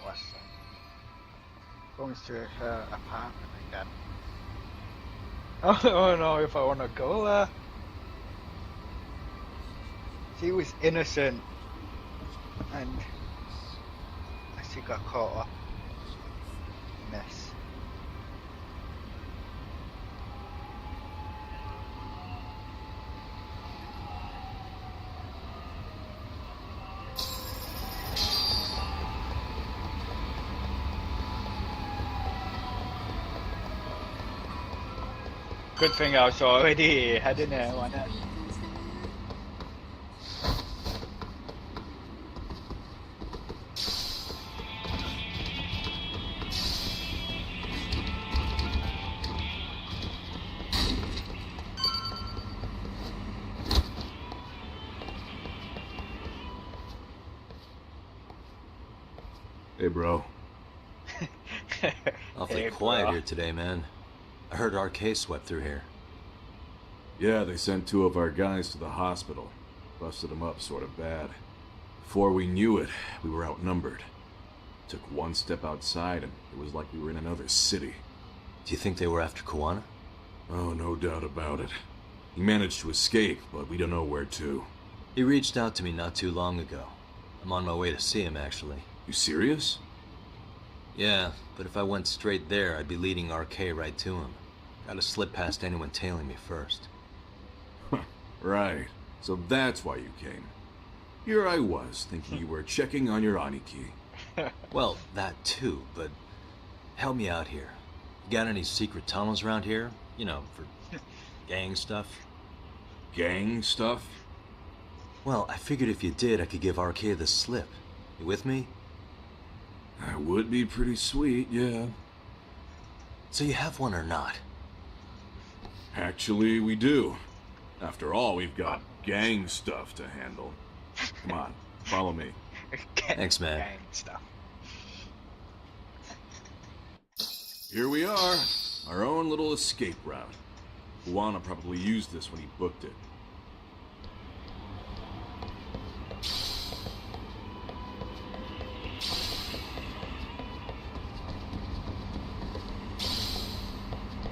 What's that? Going to her apartment again. I don't know if I want to go there. She was innocent, and she got caught up in this. Good thing I was already heading there, wasn't it? Hey, bro. Awfully Hey, quiet bro. here today, man. I heard RK swept through here. Yeah, they sent 2 of our guys to the hospital. Busted them up sort of bad. Before we knew it, we were outnumbered. Took one step outside and it was like we were in another city. Do you think they were after Koana? Oh, no doubt about it. He managed to escape, but we don't know where to. He reached out to me not too long ago. I'm on my way to see him, actually. You serious? Yeah, but if I went straight there, I'd be leading RK right to him. Gotta slip past anyone tailing me first. Right. So that's why you came. Here I was, thinking you were checking on your Aniki. Well, that too, but help me out here. You got any secret tunnels around here? You know, for gang stuff? Gang stuff? Well, I figured if you did, I could give RK the slip. You with me? That would be pretty sweet, yeah. So you have one or not? Actually, we do. After all, we've got gang stuff to handle. Come on, follow me. Thanks, man. Gang stuff. Here we are. Our own little escape route. Koana probably used this when he booked it.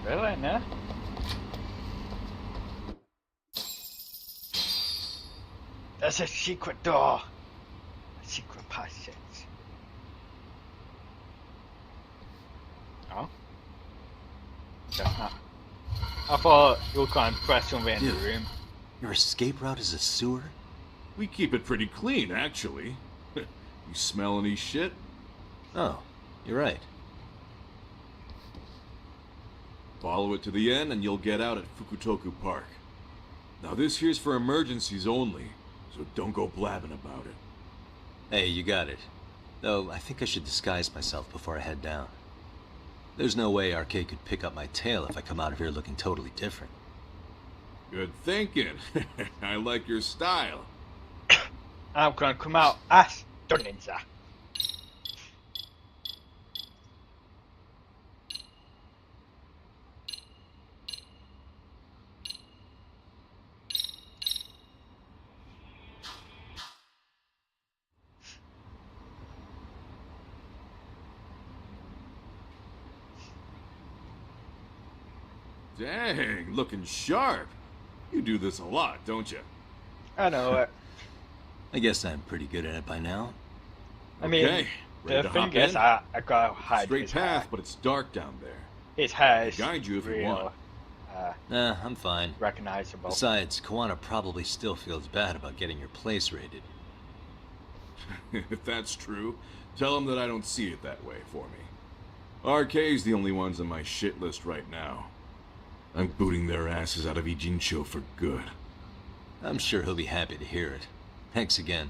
Really, no? There's a secret door. A secret passage. Oh? Guess not. I thought you were going to press something in the Dude, room. Your escape route is a sewer? We keep it pretty clean, actually. You smell any shit? Oh, you're right. Follow it to the end and you'll get out at Fukutoku Park. Now this here's for emergencies only, so don't go blabbing about it. Hey, you got it. Though, I think I should disguise myself before I head down. There's no way RK could pick up my tail if I come out of here looking totally different. Good thinking. I like your style. I'm going to come out as the ninja. Dang, looking sharp. You do this a lot, don't you? I know it. I guess I'm pretty good at it by now. I mean, Okay, ready the to thing hop is, in? I gotta hide Straight his path, hair. but it's dark down there. His hair I'll is guide you if you real, want. Nah, I'm fine. recognizable. Besides, Koana probably still feels bad about getting your place raided. If that's true, tell him that I don't see it that way for me. RK's the only ones on my shit list right now. I'm booting their asses out of Ijincho for good. I'm sure he'll be happy to hear it. Thanks again.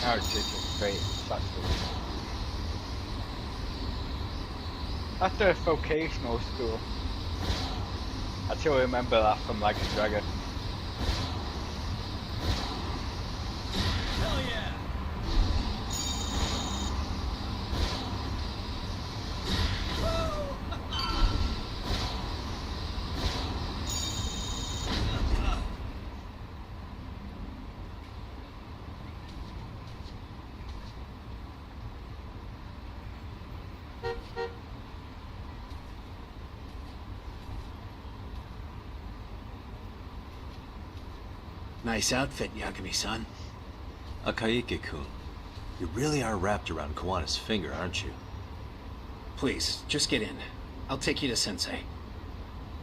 Oh, it's just great. That's the vocational school. I still remember that from Like a Dragon. Hell yeah! Nice outfit, Yagami-san. Akaike-kun, you really are wrapped around Kawana's finger, aren't you? Please, just get in. I'll take you to Sensei.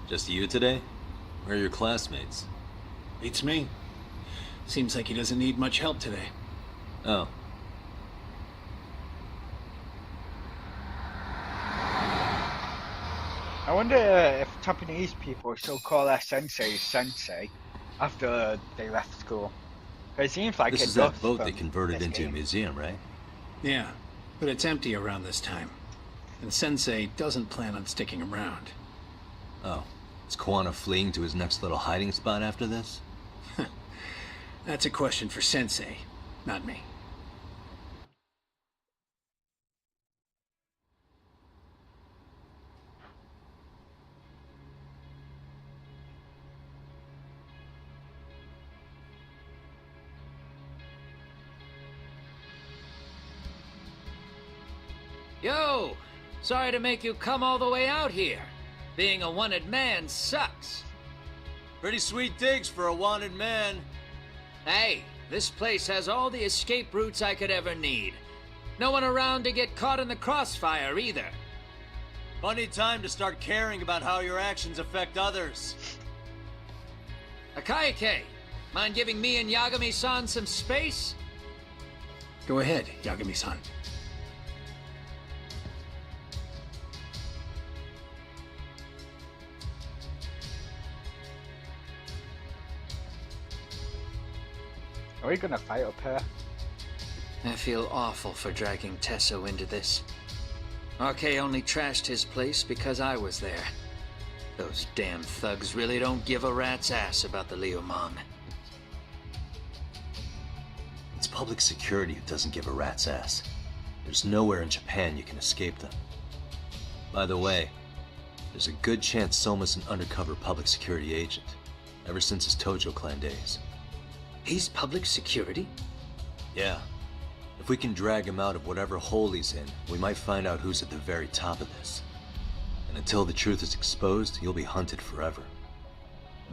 Just you today? Where are your classmates? Beats me. Seems like he doesn't need much help today. Oh. I wonder if Japanese people still call their sensei sensei after they left school. It seems like this it is that does boat from they converted this into a game. museum, right? Yeah, but it's empty around this time. And Sensei doesn't plan on sticking around. Oh. Is Kawana fleeing to his next little hiding spot after this? That's a question for Sensei, not me. Yo! Sorry to make you come all the way out here. Being a wanted man sucks. Pretty sweet digs for a wanted man. Hey, this place has all the escape routes I could ever need. No one around to get caught in the crossfire either. Funny time to start caring about how your actions affect others. Akaike, mind giving me and Yagami-san some space? Go ahead, Yagami-san. Are we gonna fight up here? I feel awful for dragging Tesso into this. RK only trashed his place because I was there. Those damn thugs really don't give a rat's ass about the Liumang. It's public security who doesn't give a rat's ass. There's nowhere in Japan you can escape them. By the way, there's a good chance Soma's an undercover public security agent, ever since his Tojo clan days. He's public security? Yeah. If we can drag him out of whatever hole he's in, we might find out who's at the very top of this. And until the truth is exposed, you'll be hunted forever.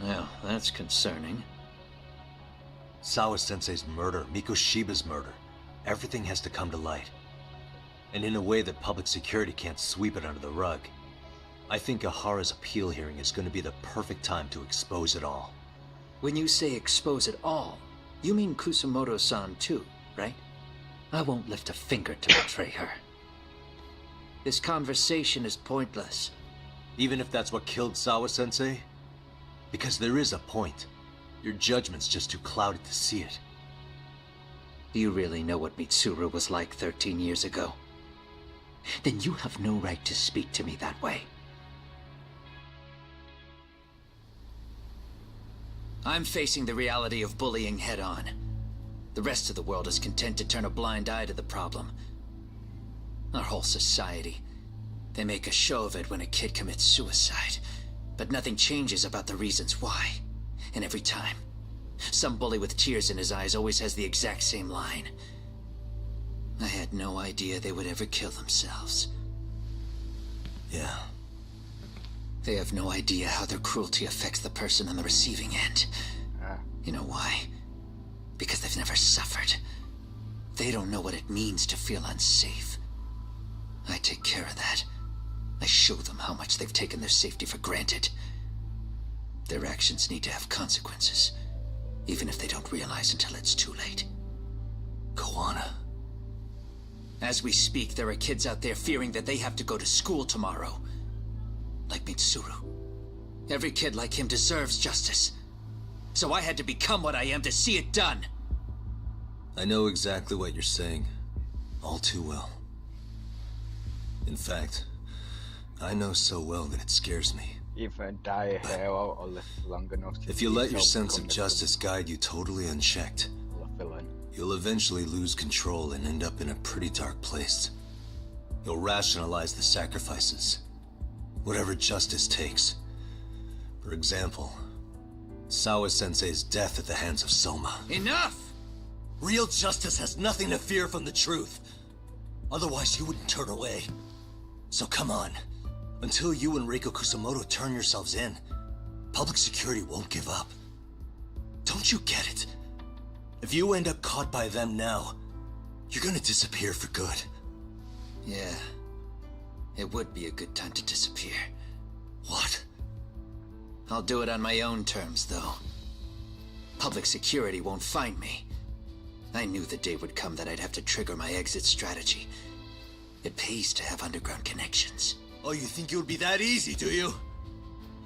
Well, that's concerning. Sawa-sensei's murder, Mikoshiba's murder. Everything has to come to light. And in a way that public security can't sweep it under the rug. I think Ahara's appeal hearing is going to be the perfect time to expose it all. When you say expose it all, you mean Kusumoto-san too, right? I won't lift a finger to betray her. This conversation is pointless. Even if that's what killed Sawa-sensei? Because there is a point. Your judgment's just too clouded to see it. Do you really know what Mitsuru was like 13 years ago? Then you have no right to speak to me that way. I'm facing the reality of bullying head-on. The rest of the world is content to turn a blind eye to the problem. Our whole society. They make a show of it when a kid commits suicide, but nothing changes about the reasons why. And every time, some bully with tears in his eyes always has the exact same line. I had no idea they would ever kill themselves. Yeah. They have no idea how their cruelty affects the person on the receiving end. You know why? Because they've never suffered. They don't know what it means to feel unsafe. I take care of that. I show them how much they've taken their safety for granted. Their actions need to have consequences, even if they don't realize until it's too late. Koana. As we speak, there are kids out there fearing that they have to go to school tomorrow. Like Mitsuru. Every kid like him deserves justice. So I had to become what I am to see it done. I know exactly what you're saying. All too well. In fact, I know so well that it scares me. Either die a hair out or live long enough to If you let your yourself sense of become justice guide you totally unchecked, the villain. you'll eventually lose control and end up in a pretty dark place. You'll rationalize the sacrifices. Whatever justice takes. For example, Sawa-sensei's death at the hands of Soma. Enough! Real justice has nothing to fear from the truth. Otherwise, you wouldn't turn away. So come on. Until you and Reiko Kusumoto turn yourselves in, public security won't give up. Don't you get it? If you end up caught by them now, you're gonna disappear for good. Yeah. It would be a good time to disappear. What? I'll do it on my own terms, though. Public security won't find me. I knew the day would come that I'd have to trigger my exit strategy. It pays to have underground connections. Oh, you think it would be that easy, do you?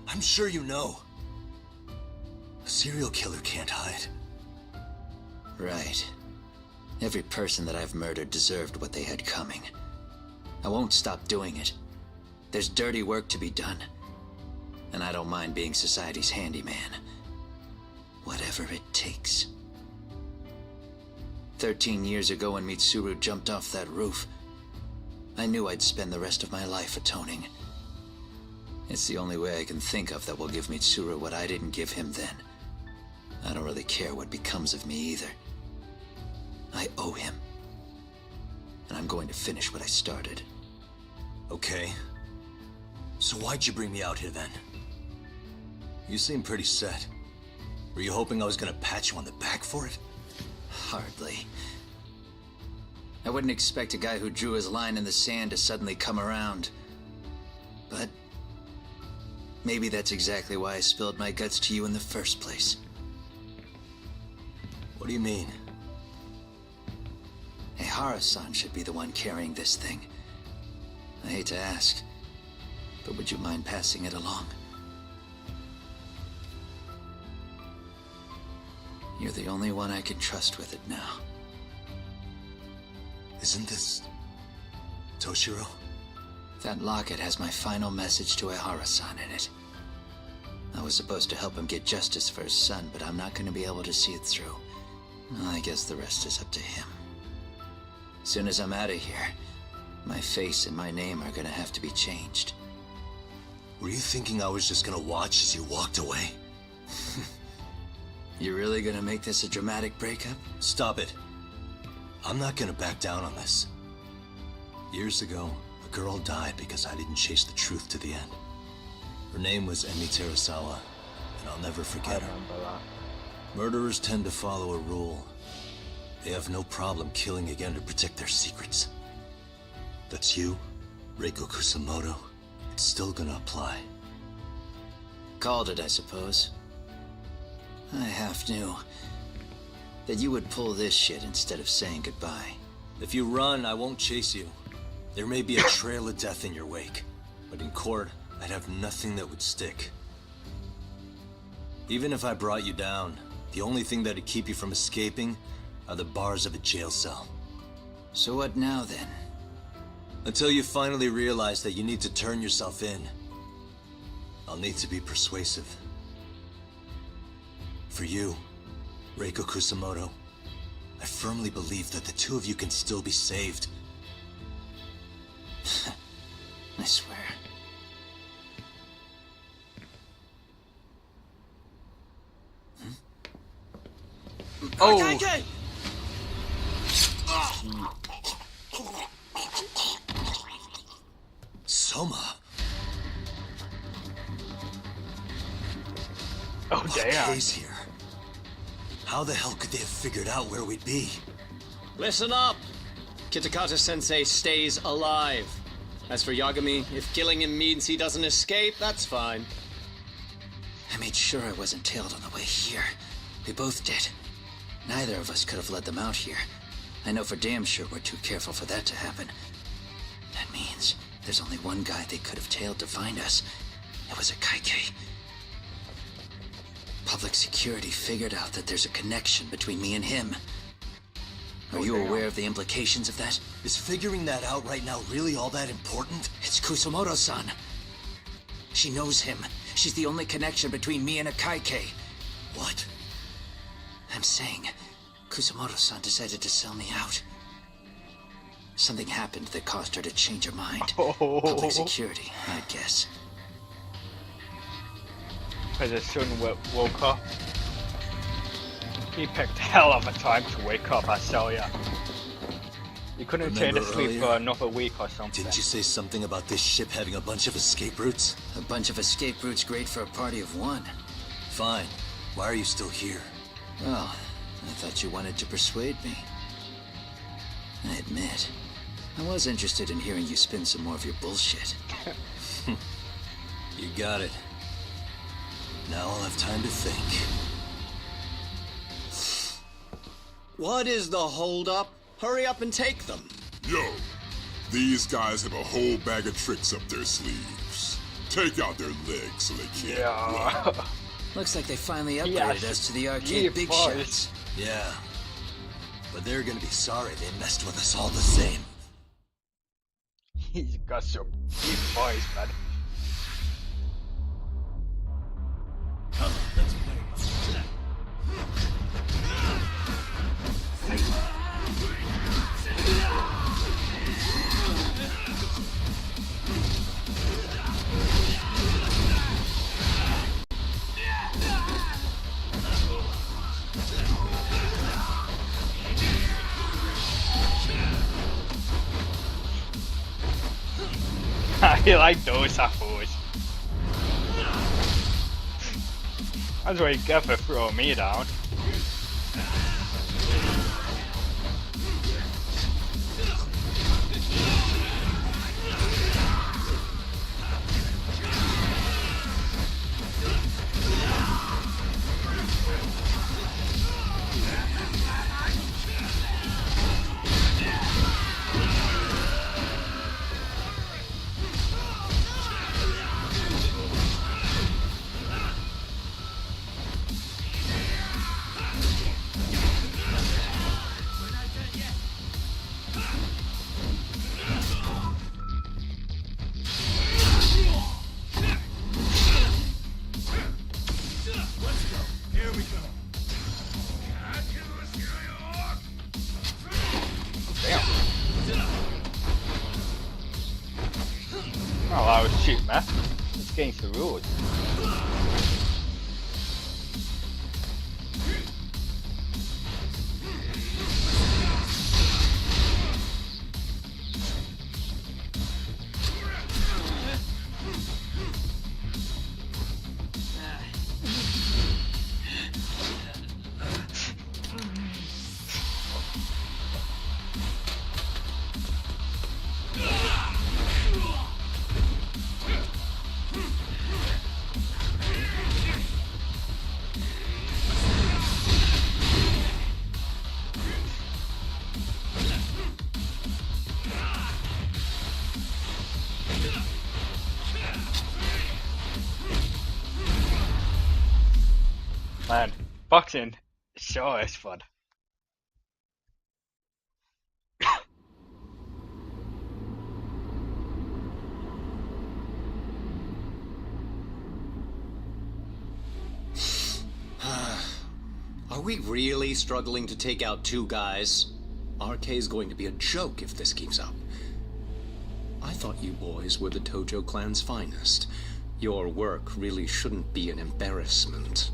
I'm sure you know. A serial killer can't hide. Right. Every person that I've murdered deserved what they had coming. I won't stop doing it. There's dirty work to be done. And I don't mind being society's handyman. Whatever it takes. 13 years ago when Mitsuru jumped off that roof, I knew I'd spend the rest of my life atoning. It's the only way I can think of that will give Mitsuru what I didn't give him then. I don't really care what becomes of me either. I owe him. And I'm going to finish what I started. Okay. So why'd you bring me out here then? You seem pretty set. Were you hoping I was gonna pat you on the back for it? Hardly. I wouldn't expect a guy who drew his line in the sand to suddenly come around. But maybe that's exactly why I spilled my guts to you in the first place. What do you mean? Ehara-san should be the one carrying this thing. I hate to ask, but would you mind passing it along? You're the only one I can trust with it now. Isn't this Toshiro? That locket has my final message to Ehara-san in it. I was supposed to help him get justice for his son, but I'm not going to be able to see it through. I guess the rest is up to him. Soon as I'm out of here, my face and my name are gonna have to be changed. Were you thinking I was just gonna watch as you walked away? You really gonna make this a dramatic breakup? Stop it. I'm not gonna back down on this. Years ago, a girl died because I didn't chase the truth to the end. Her name was Emi Terasawa, and I'll never forget her. Murderers tend to follow a rule. They have no problem killing again to protect their secrets. That's you, Reiko Kusumoto. It's still gonna apply. Called it, I suppose. I half knew that you would pull this shit instead of saying goodbye. If you run, I won't chase you. There may be a trail of death in your wake, but in court, I'd have nothing that would stick. Even if I brought you down, the only thing that'd keep you from escaping are the bars of a jail cell. So what now, then? Until you finally realize that you need to turn yourself in, I'll need to be persuasive. For you, Reiko Kusamoto, I firmly believe that the two of you can still be saved. I swear. Oh! Okay. Soma! Oh, damn. Kay's here. How the hell could they have figured out where we'd be? Listen up! Kitakata-sensei stays alive. As for Yagami, if killing him means he doesn't escape, that's fine. I made sure I wasn't tailed on the way here. We both did. Neither of us could have led them out here. I know for damn sure we're too careful for that to happen. That means there's only one guy they could have tailed to find us. It was a Kaike. Public security figured out that there's a connection between me and him. Are you aware of the implications of that? Is figuring that out right now really all that important? It's Kusamoto-san. She knows him. She's the only connection between me and a Kaike. What? I'm saying, Kusamoto-san decided to sell me out. Something happened that caused her to change her mind. Public security, I'd guess. Because his son woke up. He picked a hell of a time to wake up, I tell ya. You couldn't stay to sleep for another week or something. Didn't you say something about this ship having a bunch of escape routes? A bunch of escape routes great for a party of one. Fine. Why are you still here? Well, I thought you wanted to persuade me. I admit, I was interested in hearing you spin some more of your bullshit. You got it. Now I'll have time to think. What is the holdup? Hurry up and take them. Yo, these guys have a whole bag of tricks up their sleeves. Take out their legs so they can't run. Looks like they finally upgraded us to the arcade big shots. Yeah. But they're gonna be sorry they messed with us all the same. He's got some deep voice, man. I like those apples. That's what you get for throwing me down. Oh, I was shooting, man. It's against the rules. Man, boxing sure is fun. Are we really struggling to take out two guys? RK is going to be a joke if this keeps up. I thought you boys were the Tojo clan's finest. Your work really shouldn't be an embarrassment.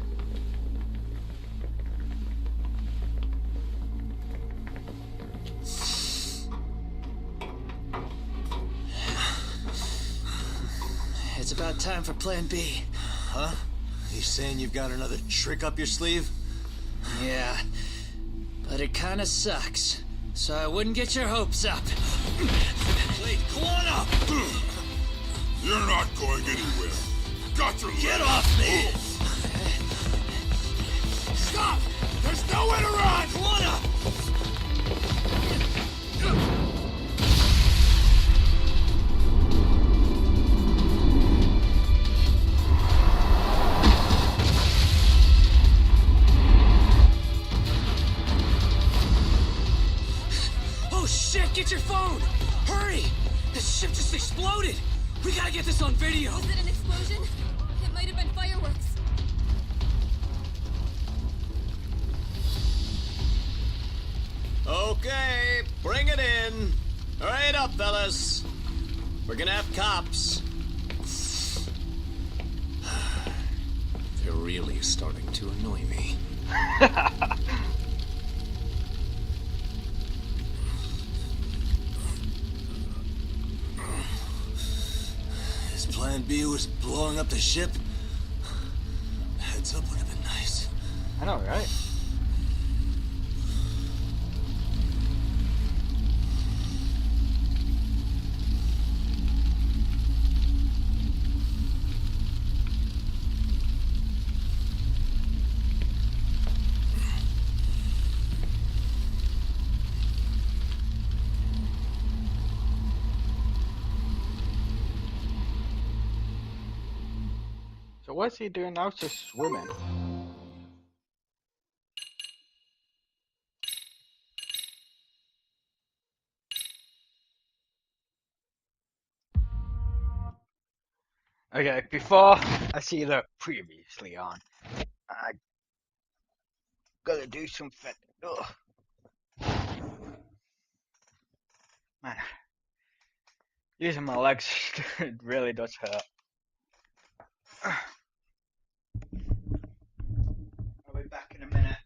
It's about time for Plan B. Huh? You saying you've got another trick up your sleeve? Yeah, but it kinda sucks. So I wouldn't get your hopes up. Wait, come on up! You're not going anywhere. Got your Get leg. off me! Stop! There's nowhere to run! Come on up! Oh shit, get your phone! Hurry! The ship just exploded! We gotta get this on video! Was it an explosion? It might have been fireworks. Okay, bring it in. Hurry it up, fellas. We're gonna have cops. They're really starting to annoy me. His plan B was blowing up the ship. Heads up would have been nice. I know, right? So what's he doing now? Just swimming. Okay, before I see the previously on, I gotta do something. Ugh. Man, using my legs it really does hurt. I'll be back in a minute.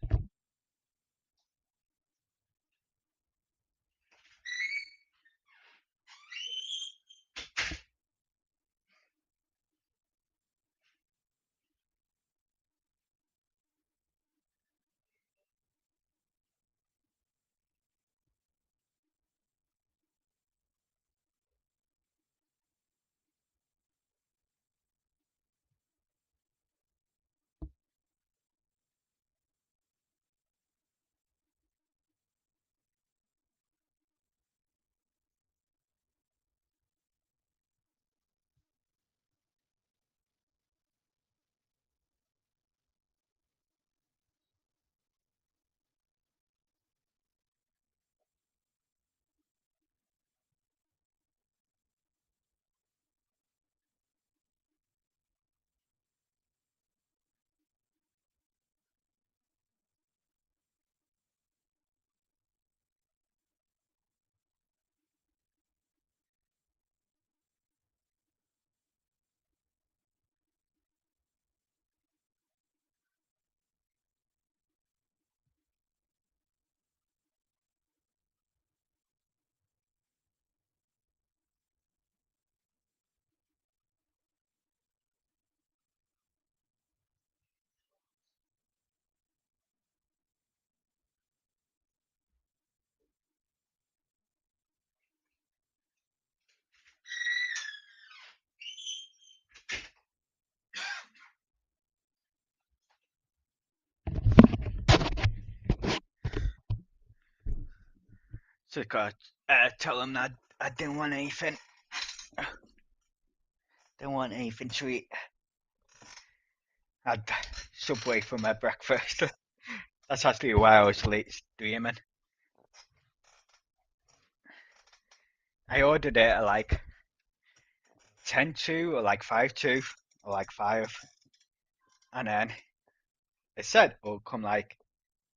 So I gotta tell him that I didn't want anything. Didn't want anything sweet. I'd Subway for my breakfast. That's actually why I was late streaming. I ordered it at like 10 to or like 5 to or like 5, and then it said it'll come like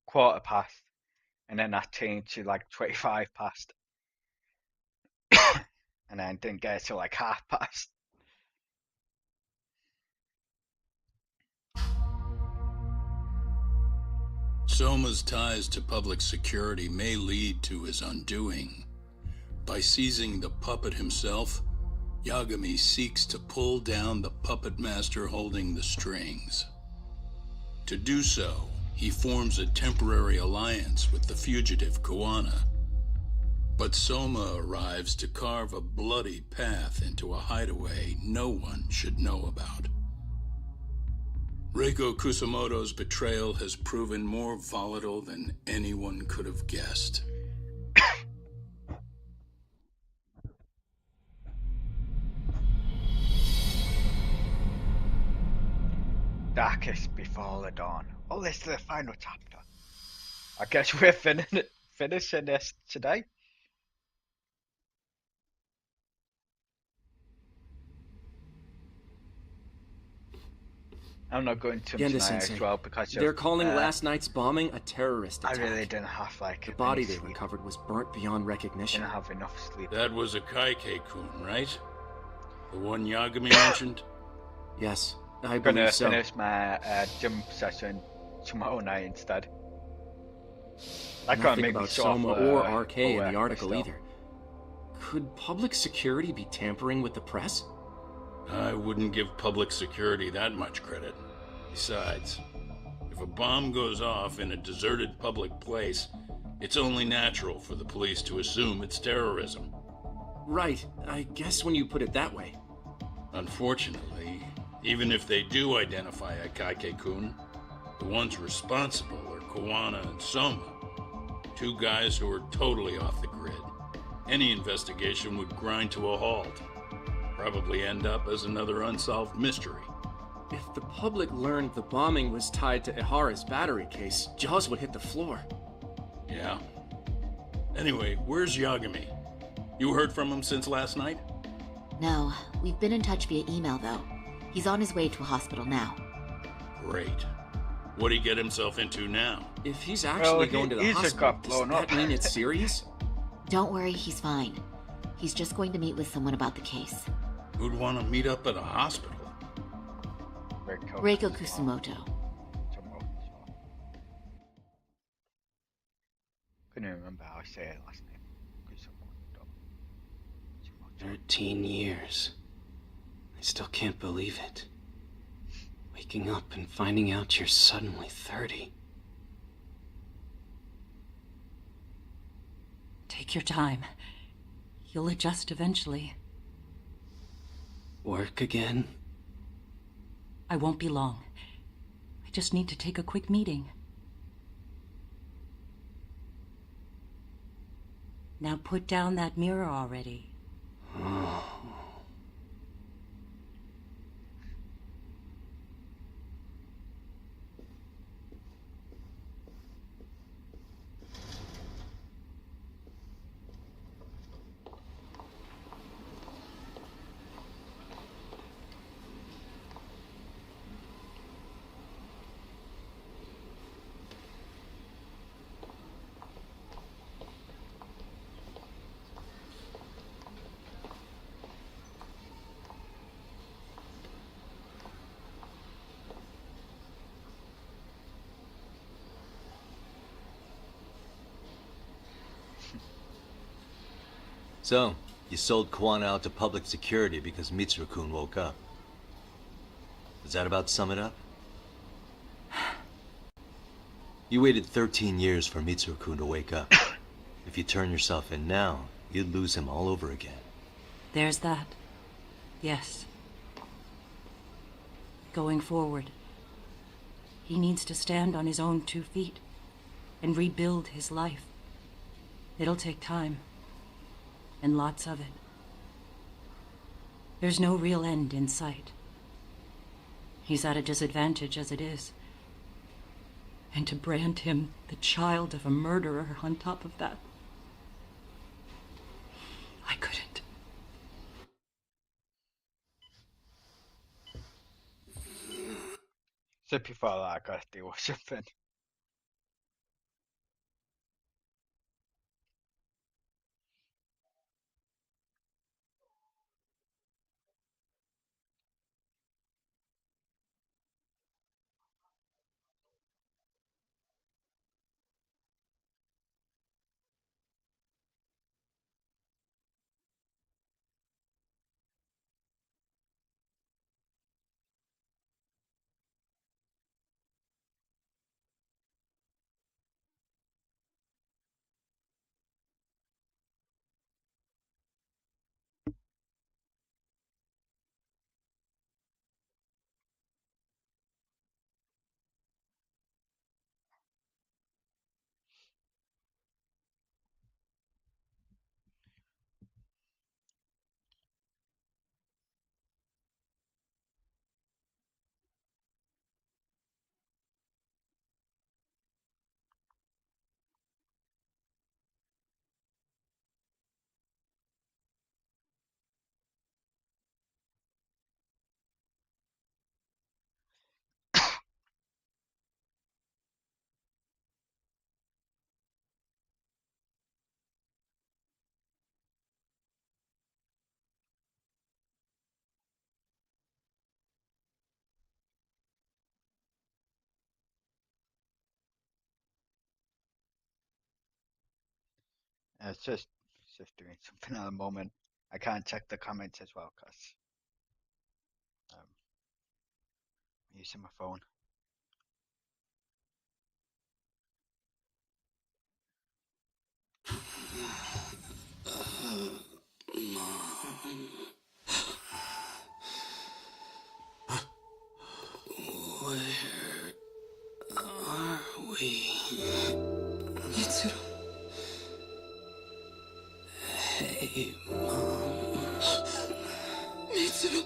quarter past, and then that changed to like 25 past, and then didn't get it till like half past. Soma's ties to public security may lead to his undoing. By seizing the puppet himself, Yagami seeks to pull down the puppet master holding the strings. To do so, he forms a temporary alliance with the fugitive Kuwana. But Soma arrives to carve a bloody path into a hideaway no one should know about. Reiko Kusumoto's betrayal has proven more volatile than anyone could have guessed. Darkest before the dawn. Oh, this is the final chapter. I guess we're finishing this today. I'm not going to tonight as well because they're calling last night's bombing a terrorist attack. I really didn't have like the body they recovered was burnt beyond recognition. Didn't have enough sleep. That was a Kaike-kun, right? The one Yagami mentioned? Yes, I I'm believe gonna so. finish my gym session tomorrow night instead. That can't Nothing make me about sore Soma for, or RK in the work, article still. either. Could public security be tampering with the press? I wouldn't give public security that much credit. Besides, if a bomb goes off in a deserted public place, it's only natural for the police to assume it's terrorism. Right, I guess when you put it that way. Unfortunately, even if they do identify a Kaike-kun, the ones responsible are Kuwana and Soma, two guys who are totally off the grid. Any investigation would grind to a halt. Probably end up as another unsolved mystery. If the public learned the bombing was tied to Ihara's battery case, jaws would hit the floor. Yeah. Anyway, where's Yagami? You heard from him since last night? No, we've been in touch via email though. He's on his way to a hospital now. Great. What'd he get himself into now? If he's actually going to the hospital, does that mean it's serious? Don't worry, he's fine. He's just going to meet with someone about the case. Who'd want to meet up at a hospital? Reiko Kusumoto. Couldn't remember how I say it last name. 13 years. I still can't believe it. Waking up and finding out you're suddenly 30. Take your time. You'll adjust eventually. Work again? I won't be long. I just need to take a quick meeting. Now put down that mirror already. So, you sold Kuwana out to public security because Mitsuru-kun woke up. Does that about sum it up? You waited 13 years for Mitsuru-kun to wake up. If you turn yourself in now, you'd lose him all over again. There's that. Yes. Going forward, he needs to stand on his own 2 feet and rebuild his life. It'll take time. And lots of it. There's no real end in sight. He's at a disadvantage as it is, And to brand him the child of a murderer on top of that. I couldn't. So before that, I gotta deal with something. It's just doing something at the moment. I can't check the comments as well because I'm using my phone. Mom. Where are we? Mitsuru. Hey, Mom. Mitsuru.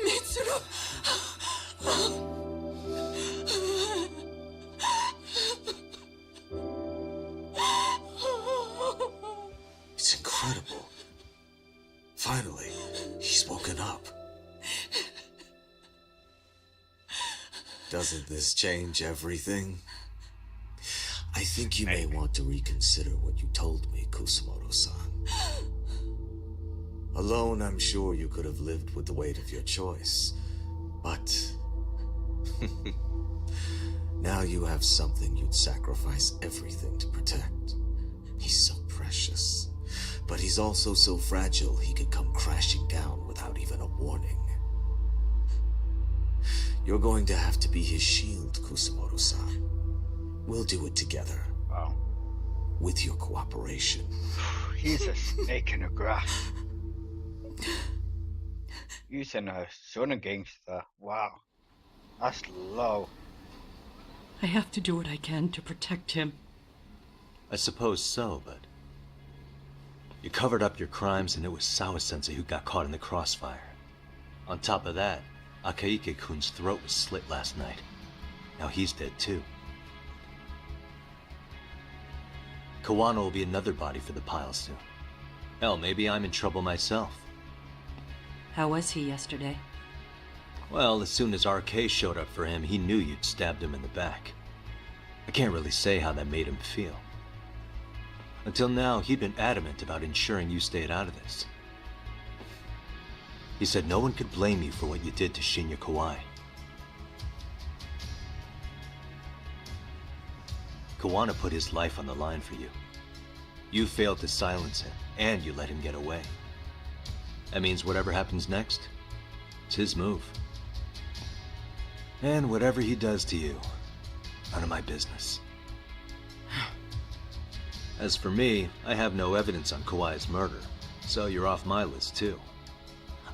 Mitsuru. It's incredible. Finally, he's woken up. Doesn't this change everything? I think you may want to reconsider what you told me, Kusumoto-san. Alone, I'm sure you could have lived with the weight of your choice. But now you have something you'd sacrifice everything to protect. He's so precious, but he's also so fragile he could come crashing down without even a warning. You're going to have to be his shield, Kusumoto-san. We'll do it together. Wow. With your cooperation. He's a snake in the grass. Using a son against her. Wow. That's low. I have to do what I can to protect him. I suppose so, but... You covered up your crimes and it was Sawa-sensei who got caught in the crossfire. On top of that, Akaike-kun's throat was slit last night. Now he's dead too. Kawano will be another body for the pile soon. Hell, maybe I'm in trouble myself. How was he yesterday? Well, as soon as RK showed up for him, he knew you'd stabbed him in the back. I can't really say how that made him feel. Until now, he'd been adamant about ensuring you stayed out of this. He said no one could blame you for what you did to Shinya Kawai. Kawana put his life on the line for you. You failed to silence him, and you let him get away. That means whatever happens next, it's his move. And whatever he does to you, none of my business. As for me, I have no evidence on Kawai's murder, so you're off my list too.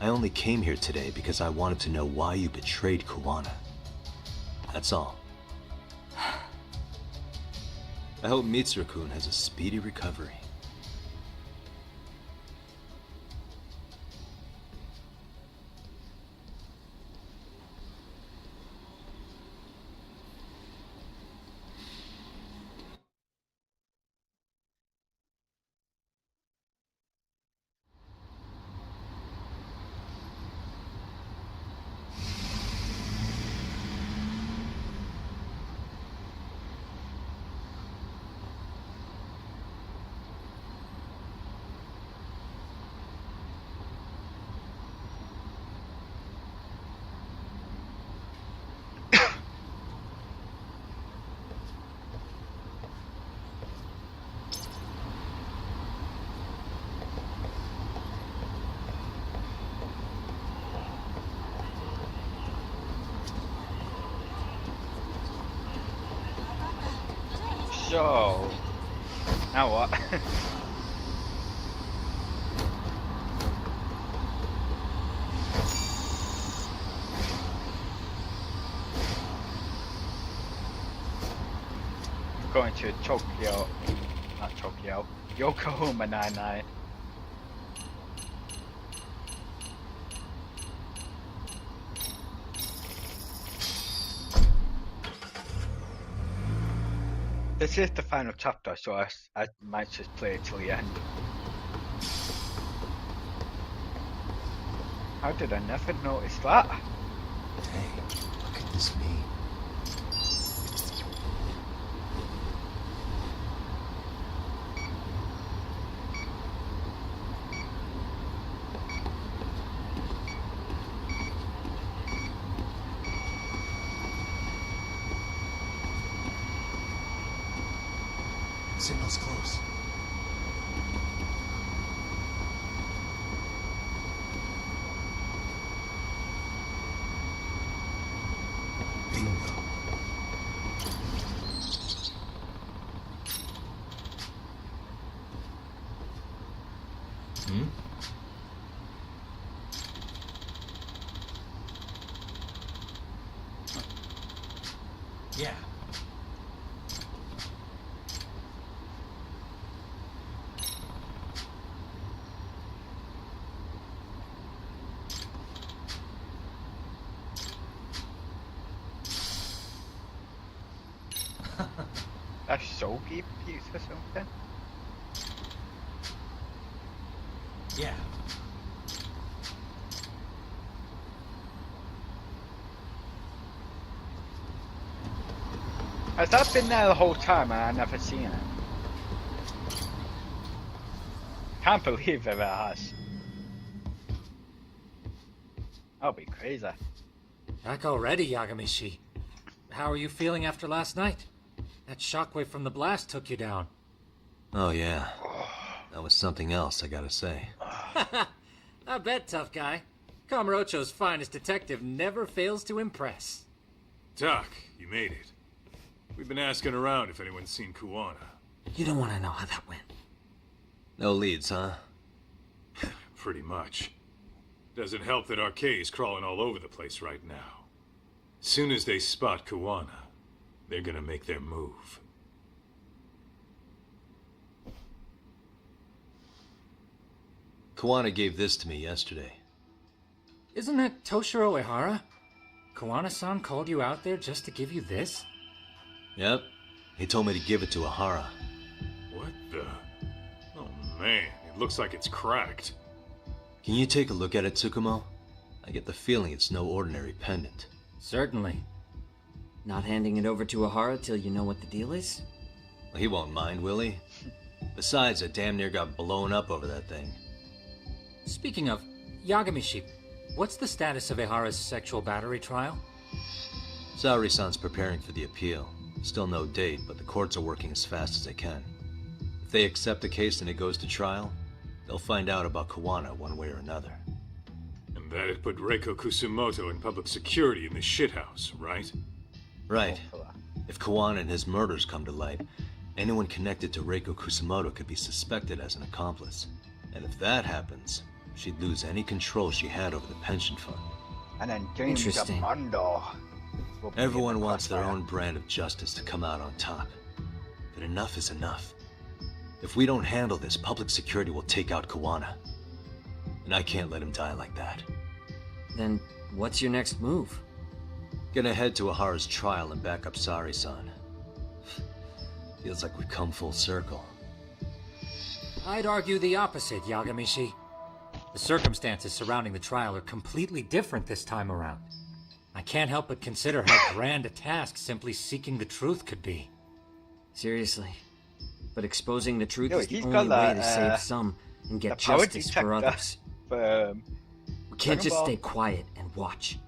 I only came here today because I wanted to know why you betrayed Kawana. That's all. I hope Mitsuru-kun has a speedy recovery. So, now what? I'm going to Tokyo, not Tokyo, Yokohama 99. This is the final chapter, so I might just play it till the end. How did I never notice that? Hey, what could this mean? Signal's close. Bingo. Hmm? Yeah. That's so deep or something. Yeah. Has that been there the whole time and I've never seen it? Can't believe it has. That'll be crazy. Back already, Yagamishi. How are you feeling after last night? That shockwave from the blast took you down. Oh yeah. That was something else, I gotta say. I bet, tough guy. Kamurocho's finest detective never fails to impress. Doc, you made it. We've been asking around if anyone's seen Kuwana. You don't want to know how that went. No leads, huh? Pretty much. Doesn't help that Arcay's crawling all over the place right now. Soon as they spot Kuwana, they're gonna make their move. Kuwana gave this to me yesterday. Isn't that Toshiro Ehara? Kuwana-san called you out there just to give you this? Yep. He told me to give it to Ehara. What the? Oh man, it looks like it's cracked. Can you take a look at it, Tsukumo? I get the feeling it's no ordinary pendant. Certainly. Not handing it over to Ehara till you know what the deal is? Well, he won't mind, will he? Besides, I damn near got blown up over that thing. Speaking of, Yagamishi, what's the status of Ehara's sexual battery trial? Saori-san's preparing for the appeal. Still no date, but the courts are working as fast as they can. If they accept the case and it goes to trial, they'll find out about Kuwana one way or another. And that'd put Reiko Kusumoto in public security in this shithouse, right? Right. If Kuwana and his murders come to light, anyone connected to Reiko Kusumoto could be suspected as an accomplice. And if that happens, she'd lose any control she had over the pension fund. And then James Amando. Everyone wants their own brand of justice to come out on top. But enough is enough. If we don't handle this, public security will take out Kuwana. And I can't let him die like that. Then what's your next move? Gonna head to Ehara's trial and back up Saori-san. Feels like we've come full circle. I'd argue the opposite, Yagamishi. The circumstances surrounding the trial are completely different this time around. I can't help but consider how grand a task simply seeking the truth could be. Seriously. But exposing the truth is the only way to save some and get justice for others. We can't just stay quiet and watch.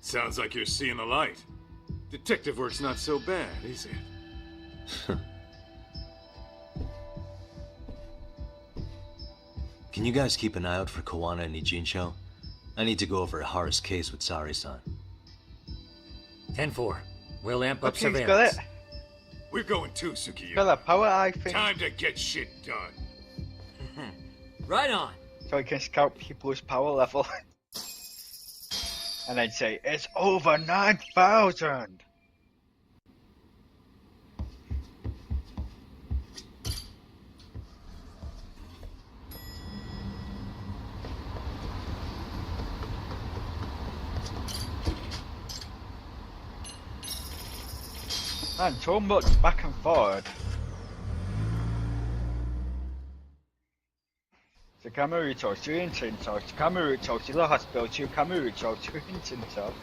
Sounds like you're seeing the light. Detective work's not so bad, is it? Can you guys keep an eye out for Kuwana and Ijincho? I need to go over Ehara's case with Saori-san. 10-4. We'll amp up Okay, surveillance. We're going too, Sukiya. Got that power, I think. Time to get shit done. Right on. So he can scout people's power level. And then say, it's over 9,000! Man, so much back and forward. Kamurocho, Shuinchinso, Kamurocho, to the hospital, to Kamurocho, Shuinchinso.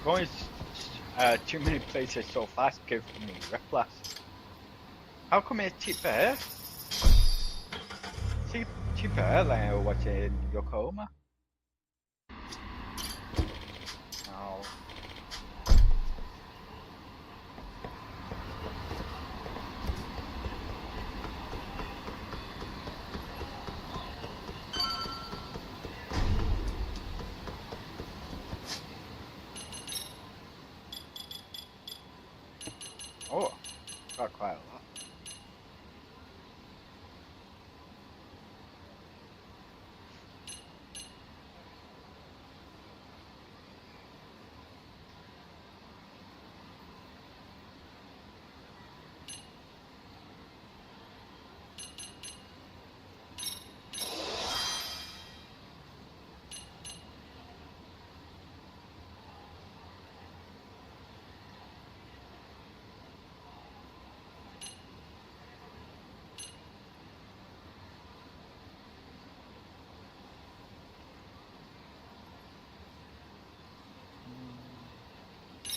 Going too many places so fast gives me whiplash. How come it's cheaper here? Cheaper here than what's in Yokohama? No. Oh, got quite a lot.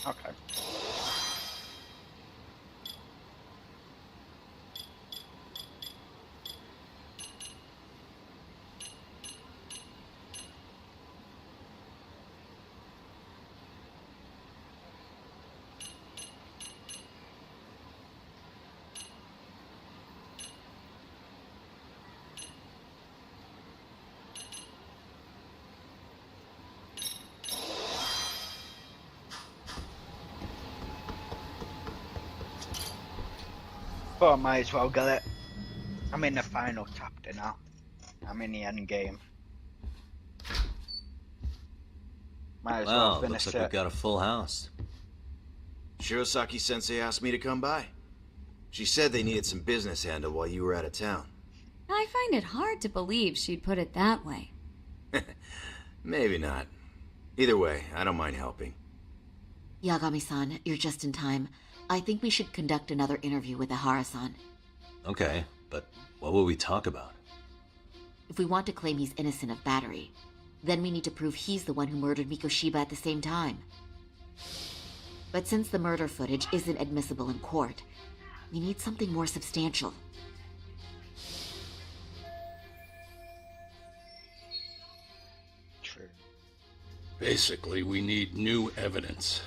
Okay. But I might as well get it. I'm in the final chapter now. I'm in the end game. Might as well finish looks like it. we've got a full house. Shirosaki-sensei asked me to come by. She said they needed some business handled while you were out of town. I find it hard to believe she'd put it that way. Maybe not. Either way, I don't mind helping. Yagami-san, you're just in time. I think we should conduct another interview with Ihara-san. Okay, but what will we talk about? If we want to claim he's innocent of battery, then we need to prove he's the one who murdered Mikoshiba at the same time. But since the murder footage isn't admissible in court, we need something more substantial. True. Basically, we need new evidence.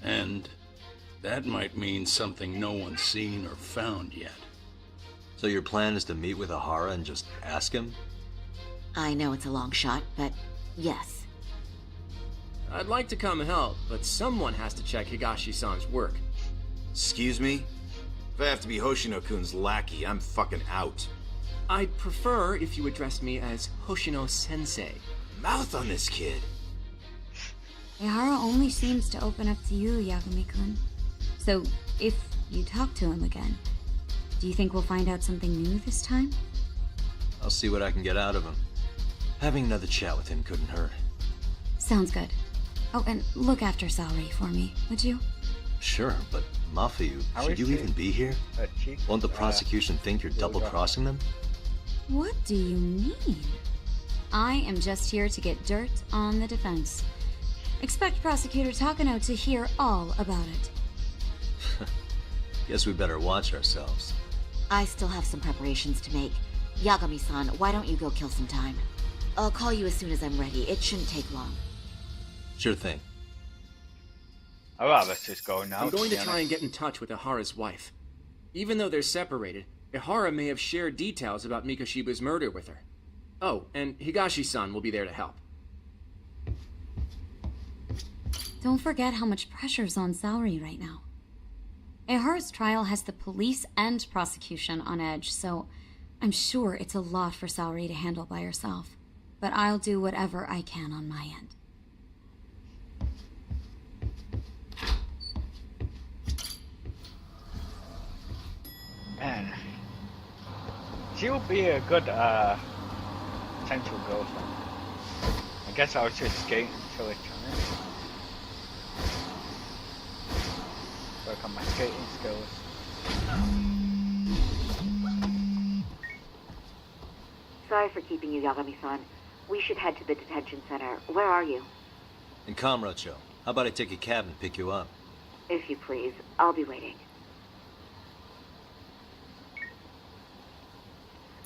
And that might mean something no one's seen or found yet. So your plan is to meet with Ihara and just ask him? I know it's a long shot, but yes. I'd like to come help, but someone has to check Higashi-san's work. Excuse me? If I have to be Hoshino-kun's lackey, I'm fucking out. I'd prefer if you addressed me as Hoshino-sensei. Mouth on this kid. Ihara only seems to open up to you, Yagami-kun. So, if you talk to him again, do you think we'll find out something new this time? I'll see what I can get out of him. Having another chat with him couldn't hurt. Sounds good. Oh, and look after Saori for me, would you? Sure, but Mafuyu, should you even be here? Won't the prosecution think you're double-crossing them? What do you mean? I am just here to get dirt on the defense. Expect Prosecutor Takano to hear all about it. Guess we better watch ourselves. I still have some preparations to make. Yagami-san, why don't you go kill some time? I'll call you as soon as I'm ready. It shouldn't take long. Sure thing. Alright, let's just go now. I'm going to try and get in touch with Ihara's wife. Even though they're separated, Ihara may have shared details about Mikoshiba's murder with her. Oh, and Higashi-san will be there to help. Don't forget how much pressure's on Saori right now. Ehara's trial has the police and prosecution on edge, so I'm sure it's a lot for Saori to handle by herself. But I'll do whatever I can on my end. Man, she'll be a good potential girlfriend. I guess I was just skating until it turned. Work on my skating skills. Sorry for keeping you, Yagami-san. We should head to the detention center. Where are you? In Kamurocho. How about I take a cab and pick you up? If you please. I'll be waiting.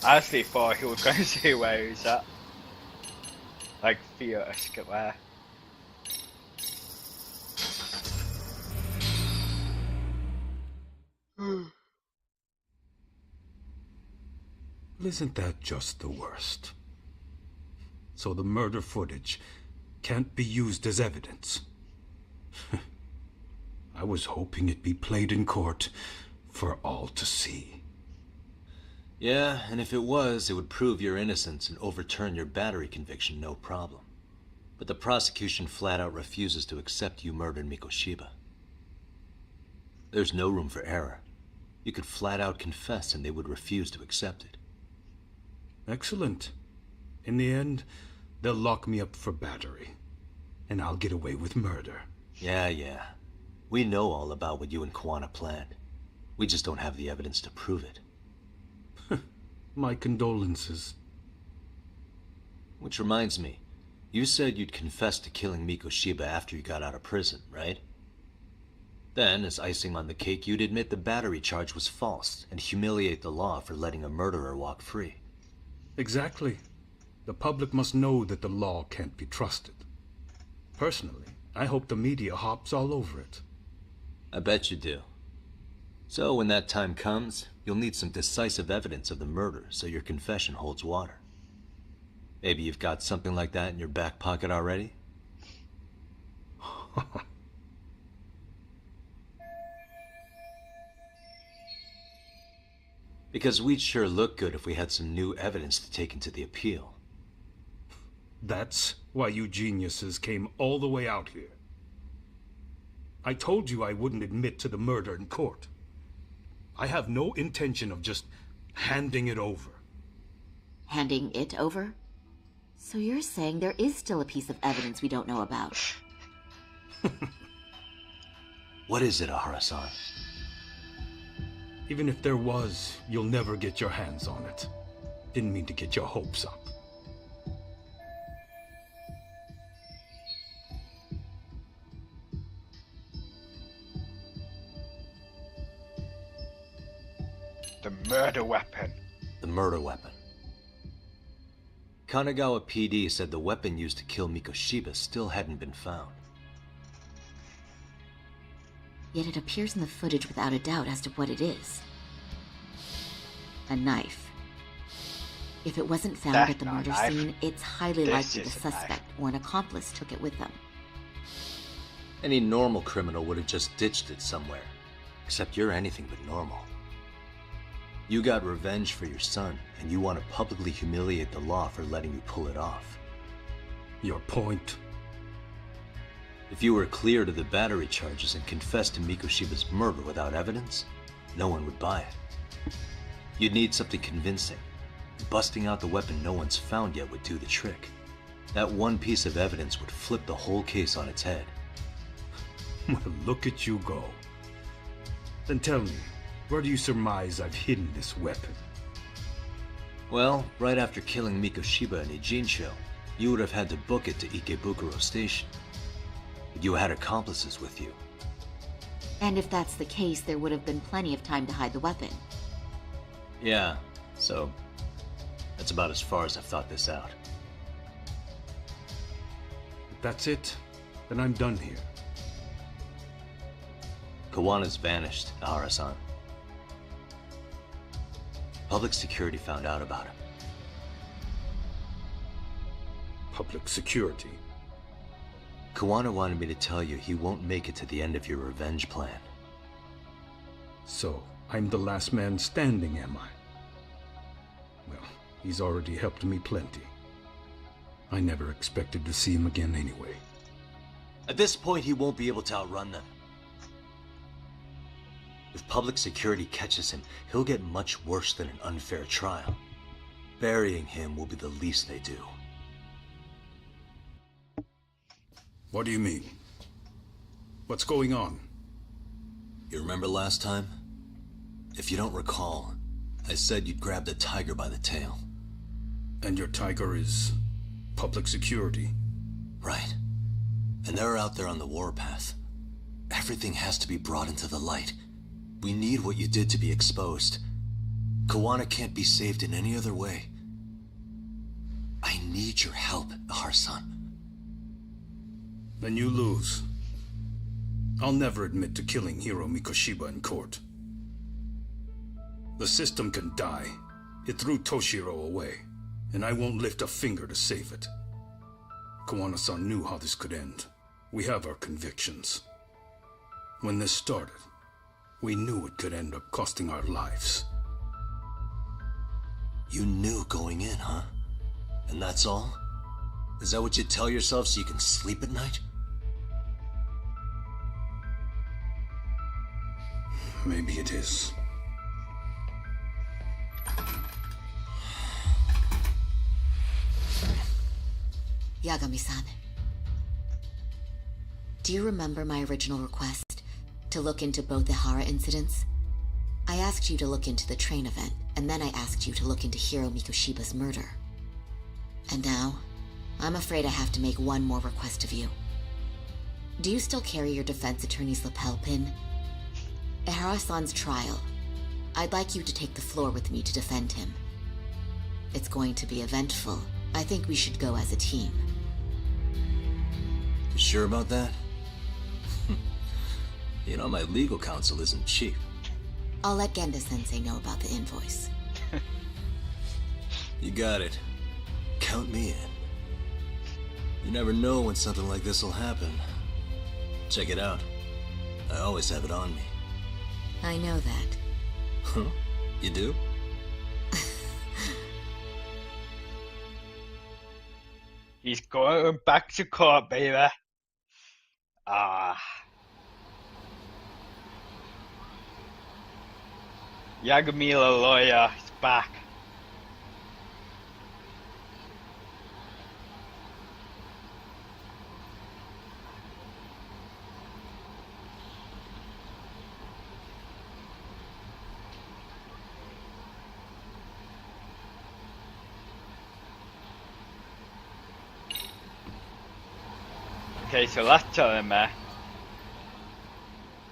I actually thought he was going to say where he's at. Like Theo Escobar. Well, isn't that just the worst? So the murder footage can't be used as evidence. I was hoping it'd be played in court for all to see. Yeah, and if it was, it would prove your innocence and overturn your battery conviction, no problem. But the prosecution flat out refuses to accept you murdered Mikoshiba. There's no room for error. You could flat out confess and they would refuse to accept it. Excellent. In the end, they'll lock me up for battery, and I'll get away with murder. Yeah. We know all about what you and Kwana planned. We just don't have the evidence to prove it. My condolences. Which reminds me, you said you'd confess to killing Mikoshiba after you got out of prison, right? Then, as icing on the cake, you'd admit the battery charge was false and humiliate the law for letting a murderer walk free. Exactly. The public must know that the law can't be trusted. Personally, I hope the media hops all over it. I bet you do. So when that time comes, you'll need some decisive evidence of the murder so your confession holds water. Maybe you've got something like that in your back pocket already? Because we'd sure look good if we had some new evidence to take into the appeal. That's why you geniuses came all the way out here. I told you I wouldn't admit to the murder in court. I have no intention of just handing it over. Handing it over? So you're saying there is still a piece of evidence we don't know about? What is it, Ahara-san? Even if there was, you'll never get your hands on it. Didn't mean to get your hopes up. The murder weapon. The murder weapon. Kanagawa PD said the weapon used to kill Mikoshiba still hadn't been found. Yet it appears in the footage without a doubt as to what it is. A knife. If it wasn't found at the murder scene, it's highly likely the suspect or an accomplice took it with them. Any normal criminal would have just ditched it somewhere. Except you're anything but normal. You got revenge for your son, and you want to publicly humiliate the law for letting you pull it off. Your point? If you were cleared of the battery charges and confessed to Mikoshiba's murder without evidence, no one would buy it. You'd need something convincing. Busting out the weapon no one's found yet would do the trick. That one piece of evidence would flip the whole case on its head. Well, look at you go. Then tell me, where do you surmise I've hidden this weapon? Well, right after killing Mikoshiba in Ijincho, you would have had to book it to Ikebukuro Station. But you had accomplices with you. And if that's the case, there would have been plenty of time to hide the weapon. Yeah, so that's about as far as I've thought this out. If that's it, then I'm done here. Kawana's vanished, Ahara-san. Public security found out about him. Public security? Kawana wanted me to tell you he won't make it to the end of your revenge plan. So, I'm the last man standing, am I? Well, he's already helped me plenty. I never expected to see him again anyway. At this point, he won't be able to outrun them. If public security catches him, he'll get much worse than an unfair trial. Burying him will be the least they do. What do you mean? What's going on? You remember last time? If you don't recall, I said you'd grab the tiger by the tail. And your tiger is public security? Right. And they're out there on the warpath. Everything has to be brought into the light. We need what you did to be exposed. Kawana can't be saved in any other way. I need your help, Ahar-san. Then you lose. I'll never admit to killing Hiro Mikoshiba in court. The system can die. It threw Toshiro away, and I won't lift a finger to save it. Kawana-san knew how this could end. We have our convictions. When this started, we knew it could end up costing our lives. You knew going in, huh? And that's all? Is that what you tell yourself so you can sleep at night? Maybe it is. Yagami-san. Do you remember my original request to look into both the Hara incidents? I asked you to look into the train event, and then I asked you to look into Hiro Mikoshiba's murder. And now, I'm afraid I have to make one more request of you. Do you still carry your defense attorney's lapel pin? Ehara-san's trial. I'd like you to take the floor with me to defend him. It's going to be eventful. I think we should go as a team. You sure about that? You know, my legal counsel isn't cheap. I'll let Genda-sensei know about the invoice. You got it. Count me in. You never know when something like this will happen. Check it out. I always have it on me. I know that. Huh? You do? He's going back to court, baby. Yagami the lawyer is back. Okay, so that's telling me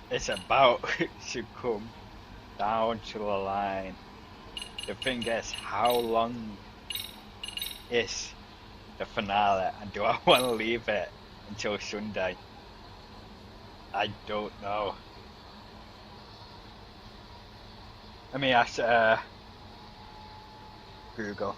it's about to come down to the line. The thing is, how long is the finale, and do I want to leave it until Sunday? I don't know. I mean, ask Google.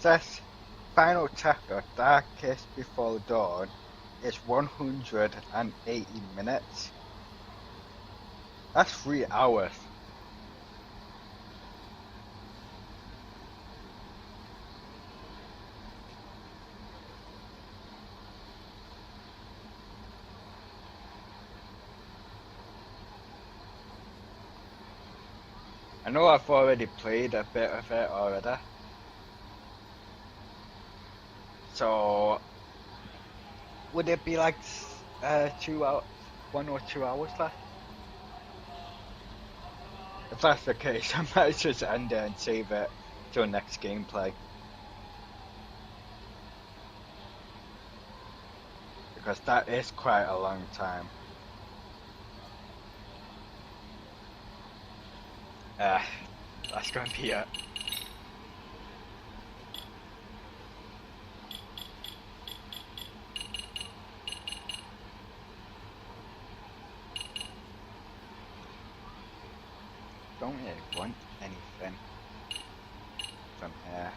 This final chapter, Darkest Before Dawn, is 180 minutes. That's 3 hours. I know I've already played a bit of it already. So, would it be like 2 hours, 1 or 2 hours left? If that's the case, I might just end it and save it till next gameplay. Because that is quite a long time. That's going to be it. Don't really want anything from here.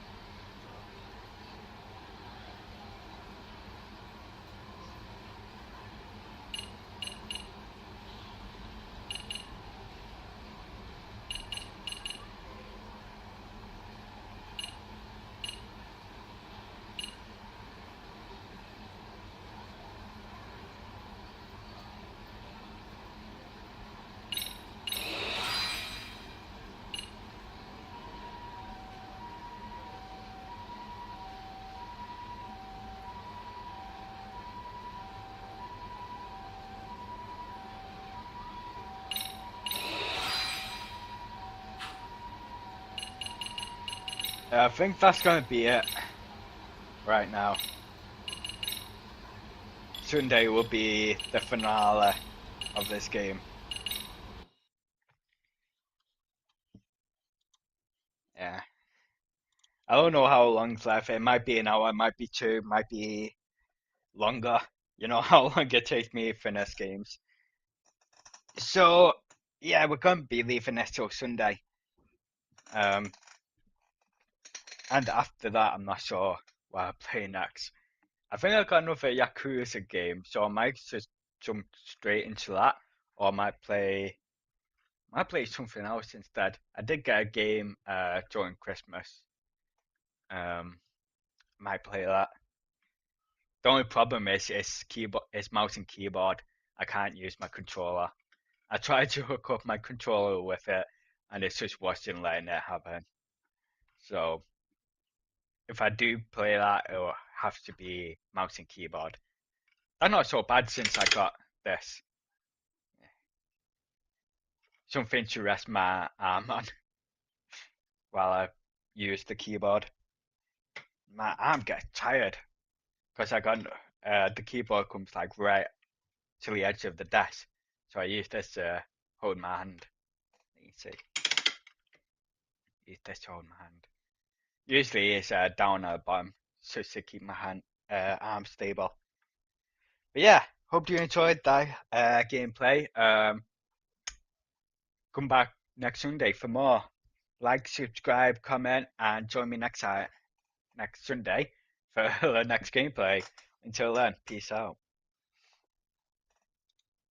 I think that's going to be it right now. Sunday will be the finale of this game. Yeah. I don't know how long's left. It might be an hour, it might be 2, it might be longer. You know how long it takes me to finish games. So, yeah, we're going to be leaving this till Sunday. And after that, I'm not sure what I'll play next. I think I got another Yakuza game, so I might just jump straight into that, or I might play something else instead. I did get a game during Christmas. Might play that. The only problem is it's mouse and keyboard. I can't use my controller. I tried to hook up my controller with it, and it's just wasn't letting it happen. So if I do play that, it'll have to be mouse and keyboard. That's not so bad since I got this. Something to rest my arm on while I use the keyboard. My arm gets tired because I got the keyboard comes like right to the edge of the desk, so I use this to hold my hand. You see, use this to hold my hand. Usually it's down at the bottom, just to keep my arm stable. But yeah, hope you enjoyed that gameplay. Come back next Sunday for more. Like, subscribe, comment, and join me next Sunday for the next gameplay. Until then, peace out.